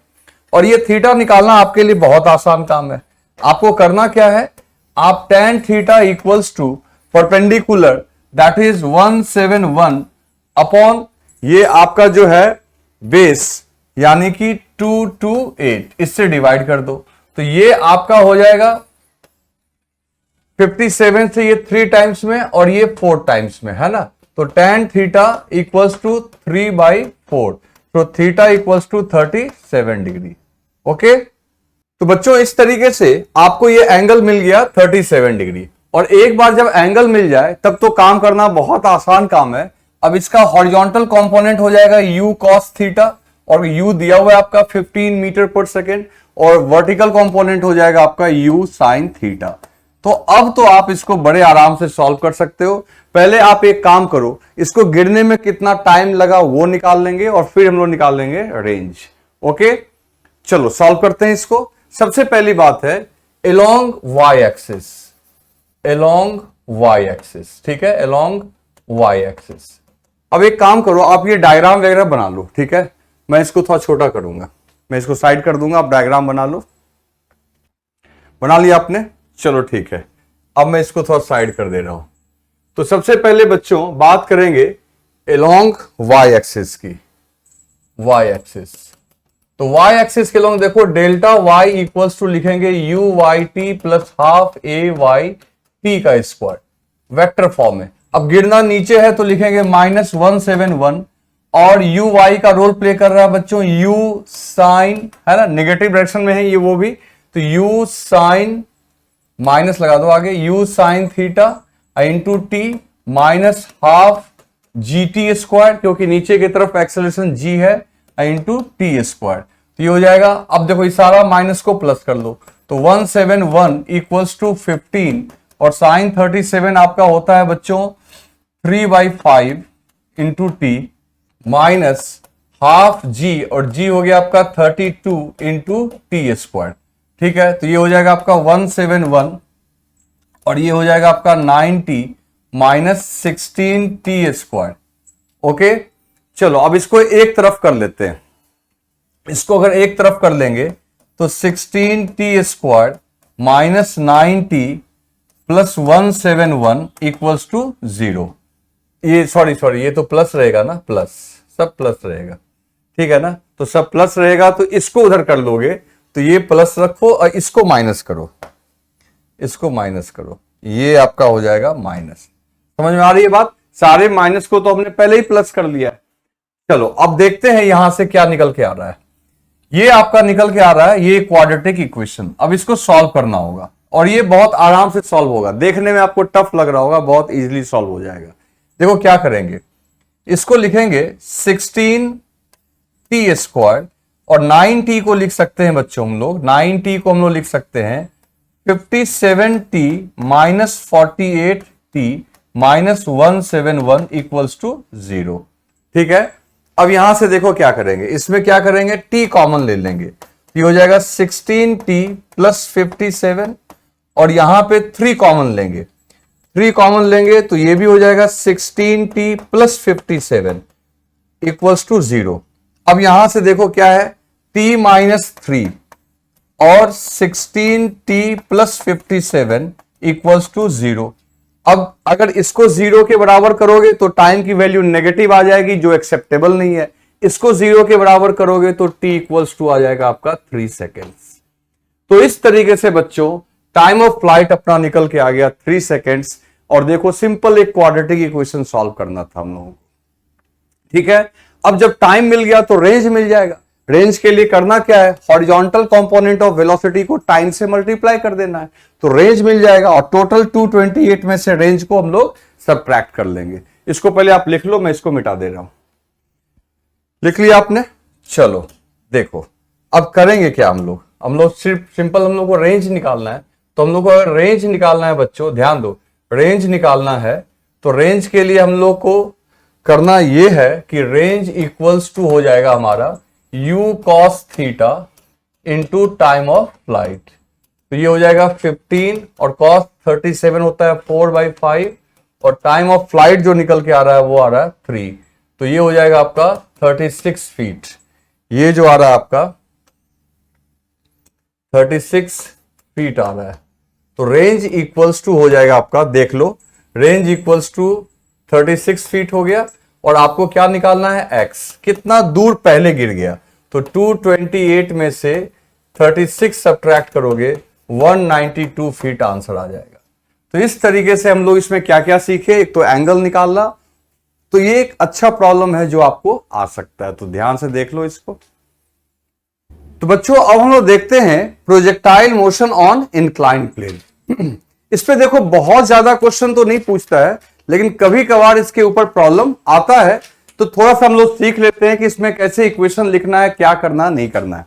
और ये थीटा निकालना आपके लिए बहुत आसान काम है। आपको करना क्या है, आप tan theta equals to perpendicular that is 171 upon ये आपका जो है बेस यानी कि 228, इससे डिवाइड कर दो, तो ये आपका हो जाएगा 57 से ये 3 टाइम्स में और ये 4 टाइम्स में, है ना। तो tan थीटा इक्वल्स टू 3/4, तो theta equals to 37 degree. Okay, तो बच्चों इस तरीके से आपको ये एंगल मिल गया 37 डिग्री। और एक बार जब एंगल मिल जाए तब तो काम करना बहुत आसान काम है। अब इसका हॉरिजॉन्टल कंपोनेंट हो जाएगा u cos थीटा, और u दिया हुआ है आपका 15 मीटर पर सेकेंड, और वर्टिकल कंपोनेंट हो जाएगा आपका u sin थीटा। तो अब तो आप इसको बड़े आराम से सॉल्व कर सकते हो। पहले आप एक काम करो, इसको गिरने में कितना टाइम लगा वो निकाल लेंगे और फिर हम लोग निकाल लेंगे रेंज। ओके, चलो सॉल्व करते हैं इसको। सबसे पहली बात है along y axis, along y axis, ठीक है, अलोंग y एक्सिस। अब एक काम करो, आप ये डायग्राम वगैरह बना लो, ठीक है। मैं इसको थोड़ा छोटा करूंगा, मैं इसको साइड कर दूंगा, आप डायग्राम बना लो। बना लिया आपने, चलो ठीक है। अब मैं इसको थोड़ा साइड कर दे रहा हूं। तो सबसे पहले बच्चों बात करेंगे अलोंग y एक्सिस की, y एक्सिस। तो y एक्सिस के अलोंग देखो डेल्टा y इक्वल्स टू लिखेंगे u y t plus half a y t का स्क्वायर, वेक्टर फॉर्म में। अब गिरना नीचे है तो लिखेंगे -171, और u y का रोल प्ले कर रहा है बच्चों u साइन, है ना, नेगेटिव डायरेक्शन में है ये वो भी, तो u साइन, माइनस लगा दो आगे, u sign theta into T minus half g t square, क्योंकि नीचे की तरफ एक्सेलरेशन g है, इंटू टी स्क्वायर। तो ये हो जाएगा, अब देखो इस सारा माइनस को प्लस कर लो, तो 171 इक्वल्स टू 15, और साइन 37 आपका होता है बच्चों 3/5 इंटू टी माइनस हाफ जी, और जी हो गया आपका 32 इंटू टी स्क्वायर, ठीक है। तो ये हो जाएगा आपका 171, और ये हो जाएगा आपका 90 माइनस 16 टी स्क्वायर। ओके, चलो अब इसको एक तरफ कर लेते हैं। इसको अगर एक तरफ कर लेंगे तो 16 T square minus 9t plus 171 equals to 0। ये सॉरी ये तो प्लस रहेगा ना, प्लस सब प्लस रहेगा, ठीक है ना। तो सब प्लस रहेगा तो इसको उधर कर लोगे तो ये प्लस रखो और इसको माइनस करो, इसको माइनस करो, ये आपका हो जाएगा माइनस। समझ में आ रही है बात? सारे माइनस को तो हमने पहले ही प्लस कर लिया है। चलो अब देखते हैं यहां से क्या निकल के आ रहा है। ये आपका निकल के आ रहा है ये क्वाड्रेटिक इक्वेशन। अब इसको सॉल्व करना होगा और ये बहुत आराम से सॉल्व होगा। देखने में आपको टफ लग रहा होगा, बहुत इजीली सॉल्व हो जाएगा। देखो क्या करेंगे, इसको लिखेंगे 16t स्क्वायर और 9t को लिख सकते हैं बच्चों हम लोग, 9t को हम लोग लिख सकते हैं 57t minus 48t minus 171 equals to 0। ठीक है, अब यहां से देखो क्या करेंगे, इसमें क्या करेंगे, t कॉमन ले लेंगे, ये हो जाएगा 16t प्लस 57 और यहां पे 3 कॉमन लेंगे, 3 कॉमन लेंगे तो ये भी हो जाएगा 16t प्लस 57 इक्वल्स टू 0। अब यहां से देखो क्या है, t माइनस 3 और 16t प्लस 57 इक्वल्स टू 0। अब अगर इसको 0 के बराबर करोगे तो टाइम की वैल्यू नेगेटिव आ जाएगी जो एक्सेप्टेबल नहीं है। इसको 0 के बराबर करोगे तो t इक्वल्स टू आ जाएगा आपका 3 सेकेंड्स। तो इस तरीके से बच्चों टाइम ऑफ फ्लाइट अपना निकल के आ गया 3 सेकेंड्स। और देखो सिंपल एक क्वाड्रेटिक इक्वेशन सॉल्व करना था हम लोगों को। ठीक है, अब जब टाइम मिल गया तो रेंज मिल जाएगा। रेंज के लिए करना क्या है, हॉरिजॉन्टल कंपोनेंट ऑफ वेलोसिटी को टाइम से मल्टीप्लाई कर देना है तो रेंज मिल जाएगा। और टोटल 228 में से रेंज को हम लोग सबट्रैक्ट कर लेंगे। इसको पहले आप लिख लो, मैं इसको मिटा दे रहा हूं। लिख लिया आपने? चलो देखो अब करेंगे क्या हम लोग सिर्फ सिंपल हम लोग को रेंज निकालना है। तो हम लोग को अगर रेंज निकालना है बच्चों, ध्यान दो, रेंज निकालना है तो रेंज के लिए हम लोग को करना यह है कि रेंज इक्वल्स टू हो जाएगा हमारा u cos theta into time of flight. तो ये हो जाएगा 15 और cos 37 होता है 4/5 और टाइम ऑफ फ्लाइट जो निकल के आ रहा है वो आ रहा है 3। तो ये हो जाएगा आपका 36 फीट। ये जो आ रहा है आपका 36 फीट आ रहा है। तो रेंज इक्वल्स टू हो जाएगा आपका, देख लो, रेंज इक्वल्स टू 36 फीट हो गया। और आपको क्या निकालना है, x, कितना दूर पहले गिर गया। तो 228 में से 36 सब्ट्रैक्ट करोगे 192 फीट आंसर आ जाएगा। तो इस तरीके से हम लोग इसमें क्या क्या सीखे, एक तो एंगल निकालना। तो ये एक अच्छा प्रॉब्लम है जो आपको आ सकता है, तो ध्यान से देख लो इसको। तो बच्चों अब हम लोग देखते हैं projectile motion on inclined plane. इस पे देखो बहुत ज्यादा क्वेश्चन तो नहीं पूछता है, लेकिन कभी कभार इसके ऊपर प्रॉब्लम आता है। तो थोड़ा सा हम लोग सीख लेते हैं कि इसमें कैसे इक्वेशन लिखना है, क्या करना नहीं करना है।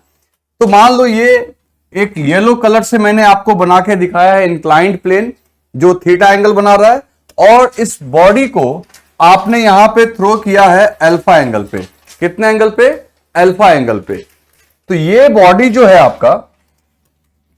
तो मान लो ये एक येलो कलर से मैंने आपको बना के दिखाया है इंक्लाइंड प्लेन जो थीटा एंगल बना रहा है, और इस बॉडी को आपने यहां पे थ्रो किया है अल्फा एंगल पे। कितने एंगल पे? अल्फा एंगल पे। तो ये बॉडी जो है आपका,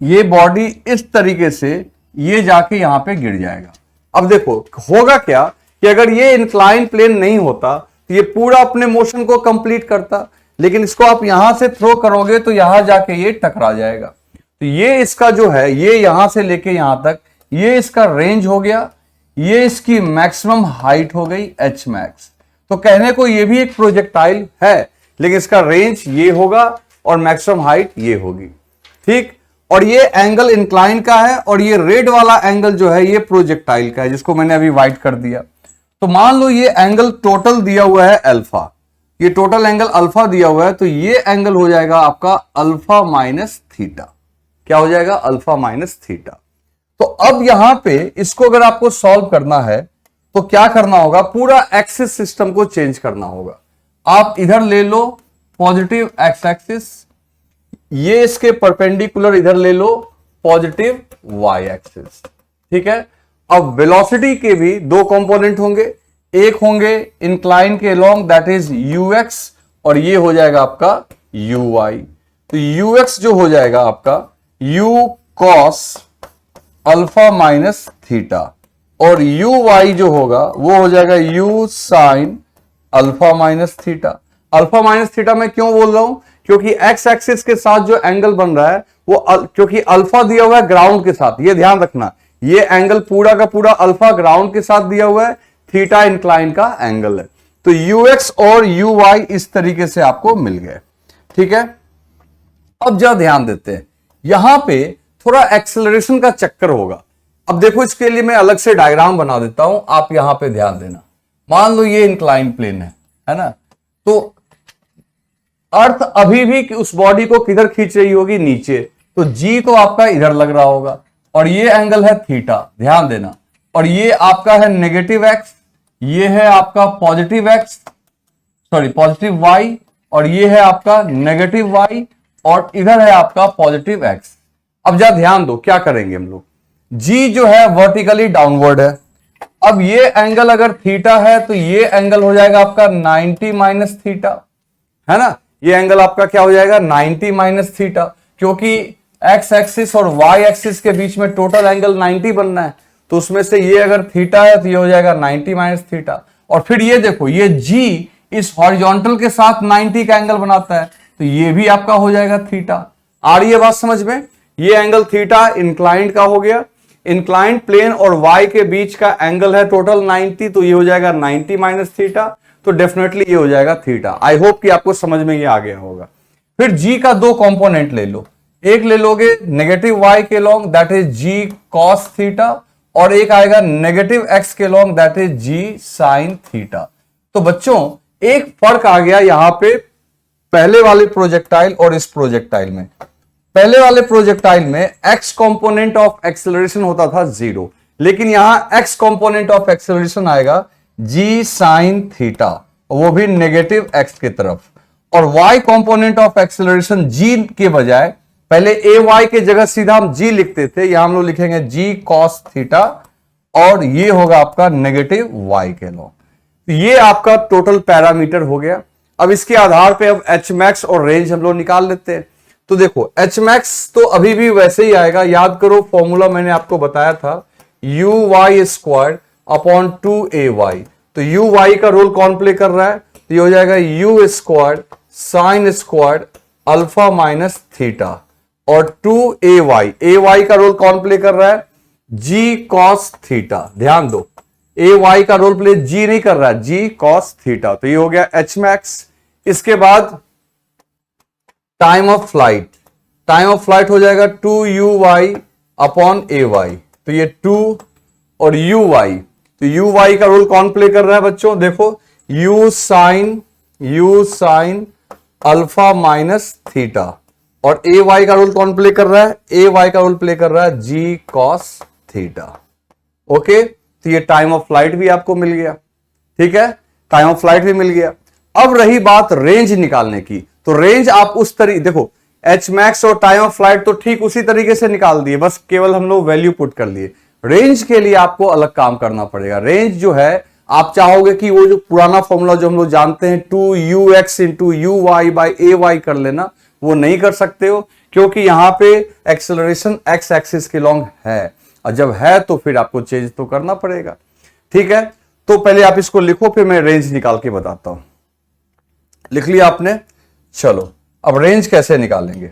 ये बॉडी इस तरीके से ये जाके यहां पे गिर जाएगा। अब देखो होगा क्या कि अगर ये इंक्लाइन प्लेन नहीं होता तो ये पूरा अपने मोशन को कंप्लीट करता, लेकिन इसको आप यहां से थ्रो करोगे तो यहां जाके ये टकरा जाएगा। तो ये इसका जो है, ये यहां से लेके यहां तक, ये इसका रेंज हो गया, ये इसकी मैक्सिमम हाइट हो गई h मैक्स। तो कहने को ये भी एक प्रोजेक्टाइल है, लेकिन इसका रेंज ये होगा और मैक्सिमम हाइट ये होगी। ठीक, और ये एंगल इंक्लाइन का है और ये रेड वाला एंगल जो है ये प्रोजेक्टाइल का है, जिसको मैंने अभी व्हाइट कर दिया। तो मान लो ये एंगल टोटल दिया हुआ है अल्फा, ये टोटल एंगल अल्फा दिया हुआ है, तो ये एंगल हो जाएगा आपका अल्फा माइनस थीटा। क्या हो जाएगा? Alpha minus theta. तो अब यहां पे इसको अगर आपको सॉल्व करना है तो क्या करना होगा, पूरा एक्सिस सिस्टम को चेंज करना होगा। आप इधर ले लो पॉजिटिव एक्स एक्सिस, ये इसके परपेंडिकुलर इधर ले लो पॉजिटिव वाई एक्सिस। ठीक है, अब वेलोसिटी के भी दो कंपोनेंट होंगे, एक होंगे इंक्लाइन के अलोंग दैट इज ux और ये हो जाएगा आपका uy। तो ux जो हो जाएगा आपका u cos alpha minus theta और uy जो होगा वो हो जाएगा u sin alpha minus theta. Alpha minus theta मैं क्यों बोल रहा हूं, क्योंकि एक्स एक्सिस के साथ जो एंगल बन रहा है वो क्योंकि अल्फा दिया हुआ है ग्राउंड के साथ, ये ध्यान रखना, ये एंगल पूरा का पूरा अल्फा ग्राउंड के साथ दिया हुआ है, थीटा इंक्लाइन का एंगल है। तो ux और uy इस तरीके से आपको मिल गए, ठीक है। अब जरा ध्यान देते हैं, यहां पे थोड़ा एक्सेलरेशन का चक्कर होगा। अब देखो इसके लिए मैं अलग से डायग्राम बना देता हूं, आप यहां पे ध्यान देना। मान लो ये इंक्लाइन प्लेन है ना, तो अर्थ अभी भी उस बॉडी को किधर खींच रही होगी, नीचे। तो g तो आपका इधर लग रहा होगा, और ये एंगल है थीटा, ध्यान देना। और ये आपका है नेगेटिव x, ये है आपका positive x, sorry positive y, और ये है आपका नेगेटिव y, और इधर है आपका पॉजिटिव x। अब जरा ध्यान दो, क्या करेंगे हम लोग, g जो है वर्टिकली डाउनवर्ड है। अब ये एंगल अगर थीटा है तो ये एंगल हो जाएगा आपका 90 माइनस थीटा, है ना। ये एंगल आपका क्या हो जाएगा, 90 माइनस थीटा, क्योंकि x एक्सिस और y एक्सिस के बीच में टोटल एंगल 90 बनना है। तो उसमें से ये अगर थीटा है तो ये हो जाएगा 90 माइनस थीटा। और फिर ये देखो, ये g इस हॉरिजॉन्टल के साथ 90 का एंगल बनाता है, तो ये भी आपका हो जाएगा थीटा। आ रही है बात समझ में। ये एंगल थीटा इंक्लाइंड का हो गया, इंक्लाइंड प्लेन और y के बीच का एंगल है टोटल 90, तो ये हो जाएगा 90 माइनस थीटा। तो डेफिनेटली ये हो जाएगा थीटा। आई होप कि आपको समझ में ये आ गया होगा। फिर g का दो कंपोनेंट ले लो, एक ले लोगे नेगेटिव y के long, that is g cos theta, और एक आएगा नेगेटिव x के long, that is g sin theta. तो बच्चों एक फर्क आ गया यहां पे पहले वाले प्रोजेक्टाइल और इस प्रोजेक्टाइल में। पहले वाले प्रोजेक्टाइल में x कंपोनेंट ऑफ एक्सेलरेशन होता था 0, लेकिन यहां x कंपोनेंट ऑफ एक्सेलरेशन आएगा g sin थीटा, वो भी नेगेटिव x की तरफ। और y component of acceleration g के बजाय पहले ay के जगह सीधा हम g लिखते थे, यहां हम लोग लिखेंगे g cos थीटा, और ये होगा आपका नेगेटिव y के लॉन्ग। ये आपका टोटल पैरामीटर हो गया। अब इसके आधार पे अब एच मैक्स और रेंज हम लोग निकाल लेते हैं। तो देखो एच मैक्स तो अभी भी वैसे ही आएगा, याद करो फॉर्मूला मैंने आपको बताया था, you Y square upon 2ay। तो यू वाई का रोल कौन प्ले कर रहा है, तो ये हो जाएगा u square sine square alpha minus theta, और 2ay का रोल कौन प्ले कर रहा है, जी कॉस थीटा। ध्यान दो, ay का रोल प्ले g नहीं कर रहा है, g cos थीटा। तो ये हो गया एच मैक्स। इसके बाद time of flight, time of flight हो जाएगा 2uy अपॉन ay। तो ये 2 और uy, तो uy का रोल कौन प्ले कर रहा है बच्चों, देखो u sine alpha minus theta, और ay का रोल कौन प्ले कर रहा है, ay का रोल प्ले कर रहा है g cos थीटा। ओके, तो ये टाइम ऑफ फ्लाइट भी आपको मिल गया, ठीक है, टाइम ऑफ फ्लाइट भी मिल गया। अब रही बात रेंज निकालने की, तो रेंज आप उस तरीके, देखो एच मैक्स और टाइम ऑफ फ्लाइट तो ठीक उसी तरीके से निकाल दिए, बस केवल हम लोग वैल्यू पुट कर लिए। रेंज के लिए आपको अलग काम करना पड़ेगा। रेंज जो है आप चाहोगे कि वो जो पुराना फॉर्मूला जो हम लोग जानते हैं 2ux into U Y by A Y कर लेना, वो नहीं कर सकते हो, क्योंकि यहां पे एक्सेलरेशन एक्स एक्सिस के लॉन्ग है, और जब है तो फिर आपको चेंज तो करना पड़ेगा, ठीक है। तो पहले आप इसको लिखो, फिर मैं रेंज निकाल के बताता हूं। लिख लिया आपने, चलो अब रेंज कैसे निकालेंगे,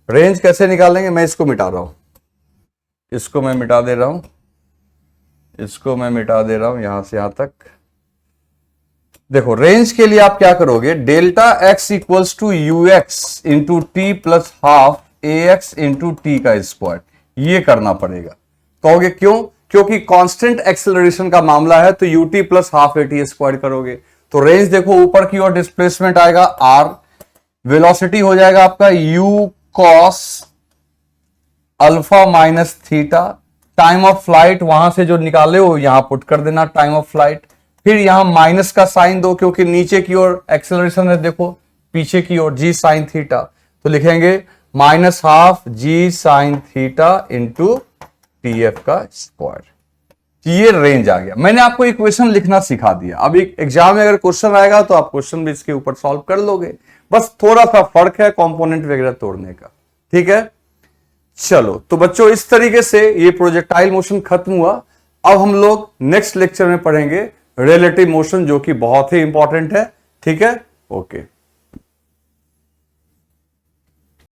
रेंज कैसे निकालेंगे, मैं इसको मिटा रहा हूं, इसको मैं मिटा दे रहा हूं, इसको मैं मिटा दे रहा हूं यहां से यहां तक। देखो रेंज के लिए आप क्या करोगे, delta X equals to U X into T plus half A X into T का स्क्वायर, ये करना पड़ेगा। कहोगे क्यों, क्योंकि कांस्टेंट एक्सेलरेशन का मामला है, तो UT plus half eighty square करोगे। तो रेंज देखो ऊपर की ओर डिस्प्लेसमेंट आएगा आर, वेलोसिटी हो जाएगा आपका you cos alpha minus theta, time of flight वहां से जो निकाले हो यहां पुट कर देना टाइम ऑफ फ्लाइट, फिर यहां माइनस का साइन दो क्योंकि नीचे की ओर एक्सेलरेशन है, देखो पीछे की ओर जी साइन थीटा, तो लिखेंगे minus half g sine theta into t f का स्क्वायर। ये रेंज आ गया। मैंने आपको इक्वेशन लिखना सिखा दिया। अब एक एग्जाम में अगर क्वेश्चन आएगा तो आप क्वेश्चन भी इसके ऊपर सॉल्व कर लोगे, बस थोड़ा सा फर्क है कंपोनेंट वगैरह तोड़ने का, ठीक है। चलो तो बच्चों इस तरीके से ये प्रोजेक्टाइल मोशन खत्म हुआ। अब हम लोग नेक्स्ट लेक्चर में पढ़ेंगे रिलेटिव मोशन, जो कि बहुत ही इंपॉर्टेंट है, ठीक है। ओके।